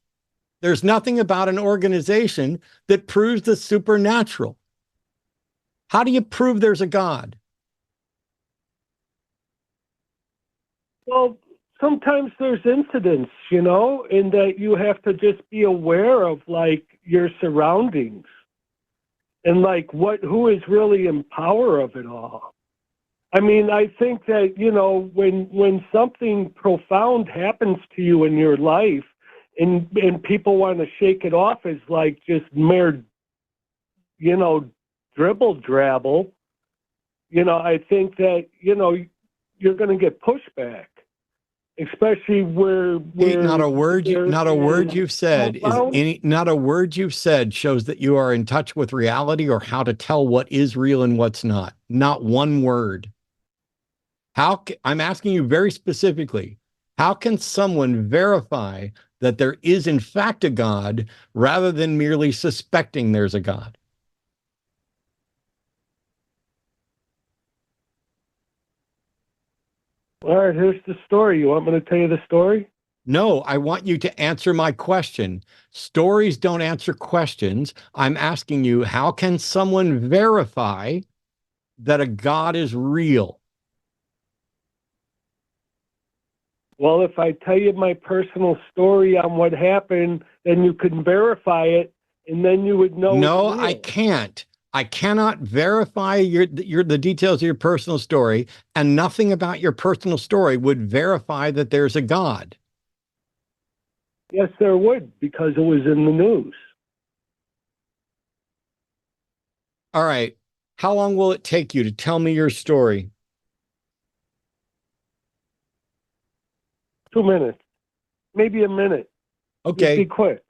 There's nothing about an organization that proves the supernatural. How do you prove there's a God? Well, sometimes there's incidents, in that you have to just be aware of, like, your surroundings and, like, who is really in power of it all. I mean, I think that, when something profound happens to you in your life and people want to shake it off as, like, just mere, dribble drabble, I think that, you're going to get pushback. Especially where not a word you've said shows that you are in touch with reality or how to tell what is real and what's not. Not one word. I'm asking you very specifically, how can someone verify that there is in fact a God rather than merely suspecting there's a God? All right, here's the story. You want me to tell you the story? No, I want you to answer my question. Stories don't answer questions. I'm asking you, how can someone verify that a God is real? Well, if I tell you my personal story on what happened, then you can verify it, and then you would know. No, I can't. I cannot verify the details of your personal story, and nothing about your personal story would verify that there's a God. Yes, there would, because it was in the news. All right. How long will it take you to tell me your story? 2 minutes, maybe a minute. Okay. Just be quick.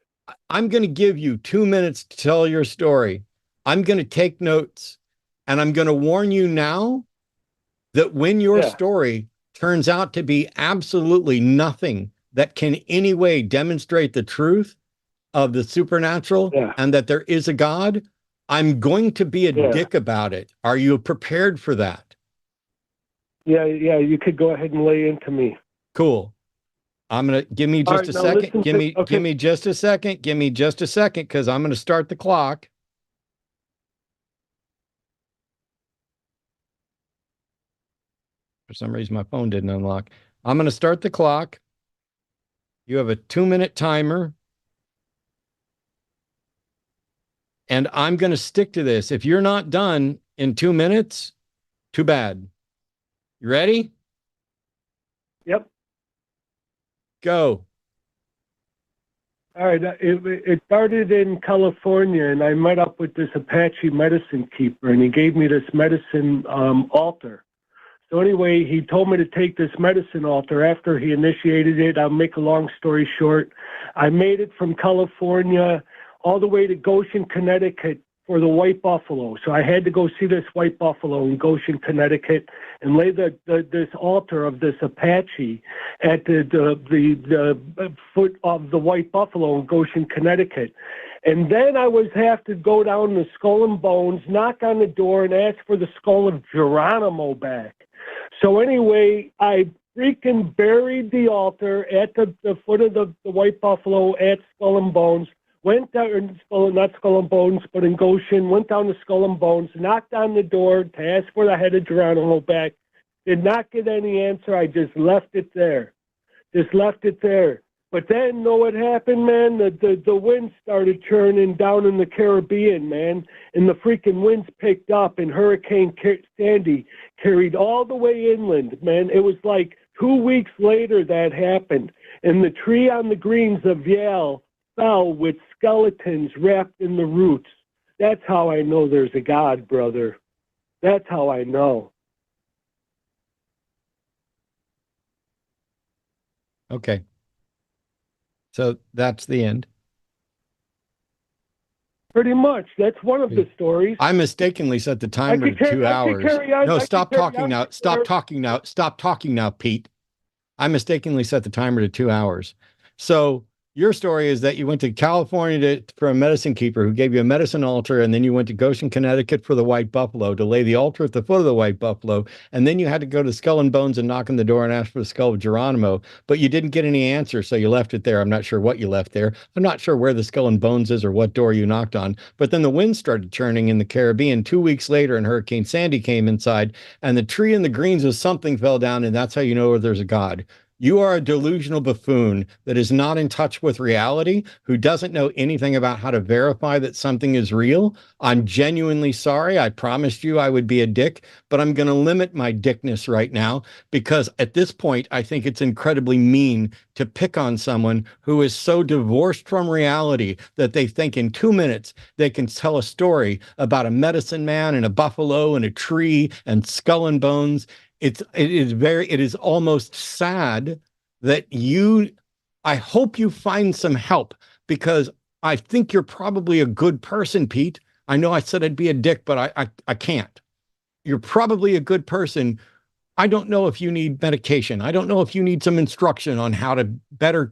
I'm going to give you 2 minutes to tell your story. I'm going to take notes, and I'm going to warn you now that when your story turns out to be absolutely nothing that can in any way demonstrate the truth of the supernatural and that there is a God, I'm going to be a dick about it. Are you prepared for that? Yeah, you could go ahead and lay into me. Cool. I'm going to give me just a second. Give me just a second. Give me just a second, because I'm going to start the clock. some reason, my phone didn't unlock. I'm going to start the clock. You have a 2-minute timer. And I'm going to stick to this. If you're not done in 2 minutes, too bad. You ready? Yep. Go. All right. It started in California, and I met up with this Apache medicine keeper, and he gave me this medicine altar. So anyway, he told me to take this medicine altar. After he initiated it, I'll make a long story short. I made it from California all the way to Goshen, Connecticut for the white buffalo. So I had to go see this white buffalo in Goshen, Connecticut, and lay this altar of this Apache at the foot of the white buffalo in Goshen, Connecticut. And then I was have to go down to Skull and Bones, knock on the door, and ask for the skull of Geronimo back. So anyway, I freaking buried the altar at the foot of the white buffalo at Skull and Bones. Went down, not Skull and Bones, but in Goshen, went down to Skull and Bones, knocked on the door to ask for the head of Geronimo back. Did not get any answer. I just left it there. But then, know what happened, man? The wind started churning down in the Caribbean, man. And the freaking winds picked up, and Hurricane Sandy carried all the way inland, man. It was like 2 weeks later that happened. And the tree on the greens of Yale fell with skeletons wrapped in the roots. That's how I know there's a God, brother. That's how I know. Okay. So that's the end. Pretty much. That's one of the stories. I mistakenly set the timer to 2 hours. No, stop talking now. Stop talking now. Stop talking now, Pete. I mistakenly set the timer to 2 hours. So your story is that you went to California for a medicine keeper who gave you a medicine altar, and then you went to Goshen, Connecticut for the white buffalo to lay the altar at the foot of the white buffalo, and then you had to go to Skull and Bones and knock on the door and ask for the skull of Geronimo, but you didn't get any answer, so you left it there. I'm not sure what you left there. I'm not sure where the Skull and Bones is or what door you knocked on, but then the wind started churning in the Caribbean 2 weeks later, and Hurricane Sandy came inside, and the tree in the greens of something fell down, and that's how you know there's a God. You are a delusional buffoon that is not in touch with reality, who doesn't know anything about how to verify that something is real. I'm genuinely sorry. I promised you I would be a dick, but I'm going to limit my dickness right now because at this point, I think it's incredibly mean to pick on someone who is so divorced from reality that they think in 2 minutes they can tell a story about a medicine man and a buffalo and a tree and Skull and Bones. It is almost sad that I hope you find some help, because I think you're probably a good person, Pete. I know I said I'd be a dick, but I can't. You're probably a good person. I don't know if you need medication. I don't know if you need some instruction on how to better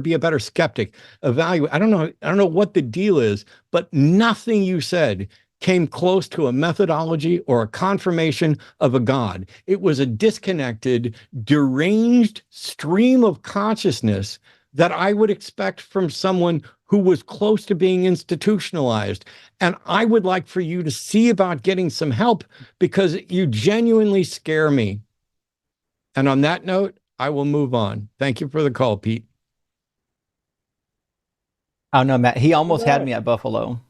be a better skeptic, evaluate. I don't know what the deal is, but nothing you said came close to a methodology or a confirmation of a God. It was a disconnected, deranged stream of consciousness that I would expect from someone who was close to being institutionalized. And I would like for you to see about getting some help, because you genuinely scare me. And on that note, I will move on. Thank you for the call, Pete. I don't know, Matt. He almost had me at Buffalo.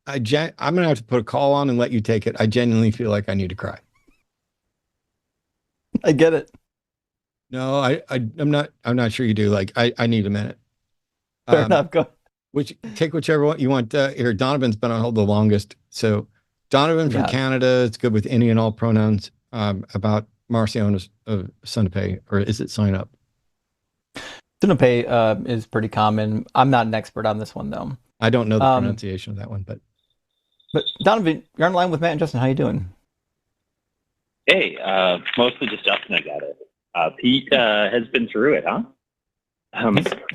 I'm going to have to put a call on and let you take it. I genuinely feel like I need to cry. I get it. No, I'm not sure you do. Like, I need a minute. Fair enough. Go. Take whichever one you want. Here, Donovan's been on hold the longest. So Donovan from Canada, it's good with any and all pronouns, about Marcion's Sunapay, or is it sign up? Sunapay is pretty common. I'm not an expert on this one, though. I don't know the pronunciation of that one, but Donovan, you're on the line with Matt and Justin. How you doing? Hey, mostly just Justin. I got it. Pete has been through it, huh?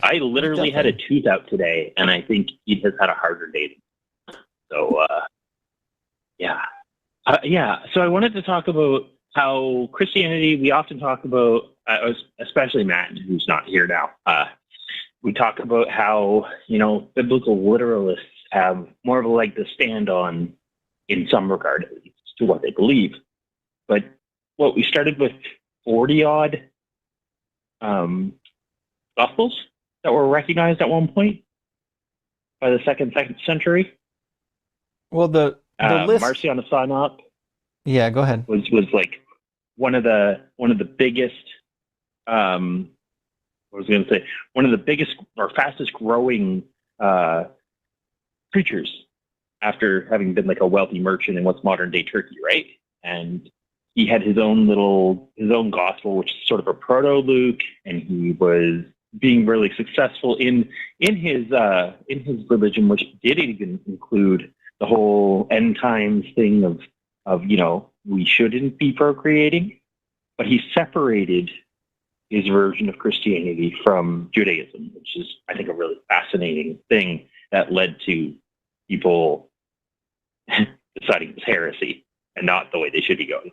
I literally had a tooth out today, and I think Pete has had a harder day. So, yeah. So I wanted to talk about how Christianity, we often talk about, especially Matt, who's not here now, we talk about how, biblical literalists have more of a leg to stand on, in some regard, at least, to what they believe. But what we started with 40 odd Gospels that were recognized at one point by the second century. Well, the list, Marcion of Sinop. Yeah, go ahead. Was like one of the biggest. One of the biggest or fastest growing preachers after having been like a wealthy merchant in what's modern day Turkey, right? And he had his own gospel, which is sort of a proto Luke, and he was being really successful in his religion, which did even include the whole end times thing of we shouldn't be procreating, but he separated his version of Christianity from Judaism, which is, I think, a really fascinating thing that led to people deciding it was heresy and not the way they should be going.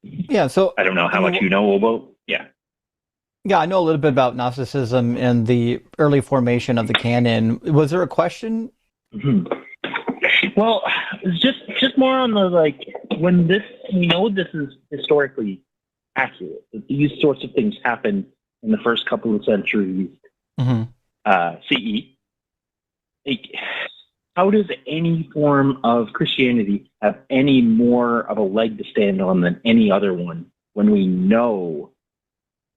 Yeah, so I don't know how much you know about. Yeah, I know a little bit about Gnosticism and the early formation of the canon. Was there a question? Mm-hmm. Well, just more on the when we know this is historically accurate, that these sorts of things happen in the first couple of centuries CE. How does any form of Christianity have any more of a leg to stand on than any other one when we know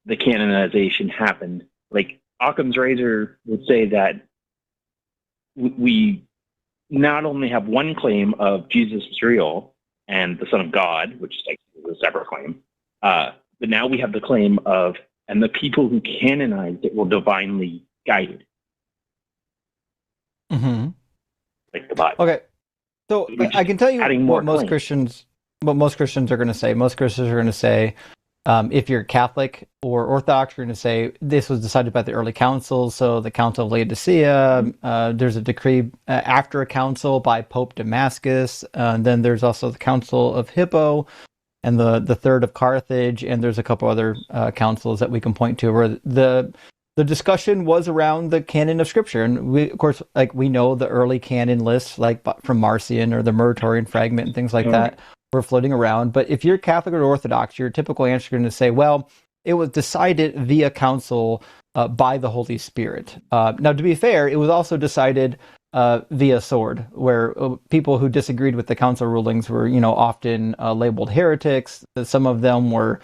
the canonization happened? Like Occam's razor would say that we not only have one claim of Jesus was real and the Son of God, which is a separate claim, but now we have the claim of, and the people who canonized it were divinely guided. Mm-hmm. Like the Bible. Okay, so I can tell you what most Christians are going to say. Most Christians are going to say, if you're Catholic or Orthodox, you're going to say this was decided by the early councils. So the Council of Laodicea, there's a decree after a council by Pope Damascus. Then there's also the Council of Hippo and the Third of Carthage, and there's a couple other councils that we can point to where the discussion was around the canon of Scripture. And we, of course, we know the early canon lists, like from Marcion or the Muratorian fragment and things like that, were floating around. But if you're Catholic or Orthodox, your typical answer is going to say, well, it was decided via council by the Holy Spirit. Now, to be fair, it was also decided via sword, where people who disagreed with the council rulings were, often labeled heretics. Some of them were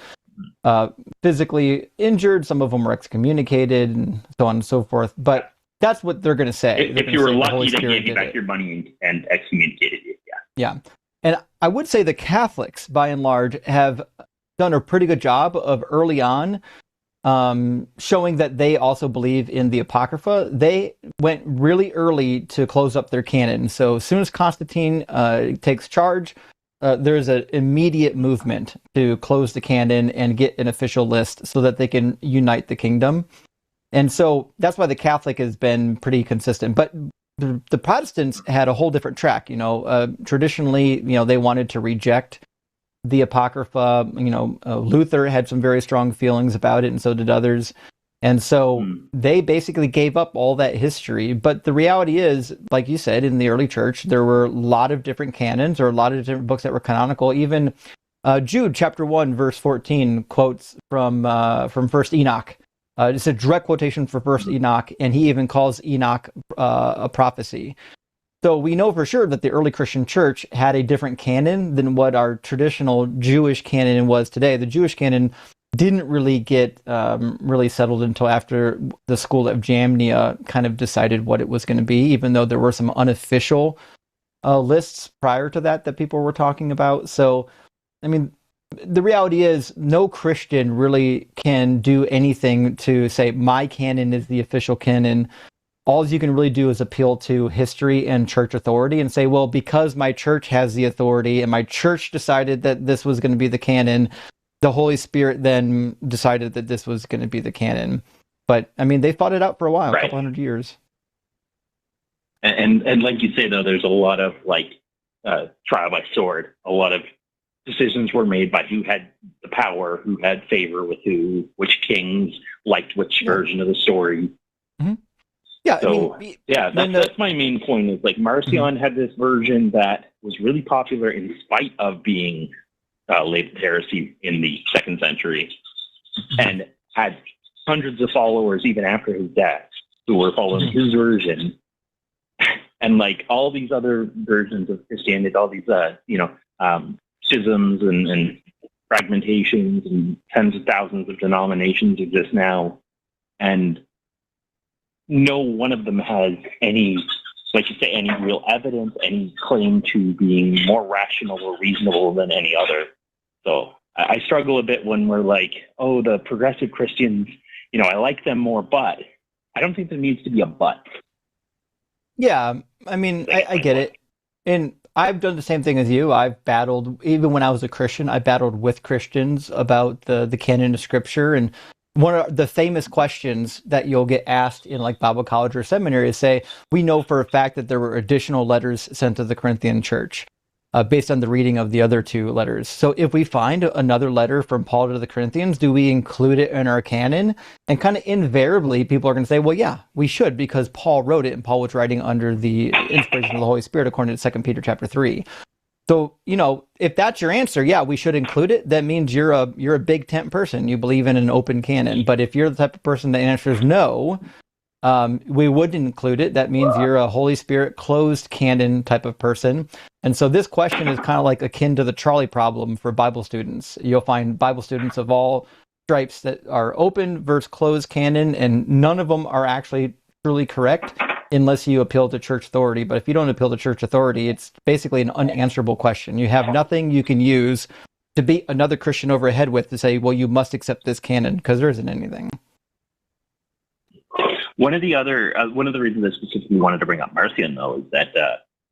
physically injured, some of them were excommunicated, and so on and so forth. But that's what they're going to say. If you were lucky, they gave you back your money and excommunicated you. Yeah. And I would say the Catholics, by and large, have done a pretty good job of early on showing that they also believe in the Apocrypha. They went really early to close up their canon. So as soon as Constantine takes charge, there's an immediate movement to close the canon and get an official list so that they can unite the kingdom. And so that's why the Catholic has been pretty consistent. But the Protestants had a whole different track. Traditionally, they wanted to reject the Apocrypha. Luther had some very strong feelings about it, and so did others. And so they basically gave up all that history. But the reality is, like you said, in the early church, there were a lot of different canons or a lot of different books that were canonical. Even Jude chapter 1, verse 14 quotes from First Enoch. It's a direct quotation for First Enoch, and he even calls Enoch a prophecy. So we know for sure that the early Christian church had a different canon than what our traditional Jewish canon was today. The Jewish canon didn't really get really settled until after the school of Jamnia kind of decided what it was going to be, even though there were some unofficial lists prior to that people were talking about. So, I mean, the reality is no Christian really can do anything to say my canon is the official canon. All you can really do is appeal to history and church authority and say, well, because my church has the authority and my church decided that this was going to be the canon, the Holy Spirit then decided that this was going to be the canon. But, I mean, they fought it out for a while, right. A couple hundred years. And like you say, though, there's a lot of, trial by sword. A lot of decisions were made by who had the power, who had favor with who, which kings liked which version of the story. Mm-hmm. Yeah, So, that's my main point. Is like Marcion had this version that was really popular in spite of being labeled heresy in the 2nd century, and had hundreds of followers even after his death who were following his version. And like all these other versions of Christianity, all these schisms and fragmentations and tens of thousands of denominations exist now, and no one of them has any, like you say, any real evidence, any claim to being more rational or reasonable than any other. So I struggle a bit when we're like, oh, the progressive Christians, I like them more, but I don't think there needs to be a but. Yeah, I mean, I get it. And I've done the same thing as you. I've battled, even when I was a Christian, I battled with Christians about the canon of Scripture. And one of the famous questions that you'll get asked in like Bible college or seminary is say, we know for a fact that there were additional letters sent to the Corinthian church based on the reading of the other 2 letters. So if we find another letter from Paul to the Corinthians, do we include it in our canon? And kind of invariably, people are going to say, well, yeah, we should, because Paul wrote it and Paul was writing under the inspiration of the Holy Spirit, according to 2 Peter chapter 3. So, if that's your answer, yeah, we should include it. That means you're a big tent person. You believe in an open canon. But if you're the type of person that answers no, we wouldn't include it. That means you're a Holy Spirit closed canon type of person. And so this question is kind of like akin to the trolley problem for Bible students. You'll find Bible students of all stripes that are open versus closed canon, and none of them are actually truly correct unless you appeal to church authority. But if you don't appeal to church authority, it's basically an unanswerable question. You have nothing you can use to beat another Christian over the head with to say, well, you must accept this canon, because there isn't anything. One of the reasons I specifically wanted to bring up Marcion, though, is that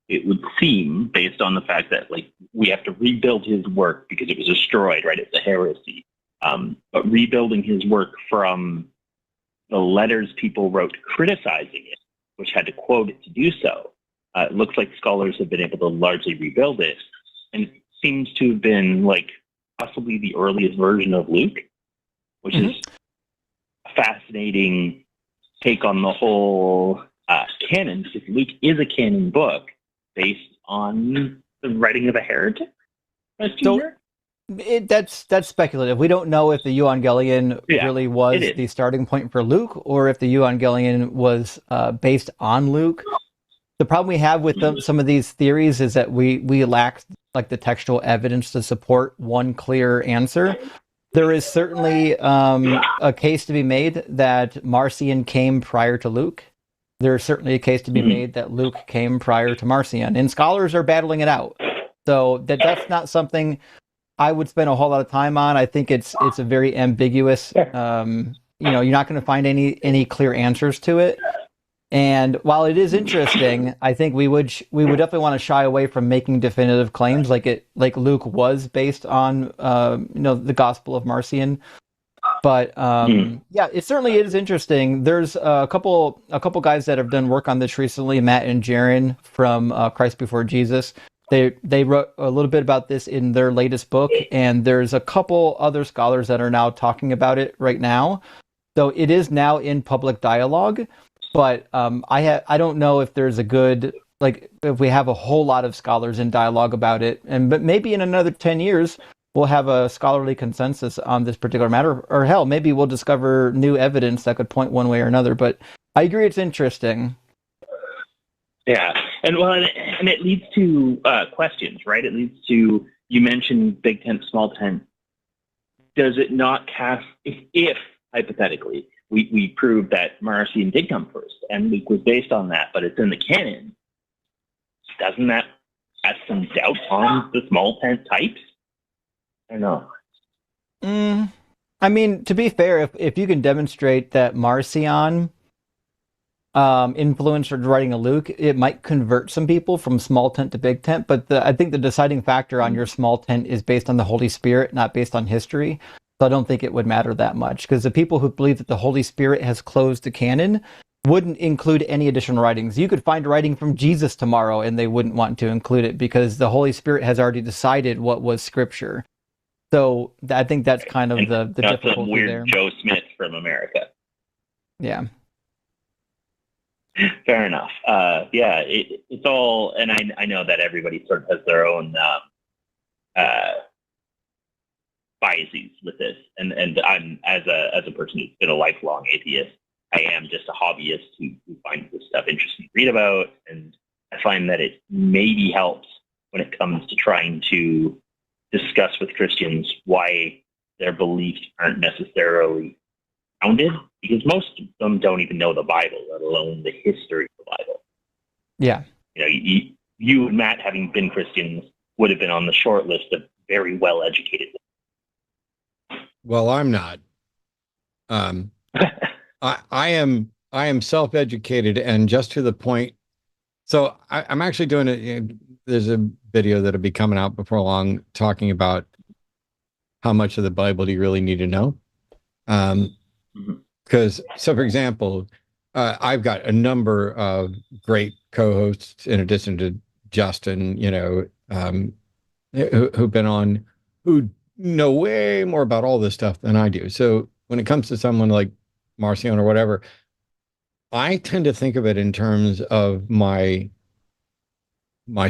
it would seem, based on the fact that like we have to rebuild his work because it was destroyed, right? It's a heresy. But rebuilding his work from the letters people wrote criticizing it, which had to quote it to do so, it looks like scholars have been able to largely rebuild it, and it seems to have been like possibly the earliest version of Luke, which is a fascinating take on the whole canon, because Luke is a canon book based on the writing of a heretic. That's speculative. We don't know if the Evangelion really was the starting point for Luke, or if the Evangelion was based on Luke. The problem we have with some of these theories is that we lack like the textual evidence to support one clear answer. There is certainly a case to be made that Marcion came prior to Luke. There's certainly a case to be made that Luke came prior to Marcion, and scholars are battling it out. So that's not something I would spend a whole lot of time on. I think it's a very ambiguous. You're not going to find any clear answers to it. And while it is interesting, I think we would definitely want to shy away from making definitive claims like Luke was based on the Gospel of Marcion. But it certainly is interesting. There's a couple guys that have done work on this recently, Matt and Jaron from Christ Before Jesus. They wrote a little bit about this in their latest book, and there's a couple other scholars that are now talking about it right now. So it is now in public dialogue. But I don't know if there's a good, like, if we have a whole lot of scholars in dialogue about it, but maybe in another 10 years, we'll have a scholarly consensus on this particular matter, or hell, maybe we'll discover new evidence that could point one way or another. But I agree, it's interesting. Yeah, and it leads to questions, right? It leads to, you mentioned big tent, small tent. Does it not cast, if hypothetically, we proved that Marcion did come first, and Luke was based on that, but it's in the canon, doesn't that add some doubt on the small tent types? I don't know. I mean, to be fair, if you can demonstrate that Marcion influenced writing of Luke, it might convert some people from small tent to big tent, but I think the deciding factor on your small tent is based on the Holy Spirit, not based on history. So I don't think it would matter that much, because the people who believe that the Holy Spirit has closed the canon wouldn't include any additional writings. You could find writing from Jesus tomorrow and they wouldn't want to include it because the Holy Spirit has already decided what was Scripture. So I think that's kind of the difficulty some weird there. Joe Smith from America. Yeah. Fair enough. Yeah, it's all, and I know that everybody sort of has their own biases with this, and I'm as a person who's been a lifelong atheist, I am just a hobbyist who finds this stuff interesting to read about, and I find that it maybe helps when it comes to trying to discuss with Christians why their beliefs aren't necessarily founded, because most of them don't even know the Bible, let alone the history of the Bible. Yeah. You know, you and Matt, having been Christians, would have been on the short list of very well-educated. Well, I'm not. I am self-educated and just to the point. So I'm actually doing it. There's a video that'll be coming out before long talking about how much of the Bible do you really need to know? Because, so for example, I've got a number of great co-hosts in addition to Justin, who've been on, who know way more about all this stuff than I do. So when it comes to someone like Marcion or whatever, I tend to think of it in terms of my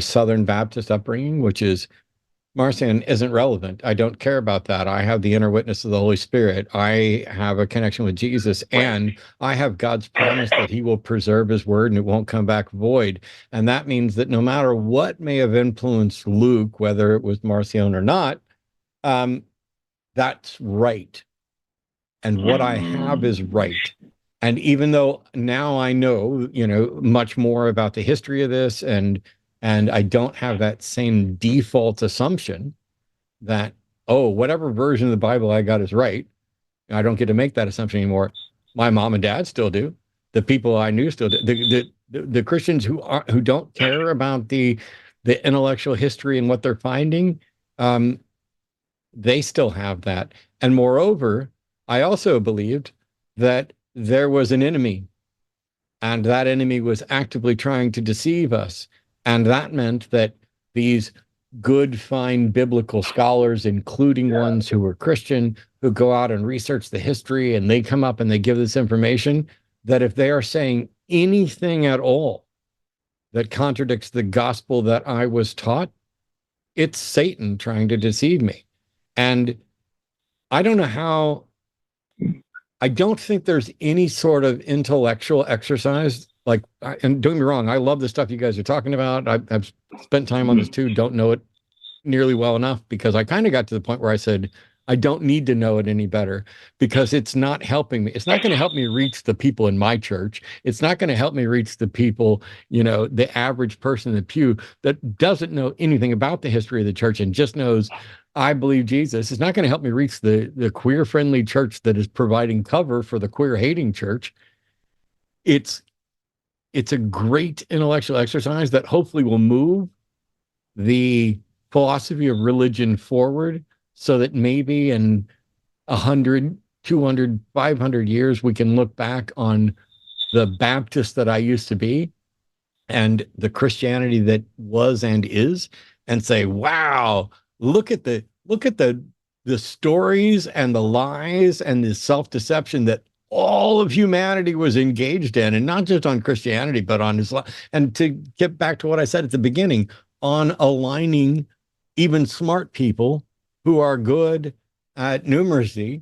Southern Baptist upbringing, which is Marcion isn't relevant. I don't care about that. I have the inner witness of the Holy Spirit. I have a connection with Jesus, and I have God's promise that he will preserve his word and it won't come back void. And that means that no matter what may have influenced Luke, whether it was Marcion or not, that's right. And what I have is right. And even though now I know, much more about the history of this, and I don't have that same default assumption that, whatever version of the Bible I got is right. I don't get to make that assumption anymore. My mom and dad still do. The people I knew still do. The Christians who don't care about the intellectual history and what they're finding, they still have that. And moreover, I also believed that there was an enemy, and that enemy was actively trying to deceive us. And that meant that these good, fine biblical scholars, including ones who were Christian, who go out and research the history, and they come up and they give this information, that if they are saying anything at all that contradicts the gospel that I was taught, it's Satan trying to deceive me. And I don't know how. I don't think there's any sort of intellectual exercise. Like, and don't get me wrong, I love the stuff you guys are talking about. I've spent time on this too. Don't know it nearly well enough, because I kind of got to the point where I said, I don't need to know it any better, because it's not helping me. It's not going to help me reach the people in my church. It's not going to help me reach the people, the average person in the pew that doesn't know anything about the history of the church and just knows, I believe Jesus. It's not going to help me reach the queer-friendly church that is providing cover for the queer-hating church. It's a great intellectual exercise that hopefully will move the philosophy of religion forward, so that maybe in 100, 200, 500 years, we can look back on the Baptist that I used to be and the Christianity that was and is, and say, wow, look at the stories and the lies and the self-deception that all of humanity was engaged in, and not just on Christianity, but on Islam. And to get back to what I said at the beginning, on aligning even smart people who are good at numeracy,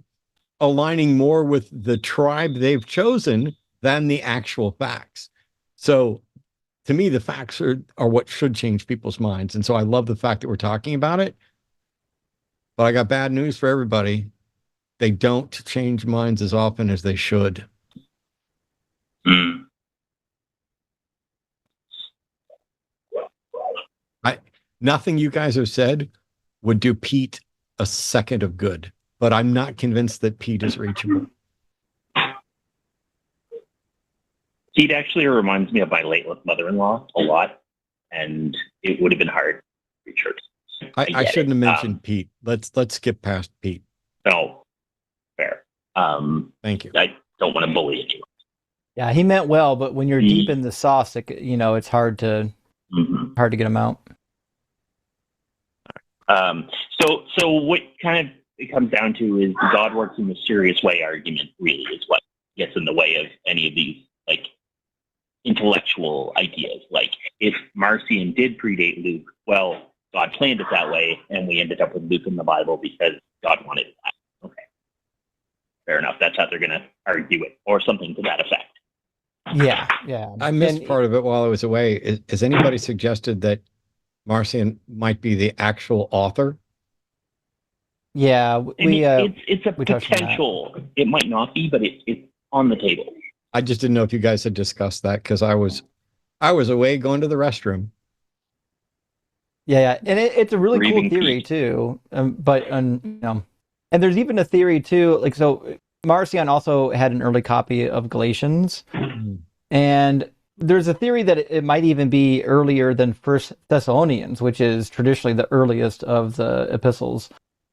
aligning more with the tribe they've chosen than the actual facts. So to me, the facts are what should change people's minds. And so I love the fact that we're talking about it. But I got bad news for everybody. They don't change minds as often as they should. Nothing you guys have said would do Pete a second of good, but I'm not convinced that Pete is reachable. Pete actually reminds me of my late mother-in-law a lot, and it would have been hard to reach her. I shouldn't have mentioned Pete. Let's skip past Pete. No, fair. Thank you. I don't want to bully anyone. Yeah, he meant well, but when you're deep in the sauce, it's hard to get him out. So what kind of it comes down to is the God works in a mysterious way argument really is what gets in the way of any of these. Like, intellectual ideas. Like, if Marcion did predate Luke, well, God planned it that way, and we ended up with Luke in the Bible because God wanted that. Okay. Fair enough. That's how they're going to argue it, or something to that effect. Yeah. I missed part of it while I was away. Has anybody suggested that Marcion might be the actual author? Yeah, it's a potential. It might not be, but it's on the table. I just didn't know if you guys had discussed that, because I was away going to the restroom. Yeah, and it's a really cool theory too. But and there's even a theory too. Like, so Marcion also had an early copy of Galatians, and there's a theory that it might even be earlier than First Thessalonians, which is traditionally the earliest of the epistles.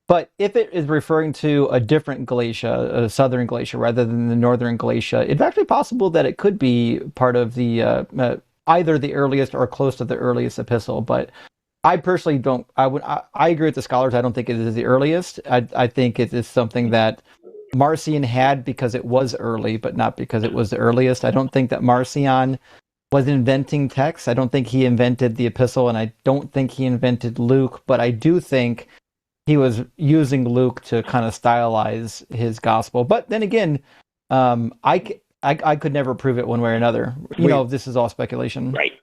But if it is referring to a different Galatia, a southern Galatia, rather than the northern Galatia, it's actually possible that it could be part of the either the earliest or close to the earliest epistle. But I personally don't. I agree with the scholars. I don't think it is the earliest. I think it is something that Marcion had because it was early, but not because it was the earliest. I don't think that Marcion was inventing text. I don't think he invented the epistle, and I don't think he invented Luke. But I do think he was using Luke to kind of stylize his gospel. But then again, I could never prove it one way or another. You know, this is all speculation. Right.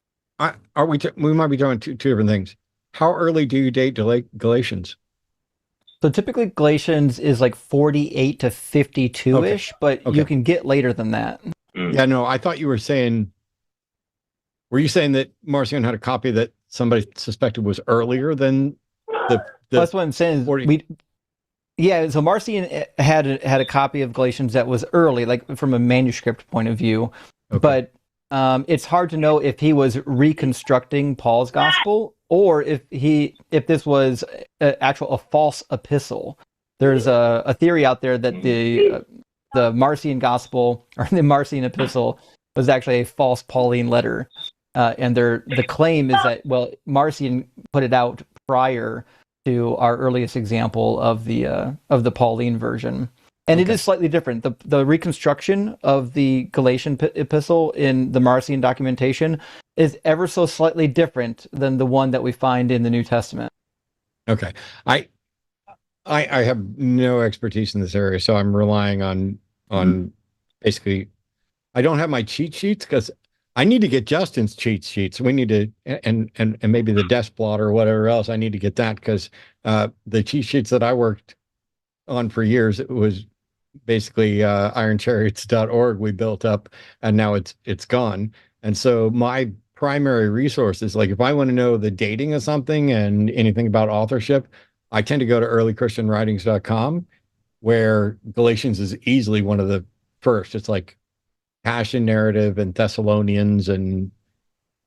We might be doing two different things. How early do you date Galatians? So typically Galatians is like 48 to 52-ish, but you can get later than that. Yeah, no, I thought you were saying, were you saying that Marcion had a copy that somebody suspected was earlier than the that's what I'm saying. So Marcion had a copy of Galatians that was early, like from a manuscript point of view, but it's hard to know if he was reconstructing Paul's gospel or if this was a false epistle. There's a theory out there that the Marcion gospel or the Marcion epistle was actually a false Pauline letter, and the claim is that Marcion put it out prior to our earliest example of the Pauline version. And it is slightly different. The reconstruction of the Galatian epistle in the Marcion documentation is ever so slightly different than the one that we find in the New Testament. Okay. I have no expertise in this area, so I'm relying on basically, I don't have my cheat sheets because I need to get Justin's cheat sheets. We need to, and maybe the desk plot or whatever else. I need to get that because the cheat sheets that I worked on for years, it was basically ironchariots.org we built up, and now it's gone. And so my primary resource is, like, if I want to know the dating of something and anything about authorship, I tend to go to earlychristianwritings.com, where Galatians is easily one of the first. It's like Passion Narrative and Thessalonians and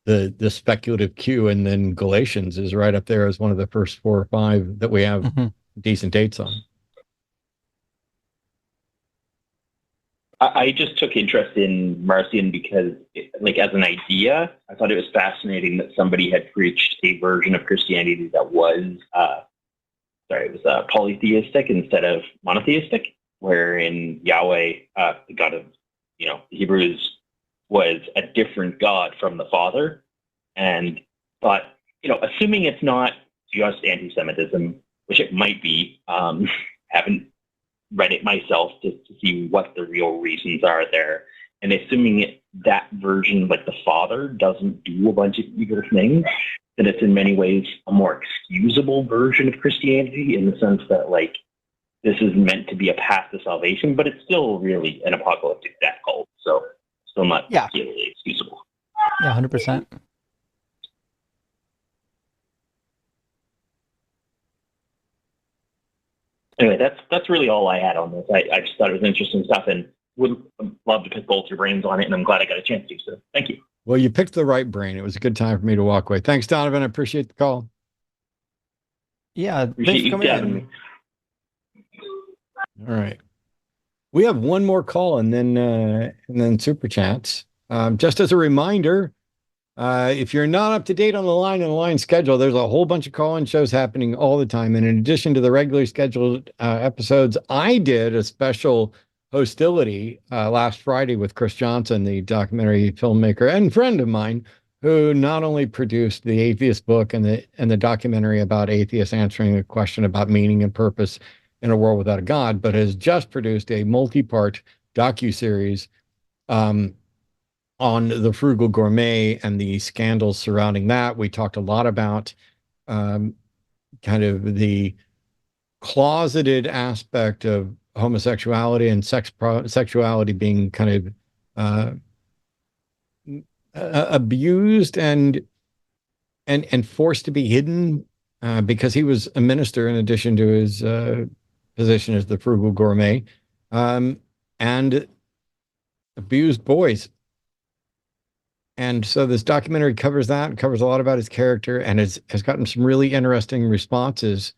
the speculative Q, and then Galatians is right up there as one of the first 4 or 5 that we have decent dates on. I just took interest in Marcion because, as an idea, I thought it was fascinating that somebody had preached a version of Christianity that was, polytheistic instead of monotheistic, wherein Yahweh, the God of, the Hebrews, was a different God from the Father. And thought, assuming it's not just anti-Semitism, which it might be, haven't read it myself to see what the real reasons are there. And assuming that version, like the Father, doesn't do a bunch of evil things, then it's in many ways a more excusable version of Christianity, in the sense that, this is meant to be a path to salvation, but it's still really an apocalyptic death cult. So still not really excusable. Yeah, 100%. Anyway, that's really all I had on this. I just thought it was interesting stuff and would love to pick both your brains on it, and I'm glad I got a chance to. So thank you. Well, you picked the right brain. It was a good time for me to walk away. Thanks, Donovan. I appreciate the call. Yeah, appreciate you having me. All right. We have one more call and then super chats. Just as a reminder, if you're not up to date on the Line and the Line schedule, there's a whole bunch of call-in shows happening all the time. And in addition to the regularly scheduled episodes, I did a special HOSTility last Friday with Chris Johnson, the documentary filmmaker and friend of mine, who not only produced the Atheist book and the documentary about atheists answering the question about meaning and purpose in a world without a God, but has just produced a multi-part docuseries on the frugal gourmet and the scandals surrounding that. We talked a lot about kind of the closeted aspect of homosexuality and sexuality being kind of abused and forced to be hidden because he was a minister in addition to his position as the frugal gourmet, and abused boys. And so this documentary covers that, covers a lot about his character, and has gotten some really interesting responses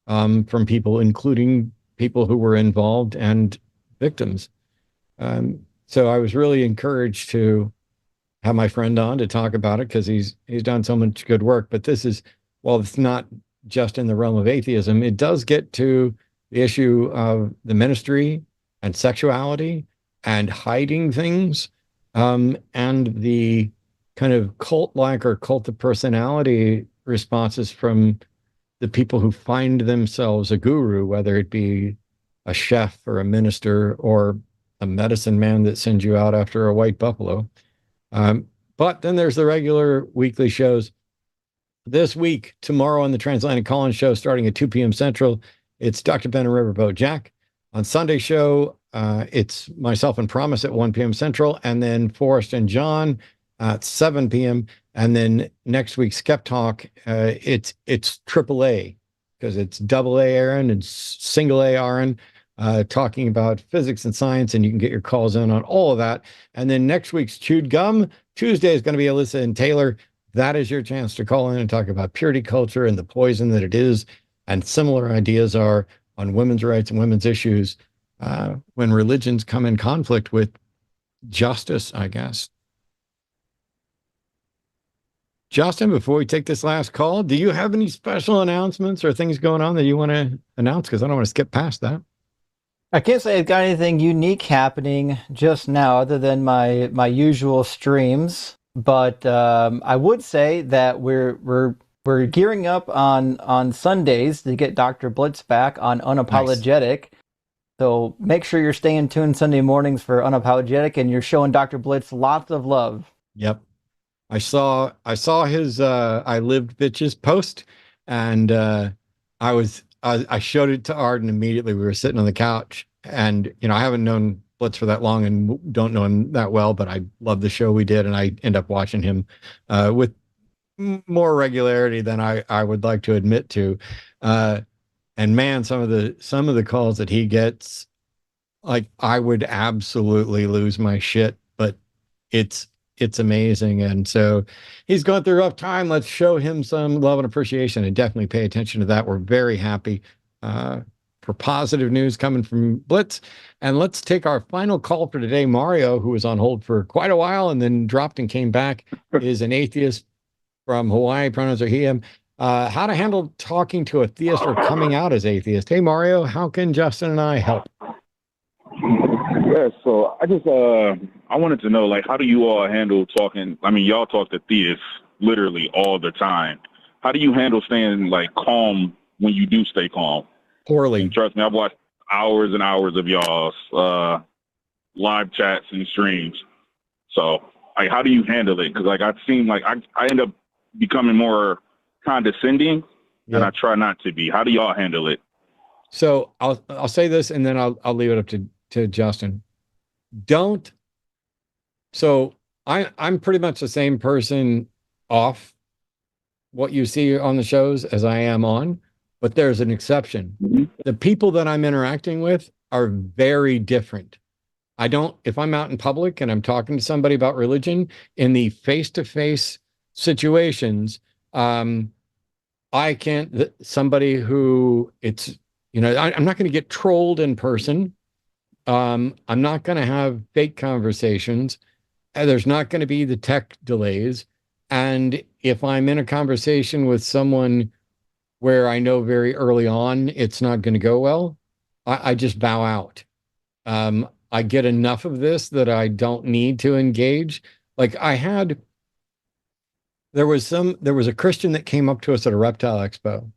from people, including people who were involved and victims. So I was really encouraged to have my friend on to talk about it because he's done so much good work. But this is, while it's not just in the realm of atheism, it does get to the issue of the ministry and sexuality and hiding things, and the kind of cult-like or cult of personality responses from the people who find themselves a guru, whether it be a chef or a minister or a medicine man that sends you out after a white buffalo. But then there's the regular weekly shows. This week, tomorrow on the Transatlantic Collins show, starting at 2 p.m. Central, it's Dr. Ben and Riverboat Jack. On Sunday show, it's myself and Promise at 1 p.m. Central, and then Forrest and John at 7 p.m. And then next week, Skeptalk, it's AAA, because it's double A Aaron and single A Aaron, talking about physics and science, and you can get your calls in on all of that. And then next week's Chewed Gum, Tuesday is going to be Alyssa and Taylor. That is your chance to call in and talk about purity culture and the poison that it is. And similar ideas are on women's rights and women's issues when religions come in conflict with justice, I guess. Justin, before we take this last call, do you have any special announcements or things going on that you want to announce? Because I don't want to skip past that. I can't say I've got anything unique happening just now other than my usual streams, but I would say that we're gearing up on Sundays to get Dr. Blitz back on Unapologetic. Nice. So make sure you're staying tuned Sunday mornings for Unapologetic, and you're showing Dr. Blitz lots of love. Yep. I saw his I Lived Bitches post, and I showed it to Arden immediately. We were sitting on the couch, and I haven't known Blitz for that long and don't know him that well, but I love the show we did, and I end up watching him with more regularity than I would like to admit to. And man, some of the calls that he gets, like, I would absolutely lose my shit, but it's amazing. And so he's going through a rough time. Let's show him some love and appreciation and definitely pay attention to that. We're very happy for positive news coming from Blitz. And let's take our final call for today. Mario, who was on hold for quite a while and then dropped and came back, is an atheist from Hawaii. Pronouns are he, him. How to handle talking to a theist or coming out as atheist. Hey, Mario, how can Justin and I help? Yeah, so I wanted to know, like, how do you all handle talking? I mean, y'all talk to theists literally all the time. How do you handle staying, like, calm when you do stay calm? Poorly. And trust me, I've watched hours and hours of y'all's live chats and streams. So, like, how do you handle it? Because, like, I've seen, like, I end up becoming more condescending, and I try not to be. How do y'all handle it? So I'll say this, and then I'll leave it up to Justin. So I'm pretty much the same person off what you see on the shows as I am on, but there's an exception. Mm-hmm. The people that I'm interacting with are very different. If I'm out in public and I'm talking to somebody about religion in the face-to-face situations, I can't, somebody who I'm not going to get trolled in person. I'm not going to have fake conversations. There's not going to be the tech delays. And if I'm in a conversation with someone where I know very early on it's not going to go well, I just bow out. I get enough of this that I don't need to engage. Like there was a Christian that came up to us at a reptile expo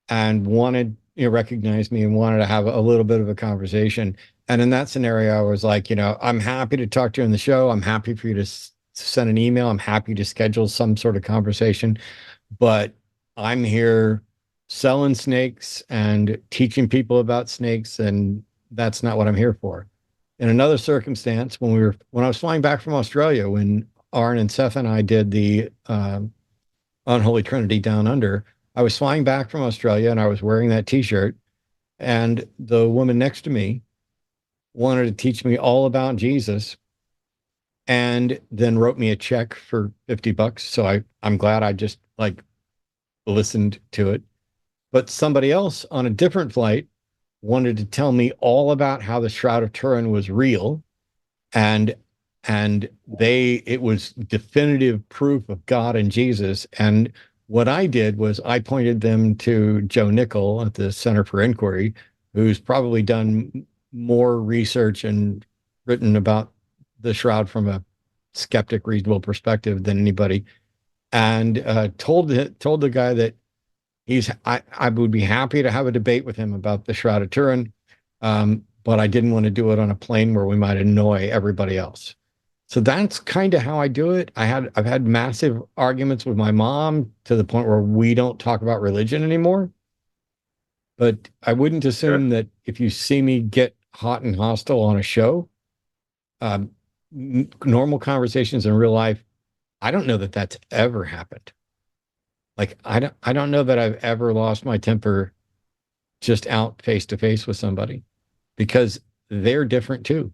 and wanted, recognized me and wanted to have a little bit of a conversation. And in that scenario, I was like, I'm happy to talk to you on the show. I'm happy for you to send an email. I'm happy to schedule some sort of conversation, but I'm here selling snakes and teaching people about snakes, and that's not what I'm here for. In another circumstance, when I was flying back from Australia, when Arden and Seth and I did the Unholy Trinity Down Under, I was flying back from Australia and I was wearing that t-shirt, and the woman next to me wanted to teach me all about Jesus and then wrote me a check for $50. So I'm glad I just listened to it. But somebody else on a different flight wanted to tell me all about how the Shroud of Turin was real, and it was definitive proof of God and Jesus. And what I did was I pointed them to Joe Nickel at the Center for Inquiry, who's probably done more research and written about the Shroud from a skeptic, reasonable perspective than anybody, and told the guy that I would be happy to have a debate with him about the Shroud of Turin, but I didn't want to do it on a plane where we might annoy everybody else. So that's kind of how I do it. I've had massive arguments with my mom to the point where we don't talk about religion anymore. But I wouldn't assume that if you see me get hot and hostile on a show, normal conversations in real life, I don't know that that's ever happened. Like, I don't know that I've ever lost my temper just out face to face with somebody, because they're different too.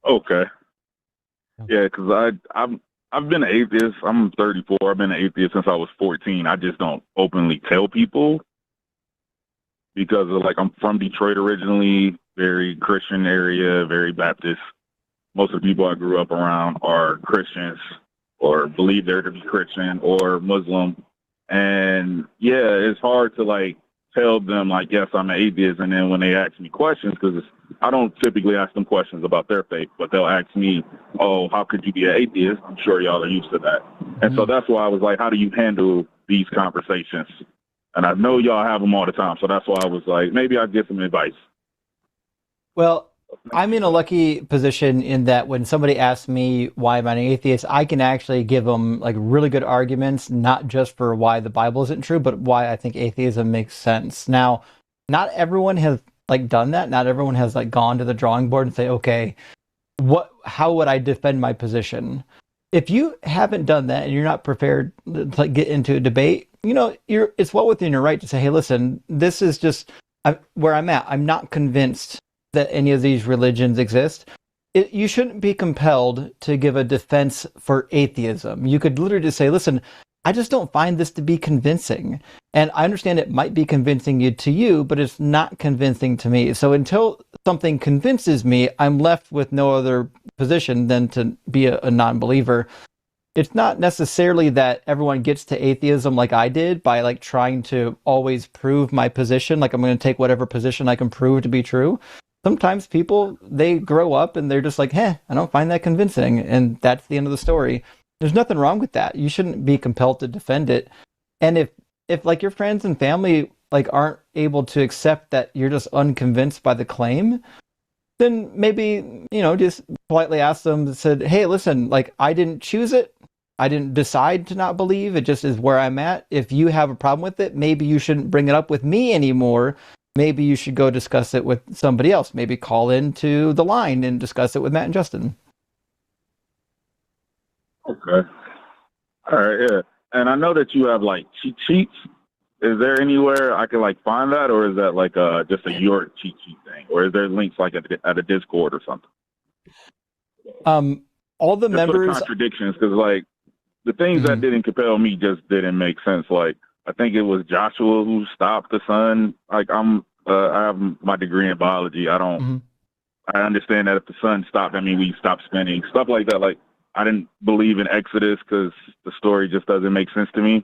Okay. Yeah, because I've been an atheist. I'm 34. I've been an atheist since I was 14. I just don't openly tell people because I'm from Detroit originally, very Christian area, very Baptist. Most of the people I grew up around are Christians or believe they're to be Christian or Muslim. And yeah, it's hard to tell them yes, I'm an atheist. And then when they ask me questions, because I don't typically ask them questions about their faith, but they'll ask me, oh, how could you be an atheist? I'm sure y'all are used to that. And so that's why I was like, how do you handle these conversations? And I know y'all have them all the time. So that's why I was like, maybe I'll get some advice. Well, I'm in a lucky position in that when somebody asks me why I'm an atheist, I can actually give them really good arguments, not just for why the Bible isn't true, but why I think atheism makes sense. Now, not everyone has done that. Not everyone has gone to the drawing board and say, okay, how would I defend my position? If you haven't done that and you're not prepared to get into a debate, it's well within your right to say, hey, listen, this is just where I'm at. I'm not convinced that any of these religions exist. You shouldn't be compelled to give a defense for atheism. You could literally just say, listen, I just don't find this to be convincing. And I understand it might be convincing to you, but it's not convincing to me. So until something convinces me, I'm left with no other position than to be a non-believer. It's not necessarily that everyone gets to atheism like I did by trying to always prove my position. I'm going to take whatever position I can prove to be true. Sometimes people, they grow up and they're just I don't find that convincing. And that's the end of the story. There's nothing wrong with that. You shouldn't be compelled to defend it. And if your friends and family aren't able to accept that you're just unconvinced by the claim, then maybe, just politely ask them, said, hey, listen, I didn't choose it. I didn't decide to not believe. It just is where I'm at. If you have a problem with it, maybe you shouldn't bring it up with me anymore. Maybe you should go discuss it with somebody else. Maybe call into the line and discuss it with Matt and Justin. Okay. All right, yeah. And I know that you have cheat sheets. Is there anywhere I can find that, or is that just a your cheat sheet thing, or is there links at a Discord or something? All the just members for the contradictions, because the things that didn't compel me just didn't make sense. I think it was Joshua who stopped the sun. I have my degree in biology. I understand that if the sun stopped, I mean, we stopped spinning, stuff like that. I didn't believe in Exodus because the story just doesn't make sense to me.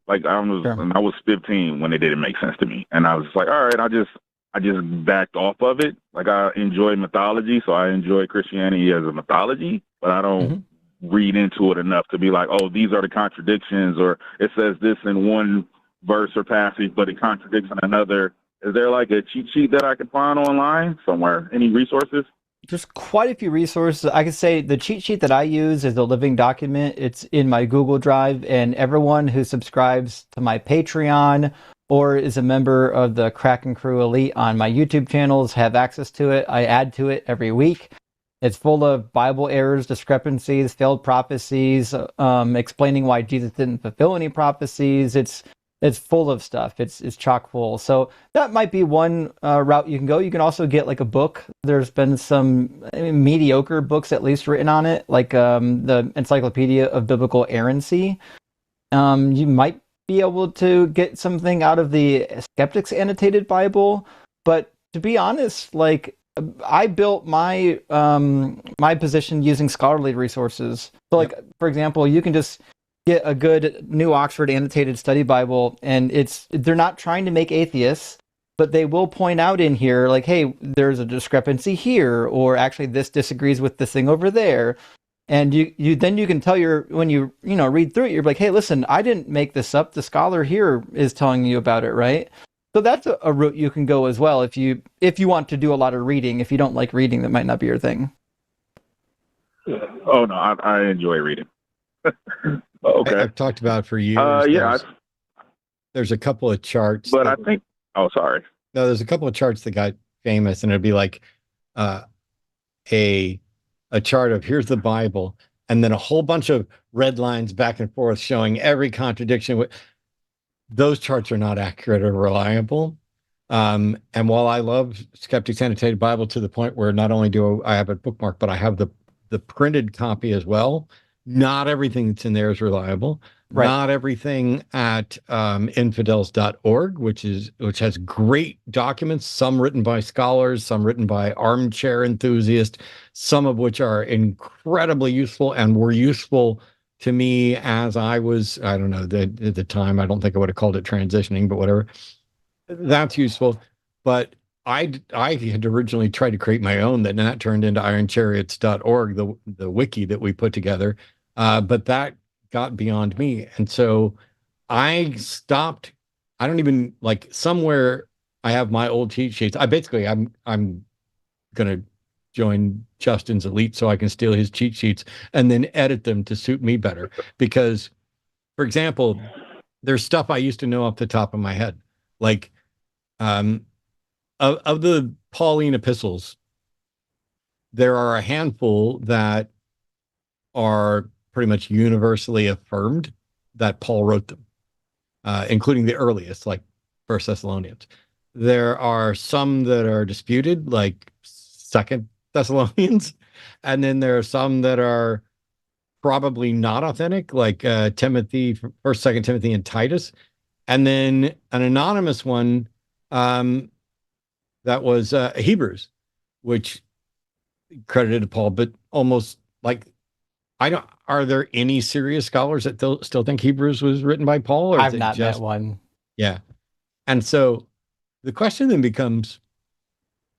I was 15 when it didn't make sense to me. And I was all right, I I just backed off of it. Like, I enjoy mythology, so I enjoy Christianity as a mythology, but I don't read into it enough to be like, oh, these are the contradictions, or it says this in one verse or passage, but it contradicts in another. Is there like a cheat sheet that I can find online somewhere? Any resources? There's quite a few resources. I could say the cheat sheet that I use is a living document. It's in my Google Drive, and everyone who subscribes to my Patreon or is a member of the Crack and Crew Elite on my YouTube channels have access to it. I add to it every week. It's full of Bible errors, discrepancies, failed prophecies, explaining why Jesus didn't fulfill any prophecies. It's full of stuff. It's chock full. So that might be one route you can go. You can also get like a book. There's been some mediocre books at least written on it, like the Encyclopedia of Biblical Errancy. You might be able to get something out of the Skeptics Annotated Bible, but to be honest, like I built my my position using scholarly resources. So, like for example, you can just get a good New Oxford Annotated Study Bible, and they're not trying to make atheists, but they will point out in here, like, hey, there's a discrepancy here, or actually this disagrees with this thing over there. And you can tell when you read through it, you're like, hey, listen, I didn't make this up. The scholar here is telling you about it, right? So that's a route you can go as well if you want to do a lot of reading. If you don't like reading, that might not be your thing. Oh no, I enjoy reading. Okay, I've talked about it for years. Yeah, there's a couple of charts, but I think. Oh, sorry. No, there's a couple of charts that got famous, and it'd be like a chart of here's the Bible, and then a whole bunch of red lines back and forth showing every contradiction. Those charts are not accurate or reliable. And while I love Skeptics Annotated Bible to the point where not only do I have it bookmarked, but I have the printed copy as well, not everything that's in there is reliable. Right. Not everything at infidels.org, which has great documents, some written by scholars, some written by armchair enthusiasts, some of which are incredibly useful and were useful to me as I was, I don't know, at the time, I don't think I would have called it transitioning, but whatever. That's useful. But I had originally tried to create my own, that turned into ironchariots.org, the wiki that we put together. But that got beyond me. And so I stopped. I don't even like somewhere I have my old cheat sheets. I'm going to join Justin's elite so I can steal his cheat sheets and then edit them to suit me better. Because, for example, there's stuff I used to know off the top of my head. Like, of the Pauline epistles, there are a handful that are pretty much universally affirmed that Paul wrote them, including the earliest, like 1 Thessalonians. There are some that are disputed, like 2 Thessalonians, and then there are some that are probably not authentic, like Timothy, 1st, 2nd Timothy, and Titus. And then an anonymous one that was Hebrews, which credited to Paul, but almost like are there any serious scholars that still think Hebrews was written by Paul? Or I've not met one. Yeah. And so the question then becomes,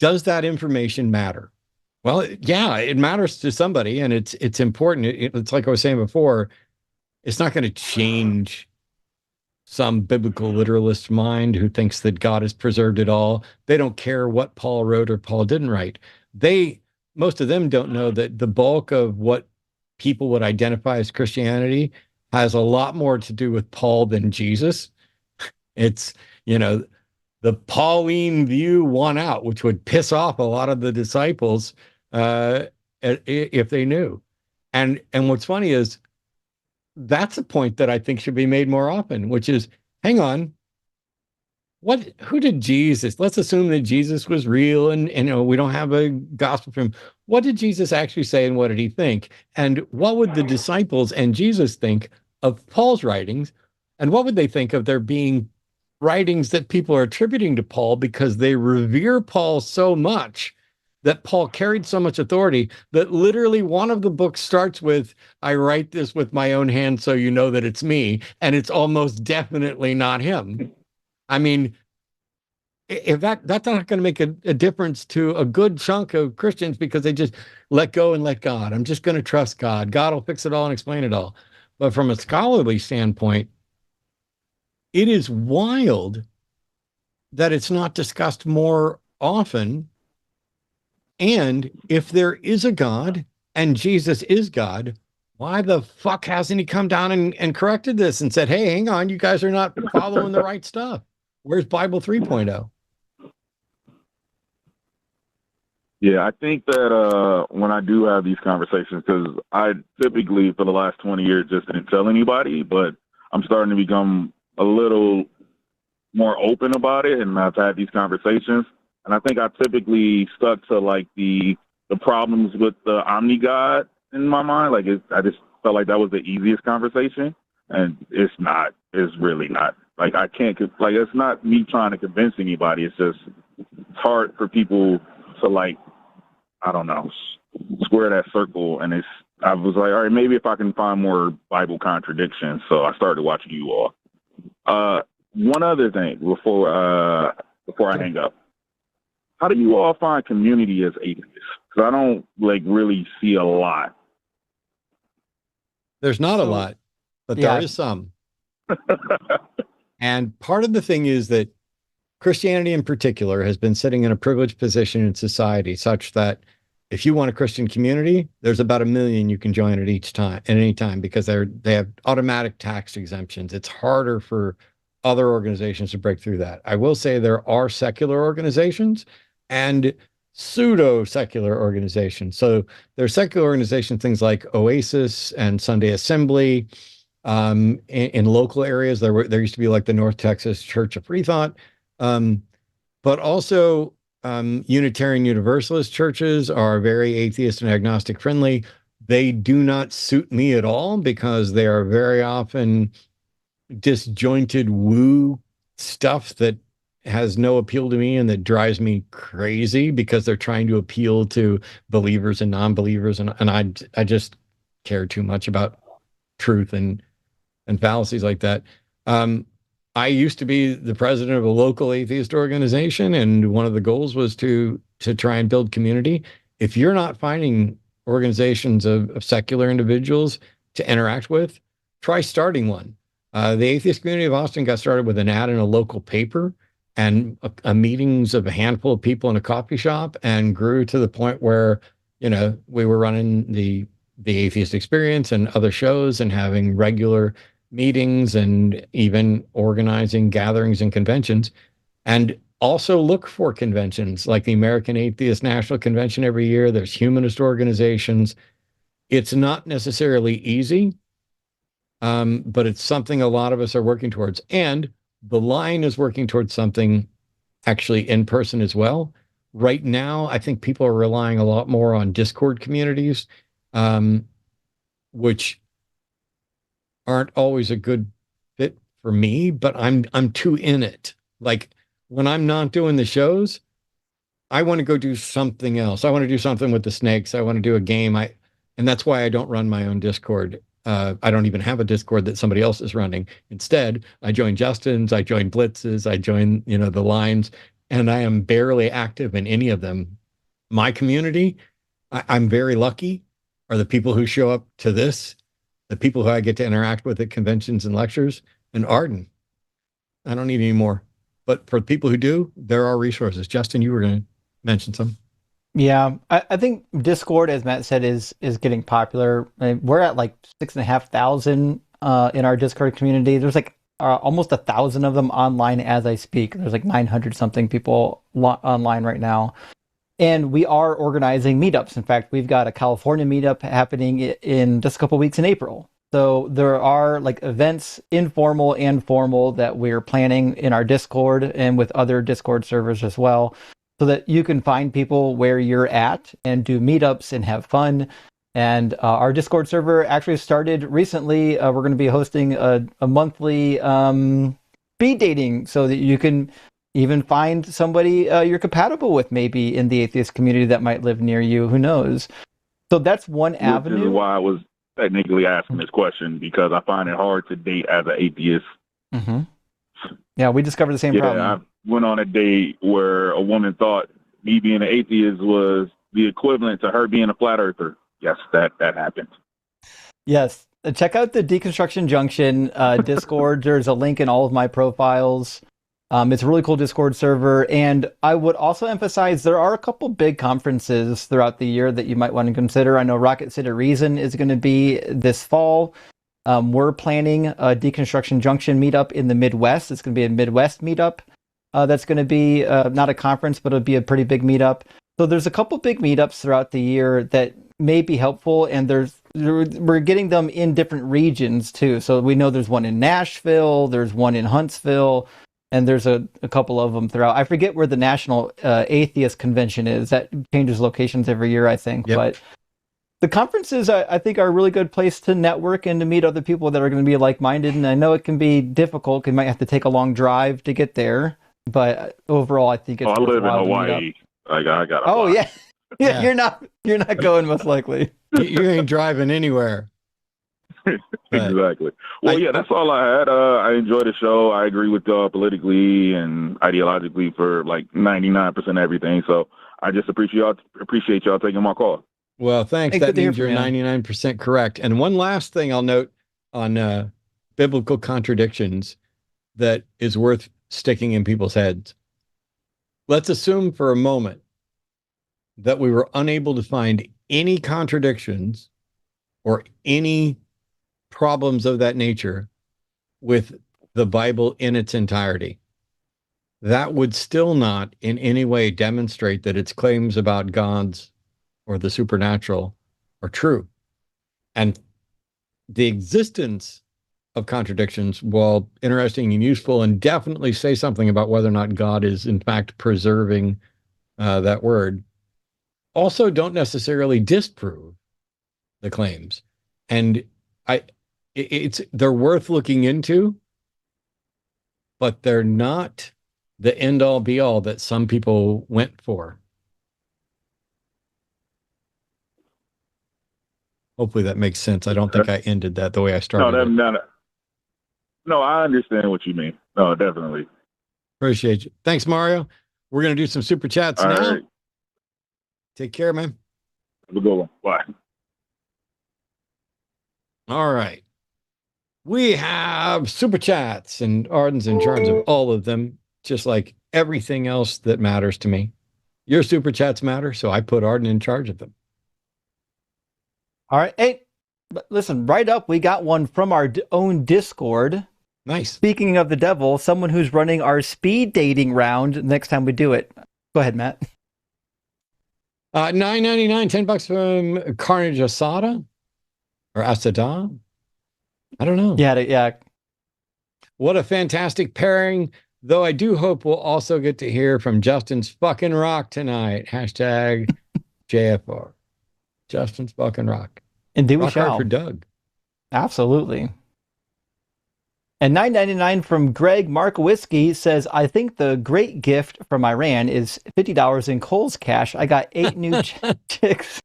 does that information matter? Well, yeah, it matters to somebody, and it's important. It's like I was saying before, it's not going to change some biblical literalist mind who thinks that God has preserved it all. They don't care what Paul wrote or Paul didn't write. Most of them don't know that the bulk of what people would identify as Christianity has a lot more to do with Paul than Jesus. It's, the Pauline view won out, which would piss off a lot of the disciples if they knew. And what's funny is that's a point that I think should be made more often, which is, hang on, who did Jesus? Let's assume that Jesus was real and we don't have a gospel from him. What did Jesus actually say and what did he think? And what would the disciples and Jesus think of Paul's writings? And what would they think of there being writings that people are attributing to Paul because they revere Paul so much that Paul carried so much authority that literally one of the books starts with, I write this with my own hand so you know that it's me, and it's almost definitely not him. I mean, if that's not going to make a difference to a good chunk of Christians because they just let go and let God. I'm just going to trust God. God will fix it all and explain it all. But from a scholarly standpoint, it is wild that it's not discussed more often. And if there is a God and Jesus is God, why the fuck hasn't he come down and corrected this and said, hey, hang on, you guys are not following the right stuff? Where's Bible 3.0? Yeah, I think that when I do have these conversations, because I typically for the last 20 years just didn't tell anybody, but I'm starting to become a little more open about it, and I've had these conversations. And I think I typically stuck to like the problems with the omni God in my mind. Like I just felt like that was the easiest conversation, and it's not. It's really not. Like I can't. Like it's not me trying to convince anybody. It's just it's hard for people to like, I don't know, square that circle. And I was like, all right, maybe if I can find more Bible contradictions. So I started watching you all. One other thing before I hang up. How do you all find community as atheists? Because I don't like really see a lot. There's not a lot, but there is some. And part of the thing is that Christianity in particular has been sitting in a privileged position in society such that if you want a Christian community, there's about 1 million you can join at any time, because they have automatic tax exemptions. It's harder for other organizations to break through that. I will say there are secular organizations and pseudo-secular organizations. So there are secular organizations, things like Oasis and Sunday Assembly. In local areas, there used to be like the North Texas Church of Free Thought. But also Unitarian Universalist churches are very atheist and agnostic friendly. They do not suit me at all because they are very often disjointed woo stuff that has no appeal to me and that drives me crazy because they're trying to appeal to believers and non-believers. And I just care too much about truth and fallacies like that. I used to be the president of a local atheist organization, and one of the goals was to try and build community. If you're not finding organizations of secular individuals to interact with, try starting one. The atheist community of Austin got started with an ad in a local paper and a meetings of a handful of people in a coffee shop, and grew to the point where, we were running the Atheist Experience and other shows and having regular meetings and even organizing gatherings and conventions. And also look for conventions like the American Atheist National Convention every year. There's humanist organizations. It's not necessarily easy, but it's something a lot of us are working towards. And the line is working towards something actually in person as well. Right now, I think people are relying a lot more on Discord communities, which aren't always a good fit for me, but I'm too in it. Like when I'm not doing the shows, I want to go do something else. I want to do something with the snakes. I want to do a game. And that's why I don't run my own Discord. I don't even have a Discord that somebody else is running. Instead, I join Justin's, I join Blitz's, I join, the lines, and I am barely active in any of them. My community, I'm very lucky, are the people who show up to this, the people who I get to interact with at conventions and lectures, and Arden. I don't need any more. But for people who do, there are resources. Justin, you were going to mention some. Yeah, I think Discord, as Matt said, is getting popular. We're at like 6,500 in our Discord community. There's like almost 1,000 of them online as I speak. There's like 900 something people online right now. And we are organizing meetups. In fact, we've got a California meetup happening in just a couple weeks in April. So there are like events, informal and formal, that we're planning in our Discord and with other Discord servers as well, so that you can find people where you're at and do meetups and have fun. And our Discord server actually started recently. We're going to be hosting a monthly speed dating so that you can even find somebody you're compatible with maybe in the atheist community that might live near you. Who knows? So that's one avenue. This is why I was technically asking this question, because I find it hard to date as an atheist. Mm-hmm. Yeah, we discovered the same problem. went on a date where a woman thought me being an atheist was the equivalent to her being a flat earther. Yes, that happened. Yes. Check out the Deconstruction Junction Discord. There's a link in all of my profiles. It's a really cool Discord server. And I would also emphasize there are a couple big conferences throughout the year that you might want to consider. I know Rocket City Reason is going to be this fall. We're planning a Deconstruction Junction meetup in the Midwest. It's going to be a Midwest meetup. That's going to be not a conference, but it'll be a pretty big meetup. So there's a couple big meetups throughout the year that may be helpful, and we're getting them in different regions too. So we know there's one in Nashville, there's one in Huntsville, and there's a couple of them throughout. I forget where the National Atheist Convention is. That changes locations every year, I think. Yep. But the conferences, I think, are a really good place to network and to meet other people that are going to be like-minded. And I know it can be difficult because you might have to take a long drive to get there. But overall, I think it's. I live in Hawaii. I got. Oh yeah. Yeah, you're not going most likely. You ain't driving anywhere. Exactly. Well, yeah, that's all I had. I enjoy the show. I agree with y'all politically and ideologically for like 99% everything. So I just appreciate y'all taking my call. Well, thanks. That means you're 99% correct. And one last thing I'll note on biblical contradictions that is worth sticking in people's heads. Let's assume for a moment that we were unable to find any contradictions or any problems of that nature with the Bible in its entirety. That would still not in any way demonstrate that its claims about gods or the supernatural are true. And the existence of contradictions, while interesting and useful, and definitely say something about whether or not God is in fact preserving that word, also don't necessarily disprove the claims. And they're worth looking into, but they're not the end all be all that some people went for. Hopefully that makes sense. I don't think I ended that the way I started. No, I understand what you mean. No, definitely. Appreciate you. Thanks, Mario. We're going to do some super chats now. Right. Take care, man. Have a good one. Bye. All right. We have super chats, and Arden's in charge of all of them, just like everything else that matters to me. Your super chats matter, so I put Arden in charge of them. All right. Hey, listen, right up, we got one from our own Discord. Nice. Speaking of the devil, someone who's running our speed dating round next time we do it. Go ahead, Matt. $9.99, $10 from Carnage Asada or Asada. I don't know. Yeah. What a fantastic pairing. Though I do hope we'll also get to hear from Justin's fucking rock tonight. Hashtag JFR. Justin's fucking rock. Indeed, we rock shall. Hard for Doug. Absolutely. And $9.99 from Greg Markowski says, I think the great gift from Iran is $50 in Kohl's cash. I got 8 new chicks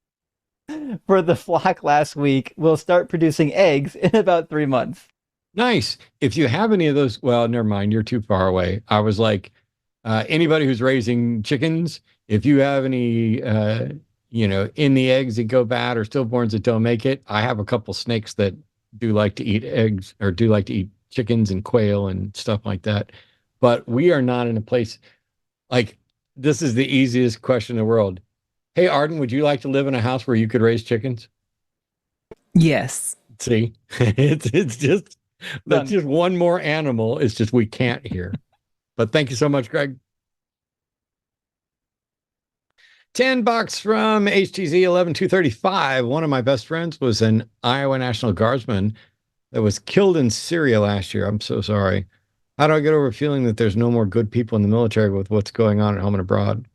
for the flock last week. We'll start producing eggs in about 3 months. Nice. If you have any of those, well, never mind. You're too far away. I was like, anybody who's raising chickens, if you have any, in the eggs that go bad or stillborns that don't make it, I have a couple snakes that do like to eat eggs or do like to eat chickens and quail and stuff like that. But we are not in a place like this is the easiest question in the world. Hey, Arden, would you like to live in a house where you could raise chickens? Yes. See, it's just that's just one more animal. It's just we can't here. But thank you so much, Greg. $10 from HTZ 11235. One of my best friends was an Iowa National Guardsman that was killed in Syria last year. I'm so sorry. How do I get over feeling that there's no more good people in the military with what's going on at home and abroad?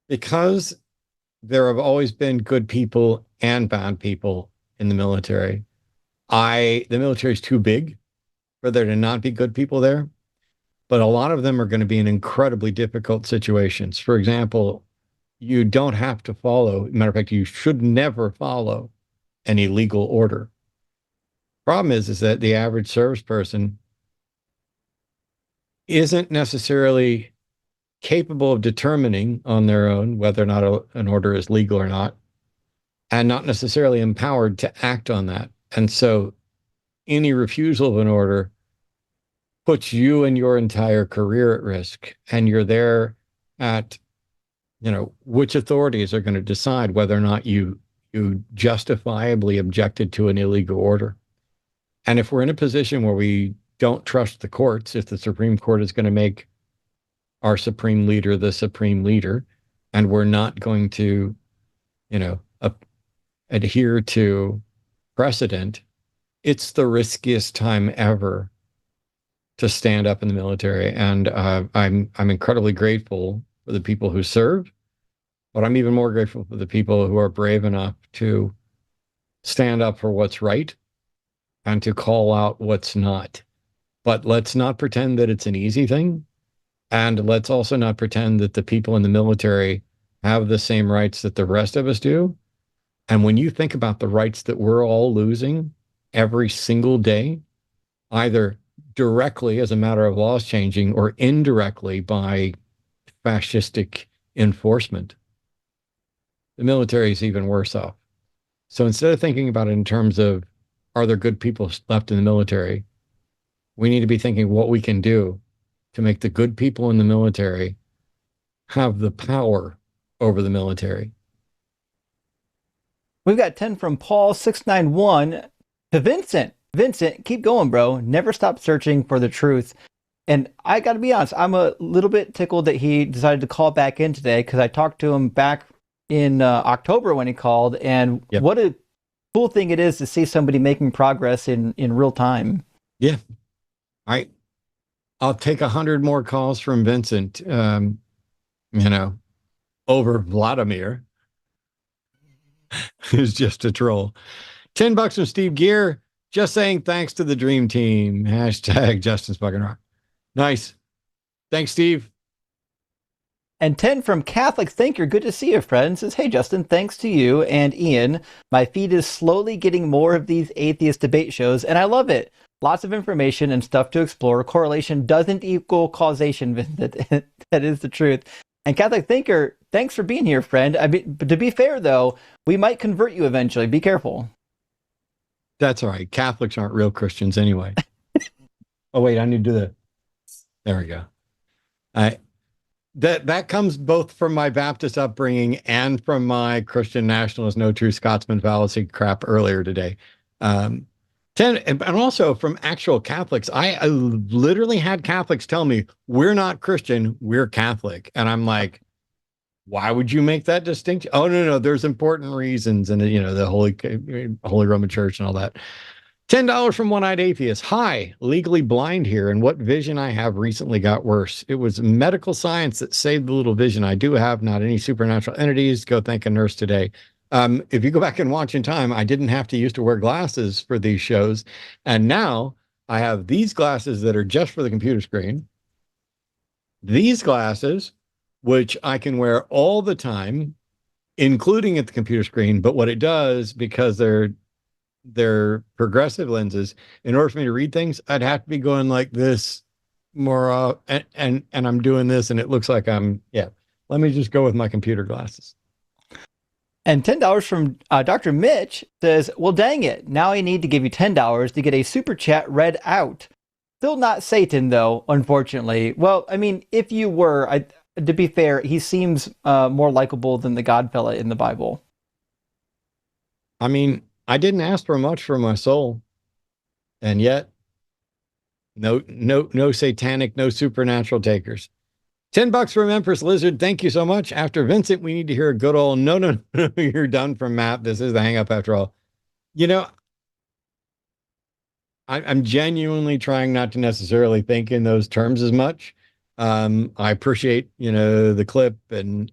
Because there have always been good people and bad people in the military. The military is too big for there to not be good people there. But a lot of them are going to be in incredibly difficult situations. For example, you don't have to follow, matter of fact, you should never follow any legal order. Problem is that the average service person isn't necessarily capable of determining on their own whether or not an order is legal or not, and not necessarily empowered to act on that. And so any refusal of an order puts you and your entire career at risk. And you're there at, which authorities are going to decide whether or not you justifiably objected to an illegal order. And if we're in a position where we don't trust the courts, if the Supreme Court is going to make our supreme leader the supreme leader, and we're not going to, adhere to precedent, it's the riskiest time ever to stand up in the military. And I'm incredibly grateful for the people who serve, but I'm even more grateful for the people who are brave enough to stand up for what's right and to call out what's not. But let's not pretend that it's an easy thing. And let's also not pretend that the people in the military have the same rights that the rest of us do. And when you think about the rights that we're all losing every single day, either directly as a matter of laws changing or indirectly by fascistic enforcement, the military is even worse off. So instead of thinking about it in terms of, are there good people left in the military, we need to be thinking what we can do to make the good people in the military have the power over the military. We've got 10 from Paul 691 to Vincent. Vincent, keep going, bro. Never stop searching for the truth. And I got to be honest, I'm a little bit tickled that he decided to call back in today, because I talked to him back in October when he called, and what a cool thing it is to see somebody making progress in real time. Yeah. I'll take 100 more calls from Vincent, over Vladimir, who's just a troll. $10 from Steve Gear. Just saying thanks to the dream team. Hashtag Justin's fucking rock. Nice. Thanks, Steve. And 10 from Catholic Thinker. Good to see you, friend. Says, hey, Justin, thanks to you and Ian. My feed is slowly getting more of these atheist debate shows, and I love it. Lots of information and stuff to explore. Correlation doesn't equal causation, Vincent. That is the truth. And Catholic Thinker, thanks for being here, friend. I mean, to be fair, though, we might convert you eventually. Be careful. That's all right. Catholics aren't real Christians anyway. Oh, wait, I need to do the... There we go. That comes both from my Baptist upbringing and from my Christian nationalist, no true Scotsman fallacy crap earlier today. 10, and also from actual Catholics. I literally had Catholics tell me, we're not Christian, we're Catholic. And I'm like, why would you make that distinction? Oh, no, there's important reasons. And, the Holy Roman Church and all that. $10 from One-Eyed Atheist. Hi, legally blind here, and what vision I have recently got worse. It was medical science that saved the little vision I do have, not any supernatural entities. Go thank a nurse today. If you go back and watch in time, I didn't have to used to wear glasses for these shows. And now I have these glasses that are just for the computer screen. These glasses, which I can wear all the time, including at the computer screen. But what it does, because they're progressive lenses, in order for me to read things, I'd have to be going like this more, and I'm doing this, and it looks like let me just go with my computer glasses. And $10 from Dr. Mitch says, well, dang it. Now I need to give you $10 to get a super chat read out. Still not Satan, though, unfortunately. Well, I mean, if you were, to be fair, he seems more likable than the Godfella in the Bible. I mean, I didn't ask for much for my soul, and yet no satanic, no supernatural takers. $10 from Empress Lizard. Thank you so much. After Vincent, we need to hear a good old no, you're done from Matt. This is the hang up after all. I'm genuinely trying not to necessarily think in those terms as much. I appreciate, the clip and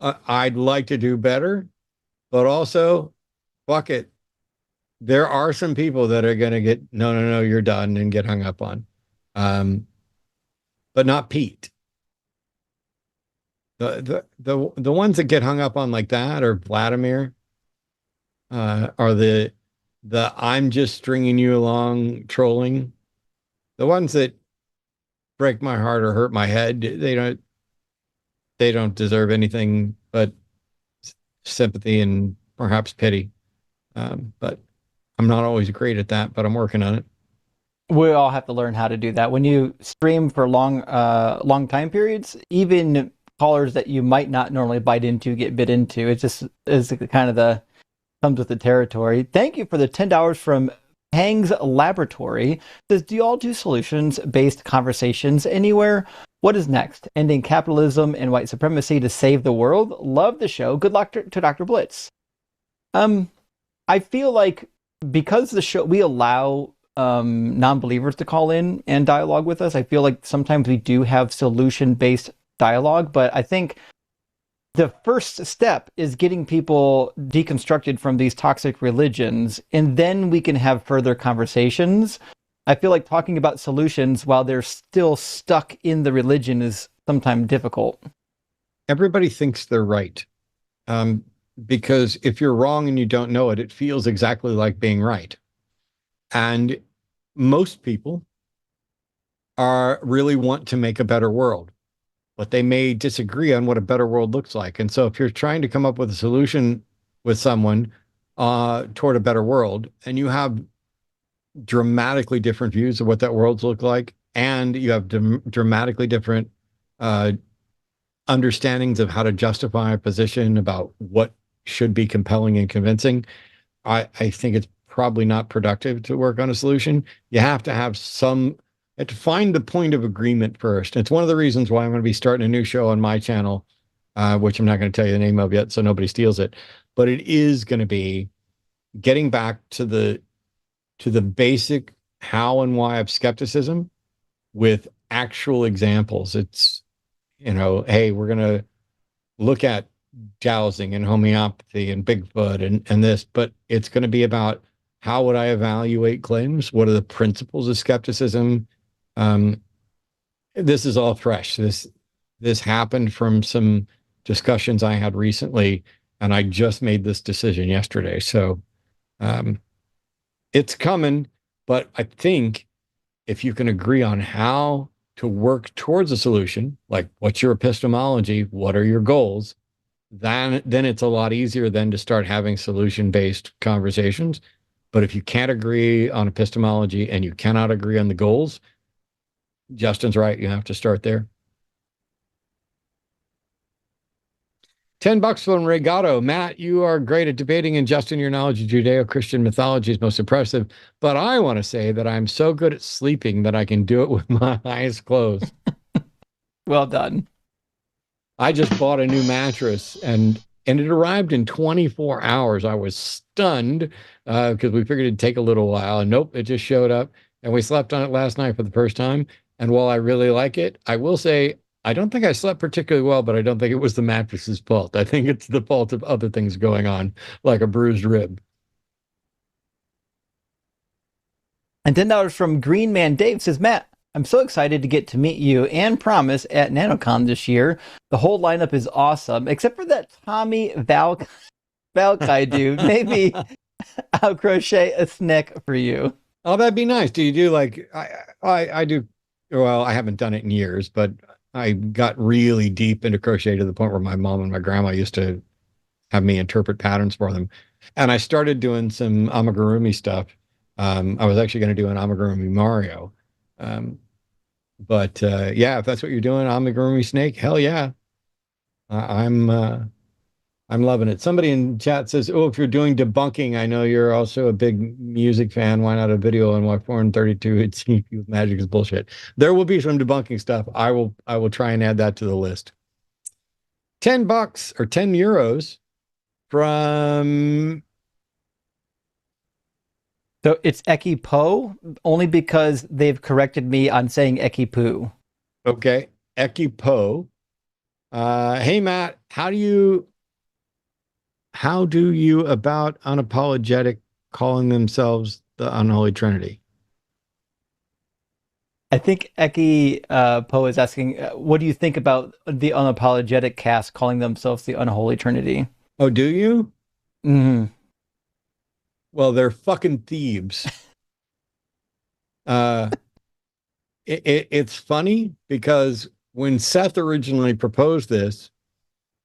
I'd like to do better, but also, fuck it. There are some people that are going to get, no, you're done, and get hung up on. But not Pete. The ones that get hung up on like that, or Vladimir, are the the I'm just stringing you along trolling, the ones that break my heart or hurt my head, they don't deserve anything but sympathy and perhaps pity. But I'm not always great at that, but I'm working on it. We all have to learn how to do that. When you stream for long time periods, even callers that you might not normally bite into get bit into. It just is kind of the comes with the territory. Thank you for the $10 from Hang's Laboratory. It says, do you all do solutions-based conversations anywhere? What is next? Ending capitalism and white supremacy to save the world? Love the show. Good luck to Dr. Blitz. I feel like because the show, we allow non-believers to call in and dialogue with us. I feel like sometimes we do have solution-based dialogue, but I think the first step is getting people deconstructed from these toxic religions, and then we can have further conversations. I feel like talking about solutions while they're still stuck in the religion is sometimes difficult. Everybody thinks they're right. Because if you're wrong and you don't know it, it feels exactly like being right. And most people really want to make a better world, but they may disagree on what a better world looks like. And so if you're trying to come up with a solution with someone toward a better world, and you have dramatically different views of what that world's look like, and you have dramatically different understandings of how to justify a position about what should be compelling and convincing, I think it's probably not productive to work on a solution. You have to have to find the point of agreement first. It's one of the reasons why I'm going to be starting a new show on my channel, which I'm not going to tell you the name of yet, so nobody steals it. But it is going to be getting back to the basic how and why of skepticism with actual examples. It's, hey, we're going to look at dowsing and homeopathy and Bigfoot and this, but it's going to be about how would I evaluate claims? What are the principles of skepticism? This is all fresh. This happened from some discussions I had recently, and I just made this decision yesterday. So it's coming, but I think if you can agree on how to work towards a solution, like what's your epistemology, what are your goals, then it's a lot easier then to start having solution-based conversations. But if you can't agree on epistemology and you cannot agree on the goals, Justin's right. You have to start there. $10 from Regato. Matt, you are great at debating, and Justin, your knowledge of Judeo-Christian mythology is most impressive. But I want to say that I'm so good at sleeping that I can do it with my eyes closed. Well done. I just bought a new mattress and it arrived in 24 hours. I was stunned because we figured it'd take a little while, and nope, it just showed up, and we slept on it last night for the first time. And while I really like it, I will say I don't think I slept particularly well, but I don't think it was the mattress's fault. I think it's the fault of other things going on, like a bruised rib. And $10 from Green Man Dave says, Matt, I'm so excited to get to meet you and Promise at NanoCon this year. The whole lineup is awesome, except for that Tommy Valkai dude. Maybe I'll crochet a snack for you. Oh, that'd be nice. Do you do like, I do, well, I haven't done it in years, but I got really deep into crochet to the point where my mom and my grandma used to have me interpret patterns for them. And I started doing some amigurumi stuff. I was actually going to do an amigurumi Mario. But yeah, if that's what you're doing, amigurumi snake, hell yeah. I'm loving it. Somebody in chat says, oh, if you're doing debunking, I know you're also a big music fan. Why not a video on why 432 it seems with magic is bullshit? There will be some debunking stuff. I will try and add that to the list. $10 or 10 euros from... So it's Eki Po, only because they've corrected me on saying Eki Poo. Okay, Eki Po. Hey, Matt, how do you about unapologetic calling themselves the unholy trinity? I think Eki Po is asking, what do you think about the unapologetic cast calling themselves the unholy trinity? Oh, do you? Mm-hmm. Well, they're fucking thieves. It's funny because when Seth originally proposed this,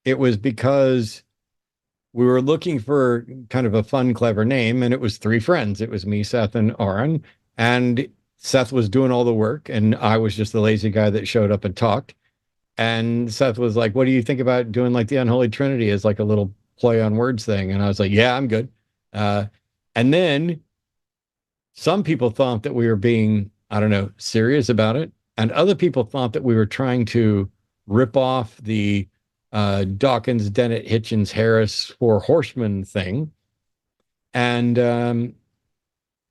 it was because we were looking for kind of a fun, clever name, and it was three friends. It was me, Seth, and Aaron. And Seth was doing all the work, and I was just the lazy guy that showed up and talked. And Seth was like, "What do you think about doing like the Unholy Trinity as like a little play on words thing?" And I was like, "Yeah, I'm good." And then some people thought that we were being, I don't know, serious about it. And other people thought that we were trying to rip off the Dawkins, Dennett, Hitchens, Harris Four Horsemen thing. And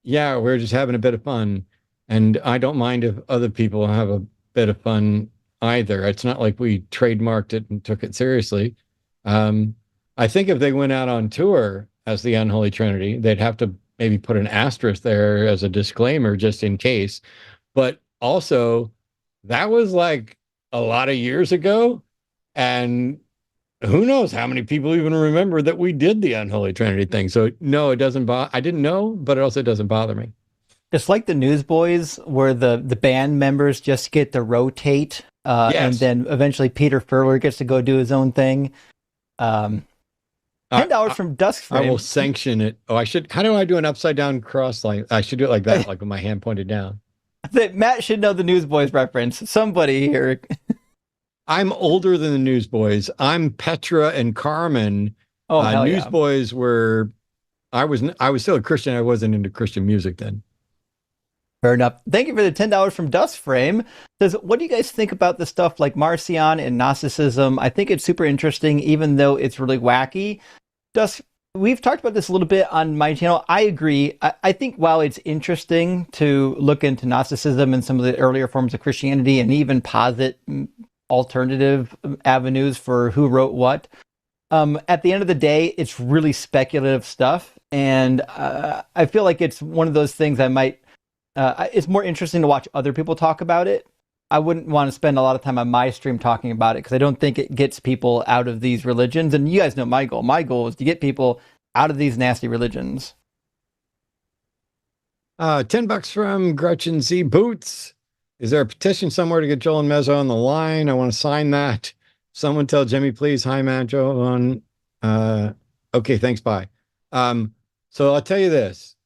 yeah, we're just having a bit of fun. And I don't mind if other people have a bit of fun either. It's not like we trademarked it and took it seriously. I think if they went out on tour as the Unholy Trinity, they'd have to maybe put an asterisk there as a disclaimer just in case. But also, that was like a lot of years ago. And who knows how many people even remember that we did the Unholy Trinity thing. So no, it doesn't bother. I didn't know, but it also doesn't bother me. It's like the Newsboys, where the band members just get to rotate, Yes. and then eventually Peter Furler gets to go do his own thing. $10 from Duskframe. I will sanction it. Oh, I should. How do I do an upside down cross line? I should do it like that, like with my hand pointed down. Matt should know the Newsboys reference. Somebody here. I'm older than the Newsboys. I'm Petra and Carmen. Oh, hell yeah. Newsboys were. I was still a Christian. I wasn't into Christian music then. Fair enough. Thank you for the $10 from Dustframe. Says, what do you guys think about the stuff like Marcion and Gnosticism? I think it's super interesting, even though it's really wacky. Dust, we've talked about this a little bit on my channel. I agree. I think while it's interesting to look into Gnosticism and some of the earlier forms of Christianity and even posit alternative avenues for who wrote what, at the end of the day, it's really speculative stuff. And I feel like it's one of those things I might... it's more interesting to watch other people talk about it. I wouldn't want to spend a lot of time on my stream talking about it because I don't think it gets people out of these religions. And you guys know my goal. My goal is to get people out of these nasty religions. $10 from Gretchen Z Boots. Is there a petition somewhere to get Joel and Mezzo on the line? I want to sign that. Someone tell Jimmy, please. Hi, Matt, Joel. Okay, thanks. Bye. So I'll tell you this.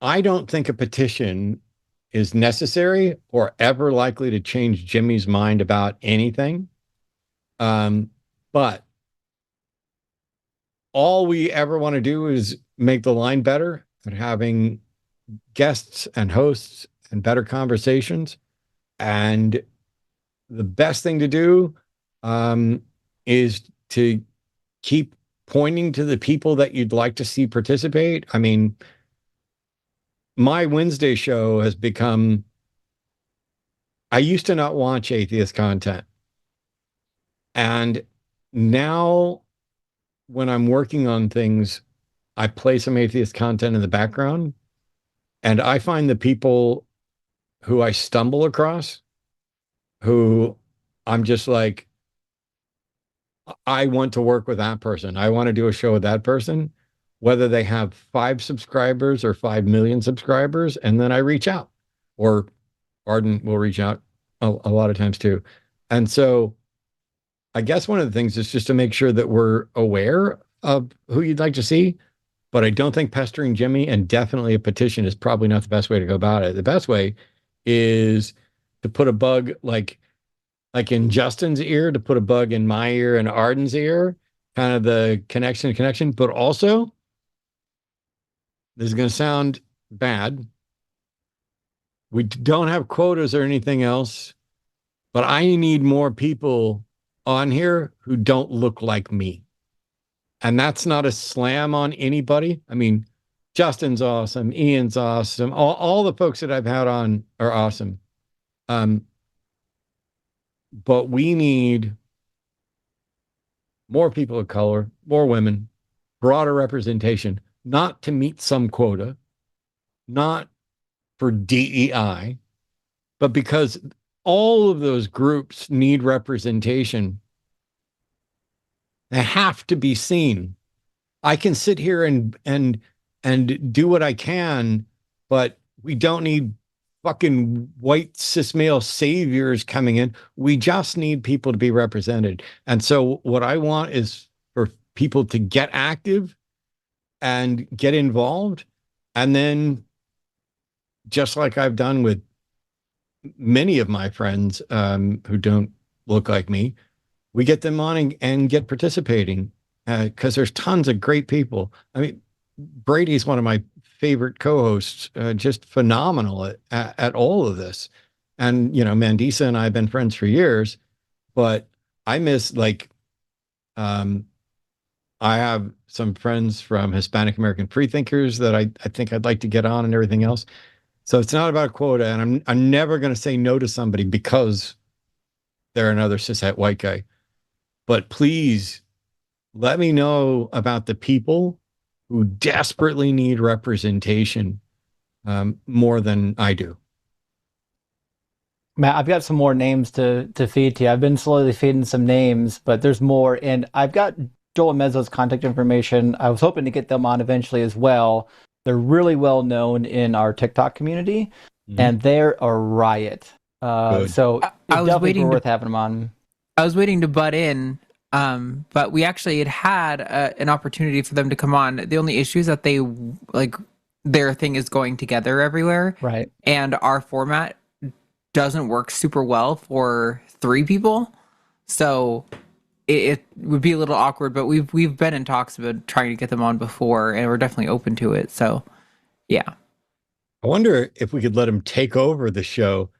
I don't think a petition is necessary or ever likely to change Jimmy's mind about anything. But all we ever want to do is make the line better and having guests and hosts and better conversations. And the best thing to do is to keep pointing to the people that you'd like to see participate. I mean, my Wednesday show has become, I used to not watch atheist content. And now when I'm working on things, I play some atheist content in the background. And I find the people who I stumble across, who I'm just like, I want to work with that person. I want to do a show with that person, whether they have 5 subscribers or 5 million subscribers. And then I reach out, or Arden will reach out a lot of times too. And so I guess one of the things is just to make sure that we're aware of who you'd like to see. But I don't think pestering Jimmy and definitely a petition is probably not the best way to go about it. The best way is to put a bug like in Justin's ear, to put a bug in my ear and Arden's ear, kind of the connection, but also, this is going to sound bad. We don't have quotas or anything else, but I need more people on here who don't look like me. And that's not a slam on anybody. I mean, Justin's awesome. Ian's awesome. All the folks that I've had on are awesome. But we need more people of color, more women, broader representation, not to meet some quota, not for DEI, but because all of those groups need representation. They have to be seen. I can sit here and do what I can, but we don't need fucking white cis male saviors coming in. We just need people to be represented. And so what I want is for people to get active and get involved. And then, just like I've done with many of my friends who don't look like me, we get them on and get participating because there's tons of great people. I mean, Brady's one of my favorite co-hosts, just phenomenal at all of this. And, you know, Mandisa and I have been friends for years, but I miss I have some friends from Hispanic American freethinkers that I think I'd like to get on and everything else. So it's not about a quota, and I'm never going to say no to somebody because they're another cishet white guy. But please let me know about the people who desperately need representation more than I do. Matt, I've got some more names to feed to you. I've been slowly feeding some names, but there's more. And I've got Joel Mezzo's contact information. I was hoping to get them on eventually as well. They're really well known in our TikTok community, and they're a riot. So it's definitely worth having them on. I was waiting to butt in, but we actually had an opportunity for them to come on. The only issue is that they their thing is going together everywhere, right? And our format doesn't work super well for 3 people, so it would be a little awkward. But we've been in talks about trying to get them on before, and we're definitely open to it. So, yeah. I wonder if we could let them take over the show,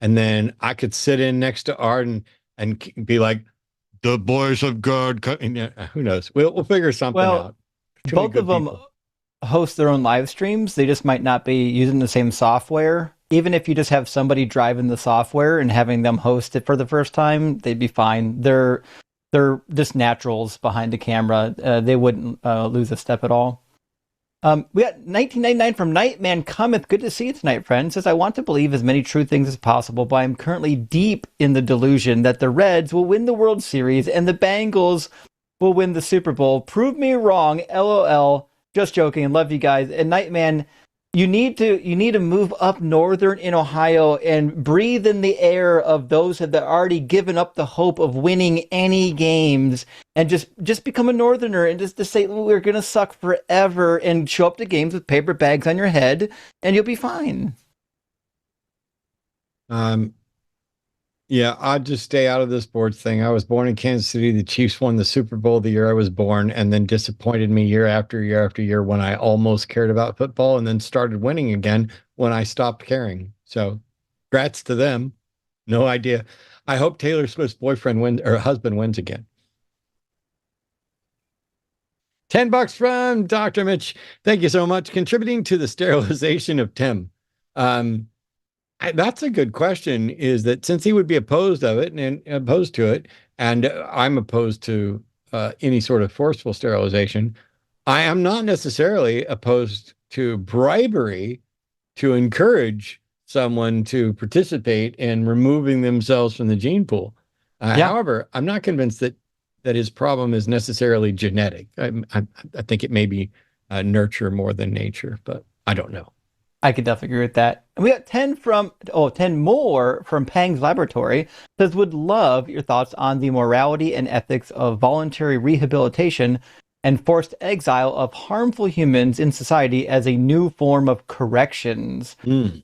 and then I could sit in next to Arden and be like, "The boys of God." Who knows? We'll figure something out. Both of them host their own live streams. They just might not be using the same software. Even if you just have somebody driving the software and having them host it for the first time, they'd be fine. They're just naturals behind the camera. They wouldn't lose a step at all. We got 1999 from Nightman Cometh. Good to see you tonight, friend. Says, I want to believe as many true things as possible, but I'm currently deep in the delusion that the Reds will win the World Series and the Bengals will win the Super Bowl. Prove me wrong. LOL. Just joking. Love you guys. And Nightman, you need to move up northern in Ohio and breathe in the air of those that are already given up the hope of winning any games, and just become a northerner and just to say we're gonna suck forever and show up to games with paper bags on your head and you'll be fine. Yeah, I'd just stay out of the sports thing. I was born in Kansas City. The Chiefs won the Super Bowl the year I was born, and then disappointed me year after year after year when I almost cared about football, and then started winning again when I stopped caring. So, congrats to them. No idea. I hope Taylor Swift's boyfriend wins or husband wins again. $10 from Dr. Mitch. Thank you so much. Contributing to the sterilization of Tim. That's a good question, is that since he would be opposed to it, and I'm opposed to any sort of forceful sterilization, I am not necessarily opposed to bribery to encourage someone to participate in removing themselves from the gene pool. However, I'm not convinced that his problem is necessarily genetic. I think it may be nurture more than nature, but I don't know. I could definitely agree with that. And we got 10 more from Pang's Laboratory. Says, would love your thoughts on the morality and ethics of voluntary rehabilitation and forced exile of harmful humans in society as a new form of corrections.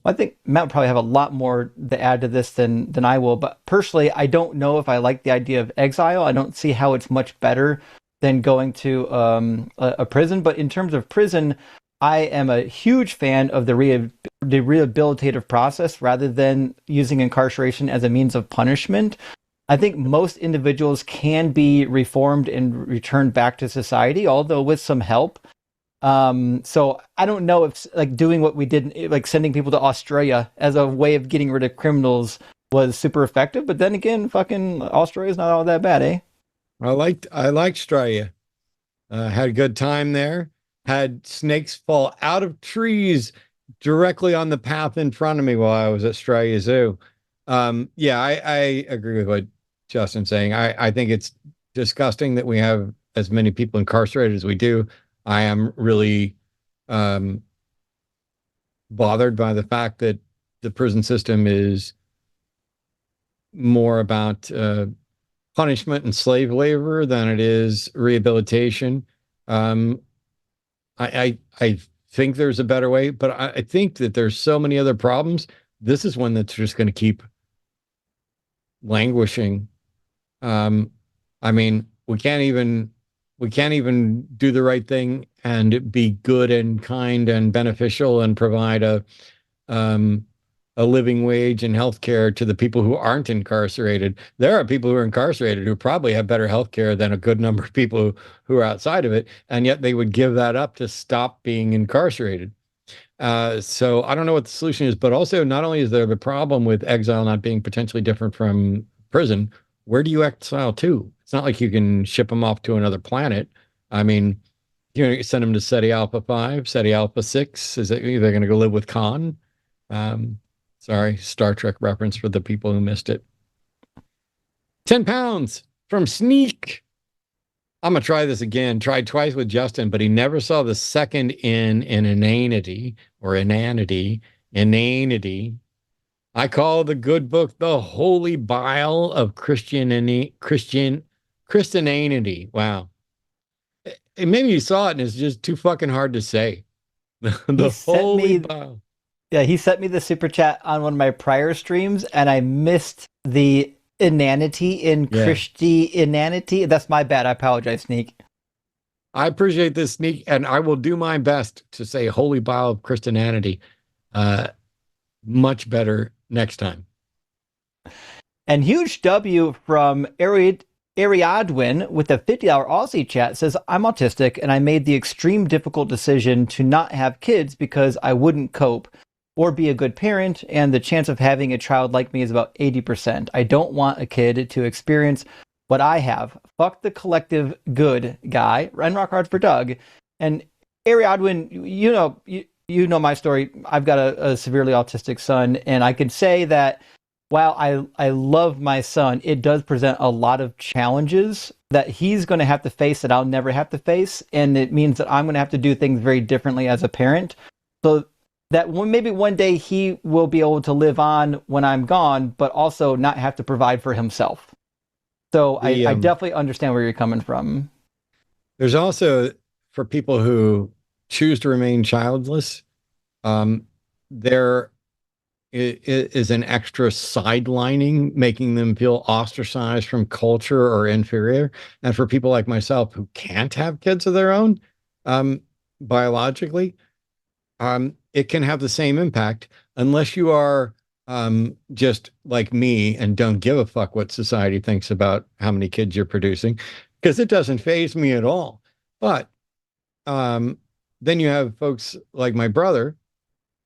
I think Matt would probably have a lot more to add to this than I will, but personally, I don't know if I like the idea of exile. I don't see how it's much better than going to a prison, but in terms of prison, I am a huge fan of the rehabilitative process rather than using incarceration as a means of punishment. I think most individuals can be reformed and returned back to society, although with some help. So I don't know if doing what we did, like sending people to Australia as a way of getting rid of criminals, was super effective. But then again, fucking Australia's not all that bad, eh? I liked Australia. Had a good time there. Had snakes fall out of trees directly on the path in front of me while I was at Australia Zoo. I agree with what Justin's saying. I think it's disgusting that we have as many people incarcerated as we do. I am really bothered by the fact that the prison system is more about punishment and slave labor than it is rehabilitation. I think there's a better way, but I think that there's so many other problems. This is one that's just going to keep languishing. I mean, we can't even do the right thing and be good and kind and beneficial and provide a living wage and health care to the people who aren't incarcerated. There are people who are incarcerated who probably have better health care than a good number of people who are outside of it, and yet they would give that up to stop being incarcerated. So I don't know what the solution is, but also not only is there the problem with exile not being potentially different from prison, where do you exile to? It's not like you can ship them off to another planet. I mean, you send them to SETI Alpha 5, SETI Alpha 6. Is it they're going to go live with Khan? Sorry, Star Trek reference for the people who missed it. 10 pounds from Sneak. I'm going to try this again. Tried twice with Justin, but he never saw the second in inanity or inanity. Inanity. I call the good book the holy bile of Christianity. Wow. Maybe you saw it and it's just too fucking hard to say. The holy bile. Yeah, he sent me the super chat on one of my prior streams, and I missed the inanity in Christi inanity. That's my bad. I apologize, Sneak. I appreciate this, Sneak, and I will do my best to say holy bile of Christianity much better next time. And huge W from Ariadwin with a $50 Aussie chat says, I'm autistic and I made the extreme difficult decision to not have kids because I wouldn't cope or be a good parent, and the chance of having a child like me is about 80%. I don't want a kid to experience what I have. Fuck the collective good guy. And rock hard for Doug. And Ariadwin, you know my story. I've got a severely autistic son, and I can say that while I love my son, it does present a lot of challenges that he's going to have to face that I'll never have to face, and it means that I'm going to have to do things very differently as a parent. So that maybe one day he will be able to live on when I'm gone, but also not have to provide for himself. So I definitely understand where you're coming from. There's also, for people who choose to remain childless, there is an extra sidelining, making them feel ostracized from culture or inferior. And for people like myself who can't have kids of their own, biologically, it can have the same impact unless you are just like me and don't give a fuck what society thinks about how many kids you're producing, because it doesn't faze me at all. But then you have folks like my brother,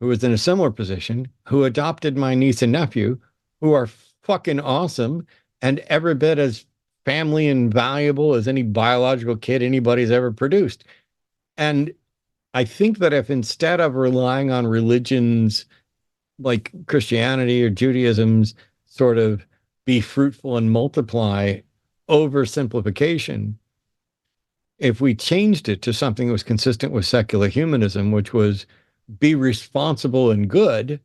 who was in a similar position, who adopted my niece and nephew, who are fucking awesome and every bit as family and valuable as any biological kid anybody's ever produced. And I think that if instead of relying on religions like Christianity or Judaism's sort of be fruitful and multiply oversimplification, if we changed it to something that was consistent with secular humanism, which was be responsible and good,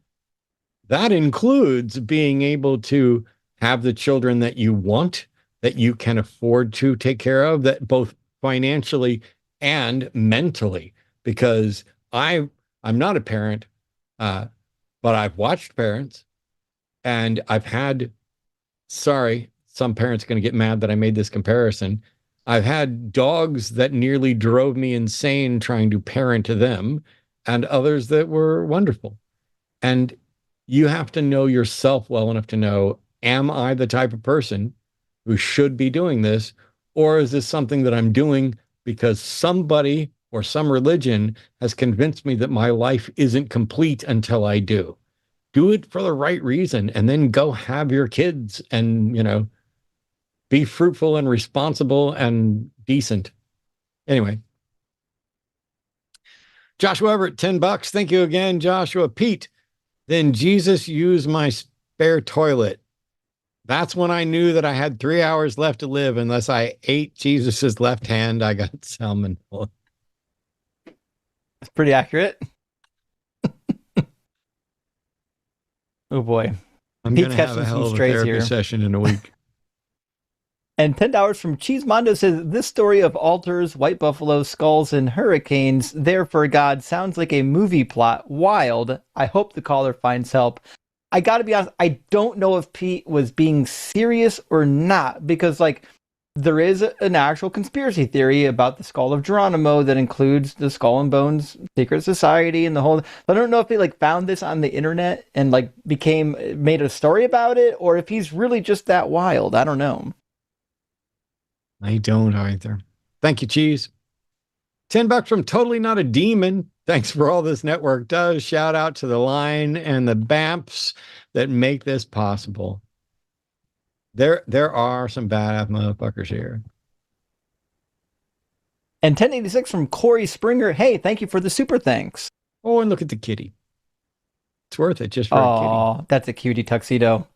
that includes being able to have the children that you want, that you can afford to take care of, that both financially and mentally. Because I'm not a parent, but I've watched parents, and I've had, sorry, some parents are going to get mad that I made this comparison. I've had dogs that nearly drove me insane trying to parent them, and others that were wonderful. And you have to know yourself well enough to know, am I the type of person who should be doing this? Or is this something that I'm doing because somebody or some religion has convinced me that my life isn't complete until I do? Do it for the right reason, and then go have your kids and, be fruitful and responsible and decent. Anyway. Joshua Everett, $10. Thank you again, Joshua. Pete, then Jesus used my spare toilet. That's when I knew that I had 3 hours left to live unless I ate Jesus's left hand. I got salmonella. It's pretty accurate. Oh boy. I'm Pete's going to have catching a some hell of a strays therapy here. session in a week. And $10 from Cheesemondo says, this story of altars, white buffalo, skulls, and hurricanes, there for God, sounds like a movie plot. Wild. I hope the caller finds help. I gotta be honest, I don't know if Pete was being serious or not, because, like, there is an actual conspiracy theory about the skull of Geronimo that includes the Skull and Bones Secret Society and the whole. I don't know if he like found this on the internet and like made a story about it, or if he's really just that wild. I don't know. I don't either. Thank you, Cheese. $10 from Totally Not a Demon. Thanks for all this network does. Shout out to the line and the BAMPs that make this possible. There are some bad motherfuckers here. And 1086 from Corey Springer. Hey, thank you for the super thanks. Oh, and look at the kitty. It's worth it just for a kitty. Oh, that's a cutie tuxedo.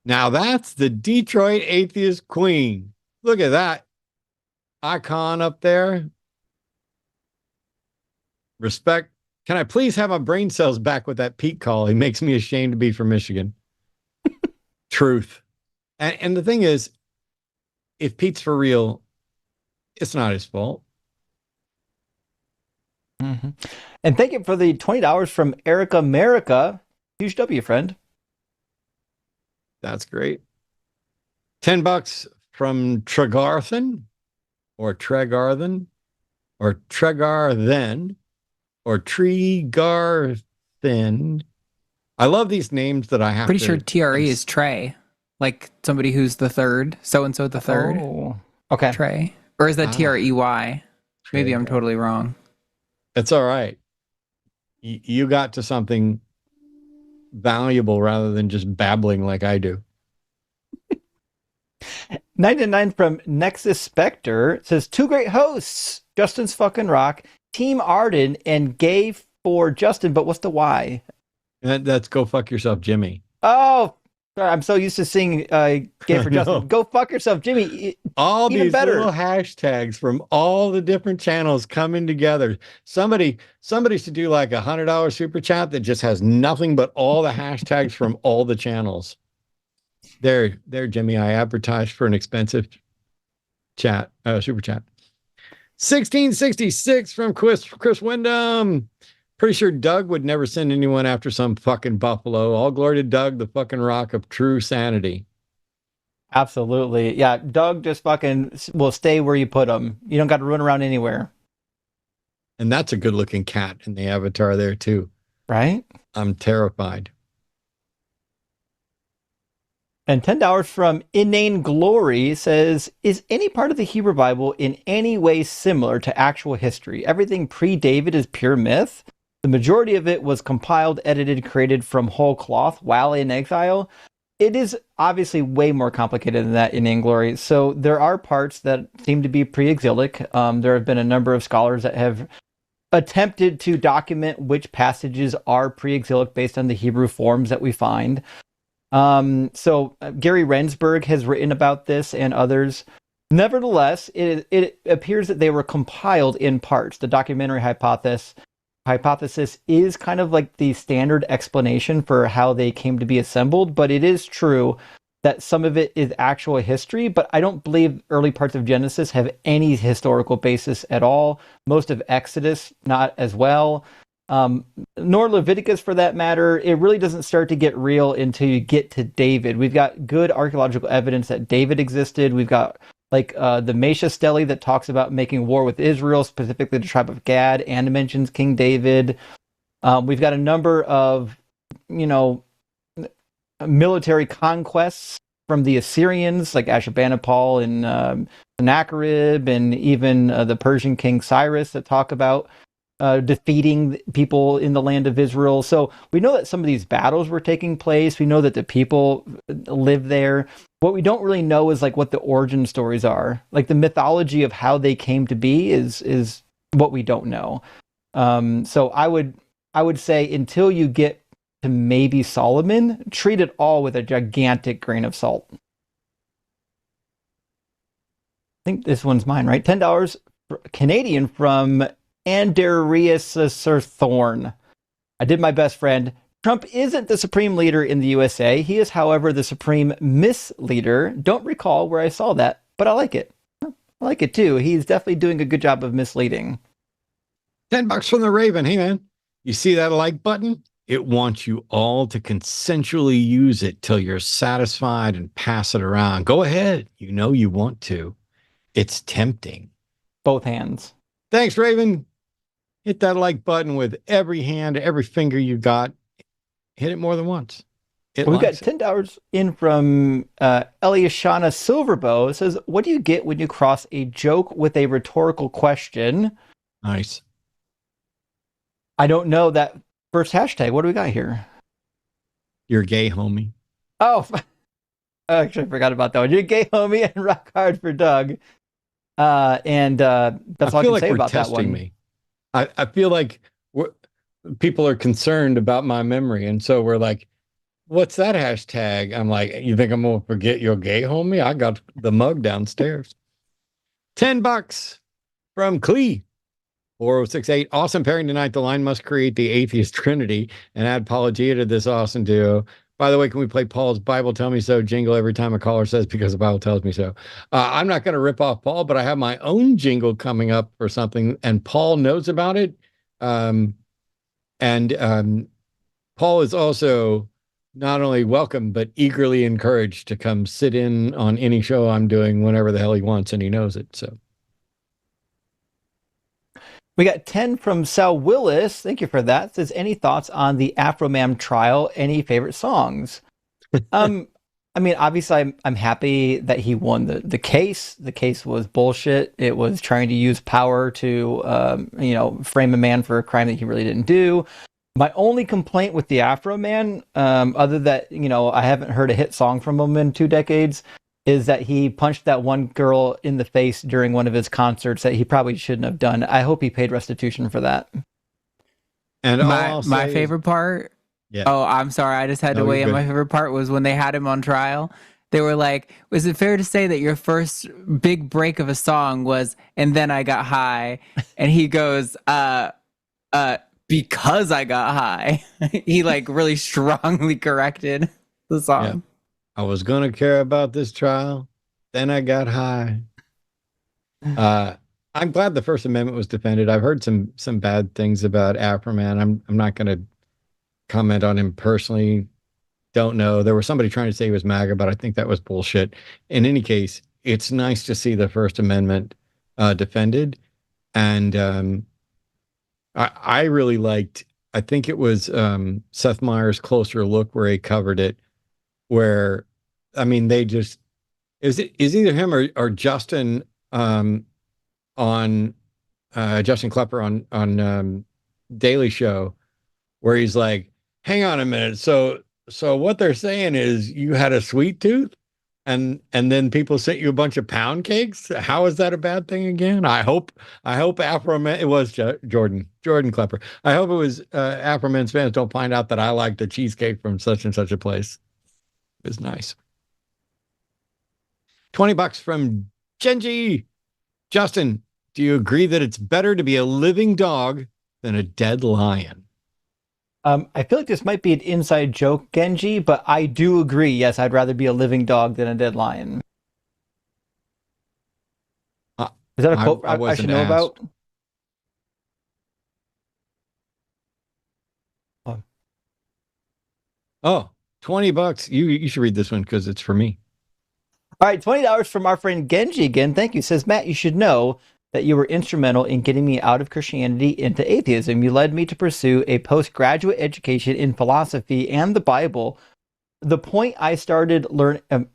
Now that's the Detroit Atheist Queen. Look at that icon up there. Respect. Can I please have my brain cells back with that Pete call? He makes me ashamed to be from Michigan. Truth. And the thing is, if Pete's for real, it's not his fault. Mm-hmm. And thank you for the $20 from Erica America. Huge W, friend. That's great. $10 from Tregarthen or Tregarthen or Tregarthen or Tregarthen. I love these names that I have Pretty sure TRE is Trey. Like somebody who's the third. So-and-so the third. Oh, okay. Trey. Or is that TREY? Maybe I'm totally wrong. It's all right. You got to something valuable rather than just babbling like I do. 99 from Nexus Spectre says, two great hosts, Justin's fucking rock, Team Arden, and gay for Justin, but what's the why? That's go fuck yourself, Jimmy. Oh, sorry, I'm so used to seeing gay for Justin. Go fuck yourself, Jimmy. All even these better. little hashtags from all the different channels coming together. Somebody should do like $100 super chat that just has nothing but all the hashtags from all the channels. There, Jimmy. I advertised for an expensive chat, super chat. 1666 from Chris Wyndham. Pretty sure Doug would never send anyone after some fucking buffalo. All glory to Doug, the fucking rock of true sanity. Absolutely. Yeah, Doug just fucking will stay where you put him. You don't got to run around anywhere. And that's a good looking cat in the avatar there too. Right? I'm terrified. And $10 from Inane Glory says, is any part of the Hebrew Bible in any way similar to actual history? Everything pre-David is pure myth. The majority of it was compiled, edited, created from whole cloth while in exile. It is obviously way more complicated than that in Glory. So there are parts that seem to be pre-exilic. There have been a number of scholars that have attempted to document which passages are pre-exilic based on the Hebrew forms that we find. So Gary Rensburg has written about this and others. Nevertheless, it appears that they were compiled in parts. The documentary hypothesis is kind of like the standard explanation for how they came to be assembled, but it is true that some of it is actual history, but I don't believe early parts of Genesis have any historical basis at all. Most of Exodus, not as well. Nor Leviticus for that matter. It really doesn't start to get real until you get to David. We've got good archaeological evidence that David existed. We've got like the Mesha Stele that talks about making war with Israel, specifically the tribe of Gad, and mentions King David. We've got a number of, military conquests from the Assyrians, like Ashurbanipal and Sennacherib, and even the Persian king Cyrus that talk about defeating people in the land of Israel. So we know that some of these battles were taking place. We know that the people live there. What we don't really know is like what the origin stories are. Like the mythology of how they came to be is what we don't know. So I would say until you get to maybe Solomon, treat it all with a gigantic grain of salt. I think this one's mine, right? $10 Canadian from Andarius Thorne. I did my best, friend. Trump isn't the supreme leader in the USA. He is, however, the supreme misleader. Don't recall where I saw that, but I like it. I like it too. He's definitely doing a good job of misleading. $10 from the Raven. Hey, man, you see that like button? It wants you all to consensually use it till you're satisfied and pass it around. Go ahead. You know you want to. It's tempting. Both hands. Thanks, Raven. Hit that like button with every hand, every finger you got. Hit it more than once. We got $10 in from Eliashana Silverbow. It says, what do you get when you cross a joke with a rhetorical question? Nice. I don't know that first hashtag. What do we got here? You're gay, homie. Oh, I actually forgot about that one. You're gay, homie, and rock hard for Doug. And that's all I can say about that one. Me. I feel like people are concerned about my memory. And so we're like, what's that hashtag? I'm like, you think I'm going to forget you're gay, homie? I got the mug downstairs. $10 from Clee. 4068. Awesome pairing tonight. The line must create the atheist trinity and add Apologia to this awesome duo. By the way, can we play Paul's Bible Tell Me So jingle every time a caller says because the Bible tells me so? I'm not going to rip off Paul, but I have my own jingle coming up for something, and Paul knows about it. Paul is also not only welcome, but eagerly encouraged to come sit in on any show I'm doing whenever the hell he wants, and he knows it. So we got 10 from Sal Willis. Thank you for that. It says, any thoughts on the Afro-Man trial? Any favorite songs? I mean, obviously, I'm happy that he won the case. The case was bullshit. It was trying to use power to, frame a man for a crime that he really didn't do. My only complaint with the Afro-Man, other that, I haven't heard a hit song from him in 2 decades, is that he punched that one girl in the face during one of his concerts that he probably shouldn't have done. I hope he paid restitution for that. And my favorite part, I'm sorry, I just had to weigh in. My favorite part was when they had him on trial. They were like, was it fair to say that your first big break of a song was, and then I got high? And he goes, because I got high. He really strongly corrected the song. Yeah. I was going to care about this trial. Then I got high. I'm glad the First Amendment was defended. I've heard some bad things about Afro-Man. I'm not going to comment on him personally. Don't know. There was somebody trying to say he was MAGA, but I think that was bullshit. In any case, it's nice to see the First Amendment defended. And I really liked, I think it was Seth Meyers' Closer Look where he covered it. Where, I mean, they just is either him or Justin on Justin Klepper on Daily Show, where he's like, hang on a minute, so what they're saying is you had a sweet tooth and then people sent you a bunch of pound cakes. How is that a bad thing again? I hope Afro-Man, it was Jordan Klepper. I hope it was Afro-Men's fans don't find out that I like the cheesecake from such and such a place. Is nice. $20 from Genji. Justin, do you agree that it's better to be a living dog than a dead lion? I feel like this might be an inside joke, Genji, but I do agree. Yes, I'd rather be a living dog than a dead lion. Is that a quote I should know about? Oh. $20. You should read this one because it's for me. All right, $20 from our friend Genji again. Thank you. Says, Matt, you should know that you were instrumental in getting me out of Christianity into atheism. You led me to pursue a postgraduate education in philosophy and the Bible. The point I started to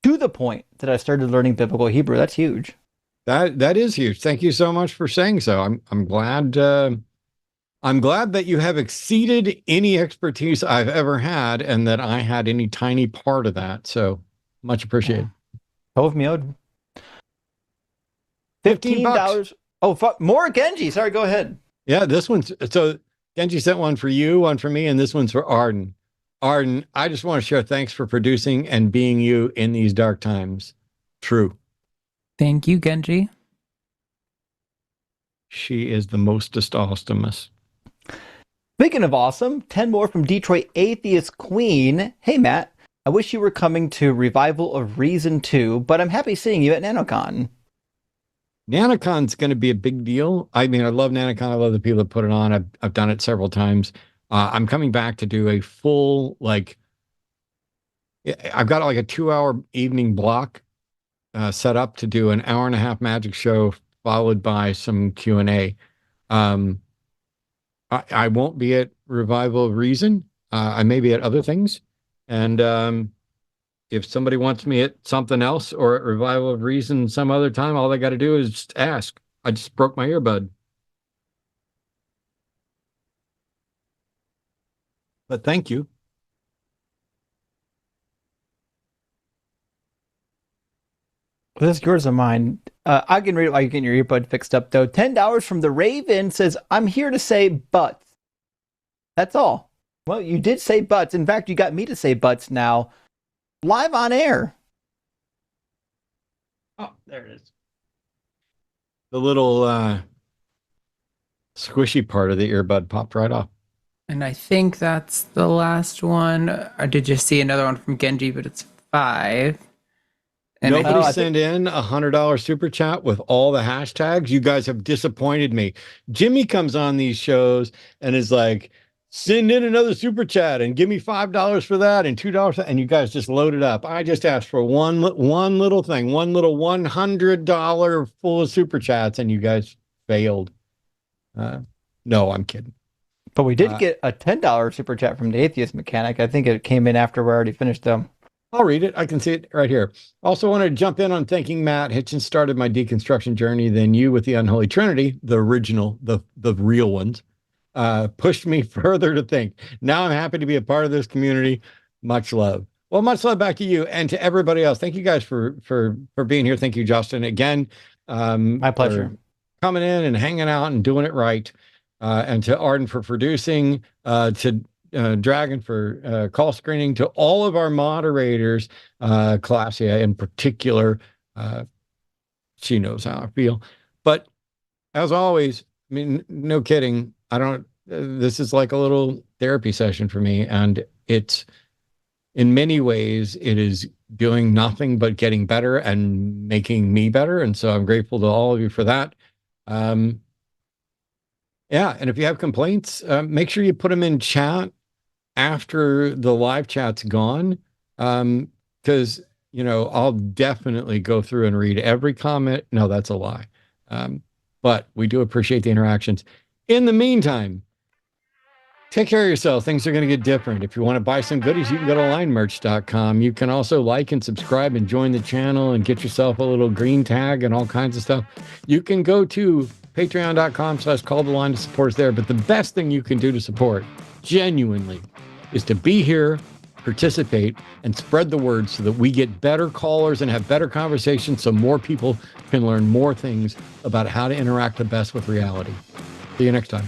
the point that I started learning biblical Hebrew. That's huge. That is huge. Thank you so much for saying so. I'm glad. I'm glad that you have exceeded any expertise I've ever had and that I had any tiny part of that. So much appreciated. Tov miod. $15. Oh, fuck. More Genji. Sorry, go ahead. Yeah, this one's, so Genji sent one for you, one for me, and this one's for Arden. Arden, I just want to share thanks for producing and being you in these dark times. True. Thank you, Genji. she is the mostest awesomest. Speaking of awesome, 10 more from Detroit Atheist Queen. Hey, Matt. I wish you were coming to Revival of Reason 2, but I'm happy seeing you at NanoCon. NanoCon's going to be a big deal. I mean, I love NanoCon. I love the people that put it on. I've done it several times. I'm coming back to do a full, I've got like a 2-hour evening block set up to do an 1.5-hour magic show followed by some Q&A. I won't be at Revival of Reason. I may be at other things. And if somebody wants me at something else or at Revival of Reason some other time, all they got to do is just ask. I just broke my earbud. But thank you. This is yours or mine. I can read it while you're getting your earbud fixed up, though. $10 from the Raven says, I'm here to say butts. That's all. Well, you did say butts. In fact, you got me to say butts now. Live on air. Oh, there it is. The little squishy part of the earbud popped right off. And I think that's the last one. I did just see another one from Genji, but it's 5. And nobody sent in $100 super chat with all the hashtags. You guys have disappointed me. Jimmy comes on these shows and is like, send in another super chat and give me $5 for that and $2 and you guys just load it up. I just asked for one little thing, one little $100 full of super chats, and you guys failed. No, I'm kidding. But we did get a $10 super chat from the Atheist Mechanic. I think it came in after we already finished them. I'll read it. I can see it right here. Also want to jump in on thanking Matt. Hitchens started my deconstruction journey. Then you with the Unholy Trinity, the original, the real ones, pushed me further to think. Now I'm happy to be a part of this community. Much love. Well, much love back to you and to everybody else. Thank you guys for being here. Thank you, Justin. Again, my pleasure. Coming in and hanging out and doing it right. And to Arden for producing, to Dragon for call screening, to all of our moderators, Classia in particular. She knows how I feel. But as always, I mean, no kidding. This is like a little therapy session for me. And it's, in many ways, it is doing nothing but getting better and making me better. And so I'm grateful to all of you for that. Yeah. And if you have complaints, make sure you put them in chat after the live chat's gone. Because, I'll definitely go through and read every comment. No, that's a lie. But we do appreciate the interactions. In the meantime, take care of yourself. Things are going to get different. If you want to buy some goodies, you can go to linemerch.com. You can also like and subscribe and join the channel and get yourself a little green tag and all kinds of stuff. You can go to patreon.com/calltheline to support us there. But the best thing you can do to support, genuinely, is to be here, participate, and spread the word so that we get better callers and have better conversations so more people can learn more things about how to interact the best with reality. See you next time.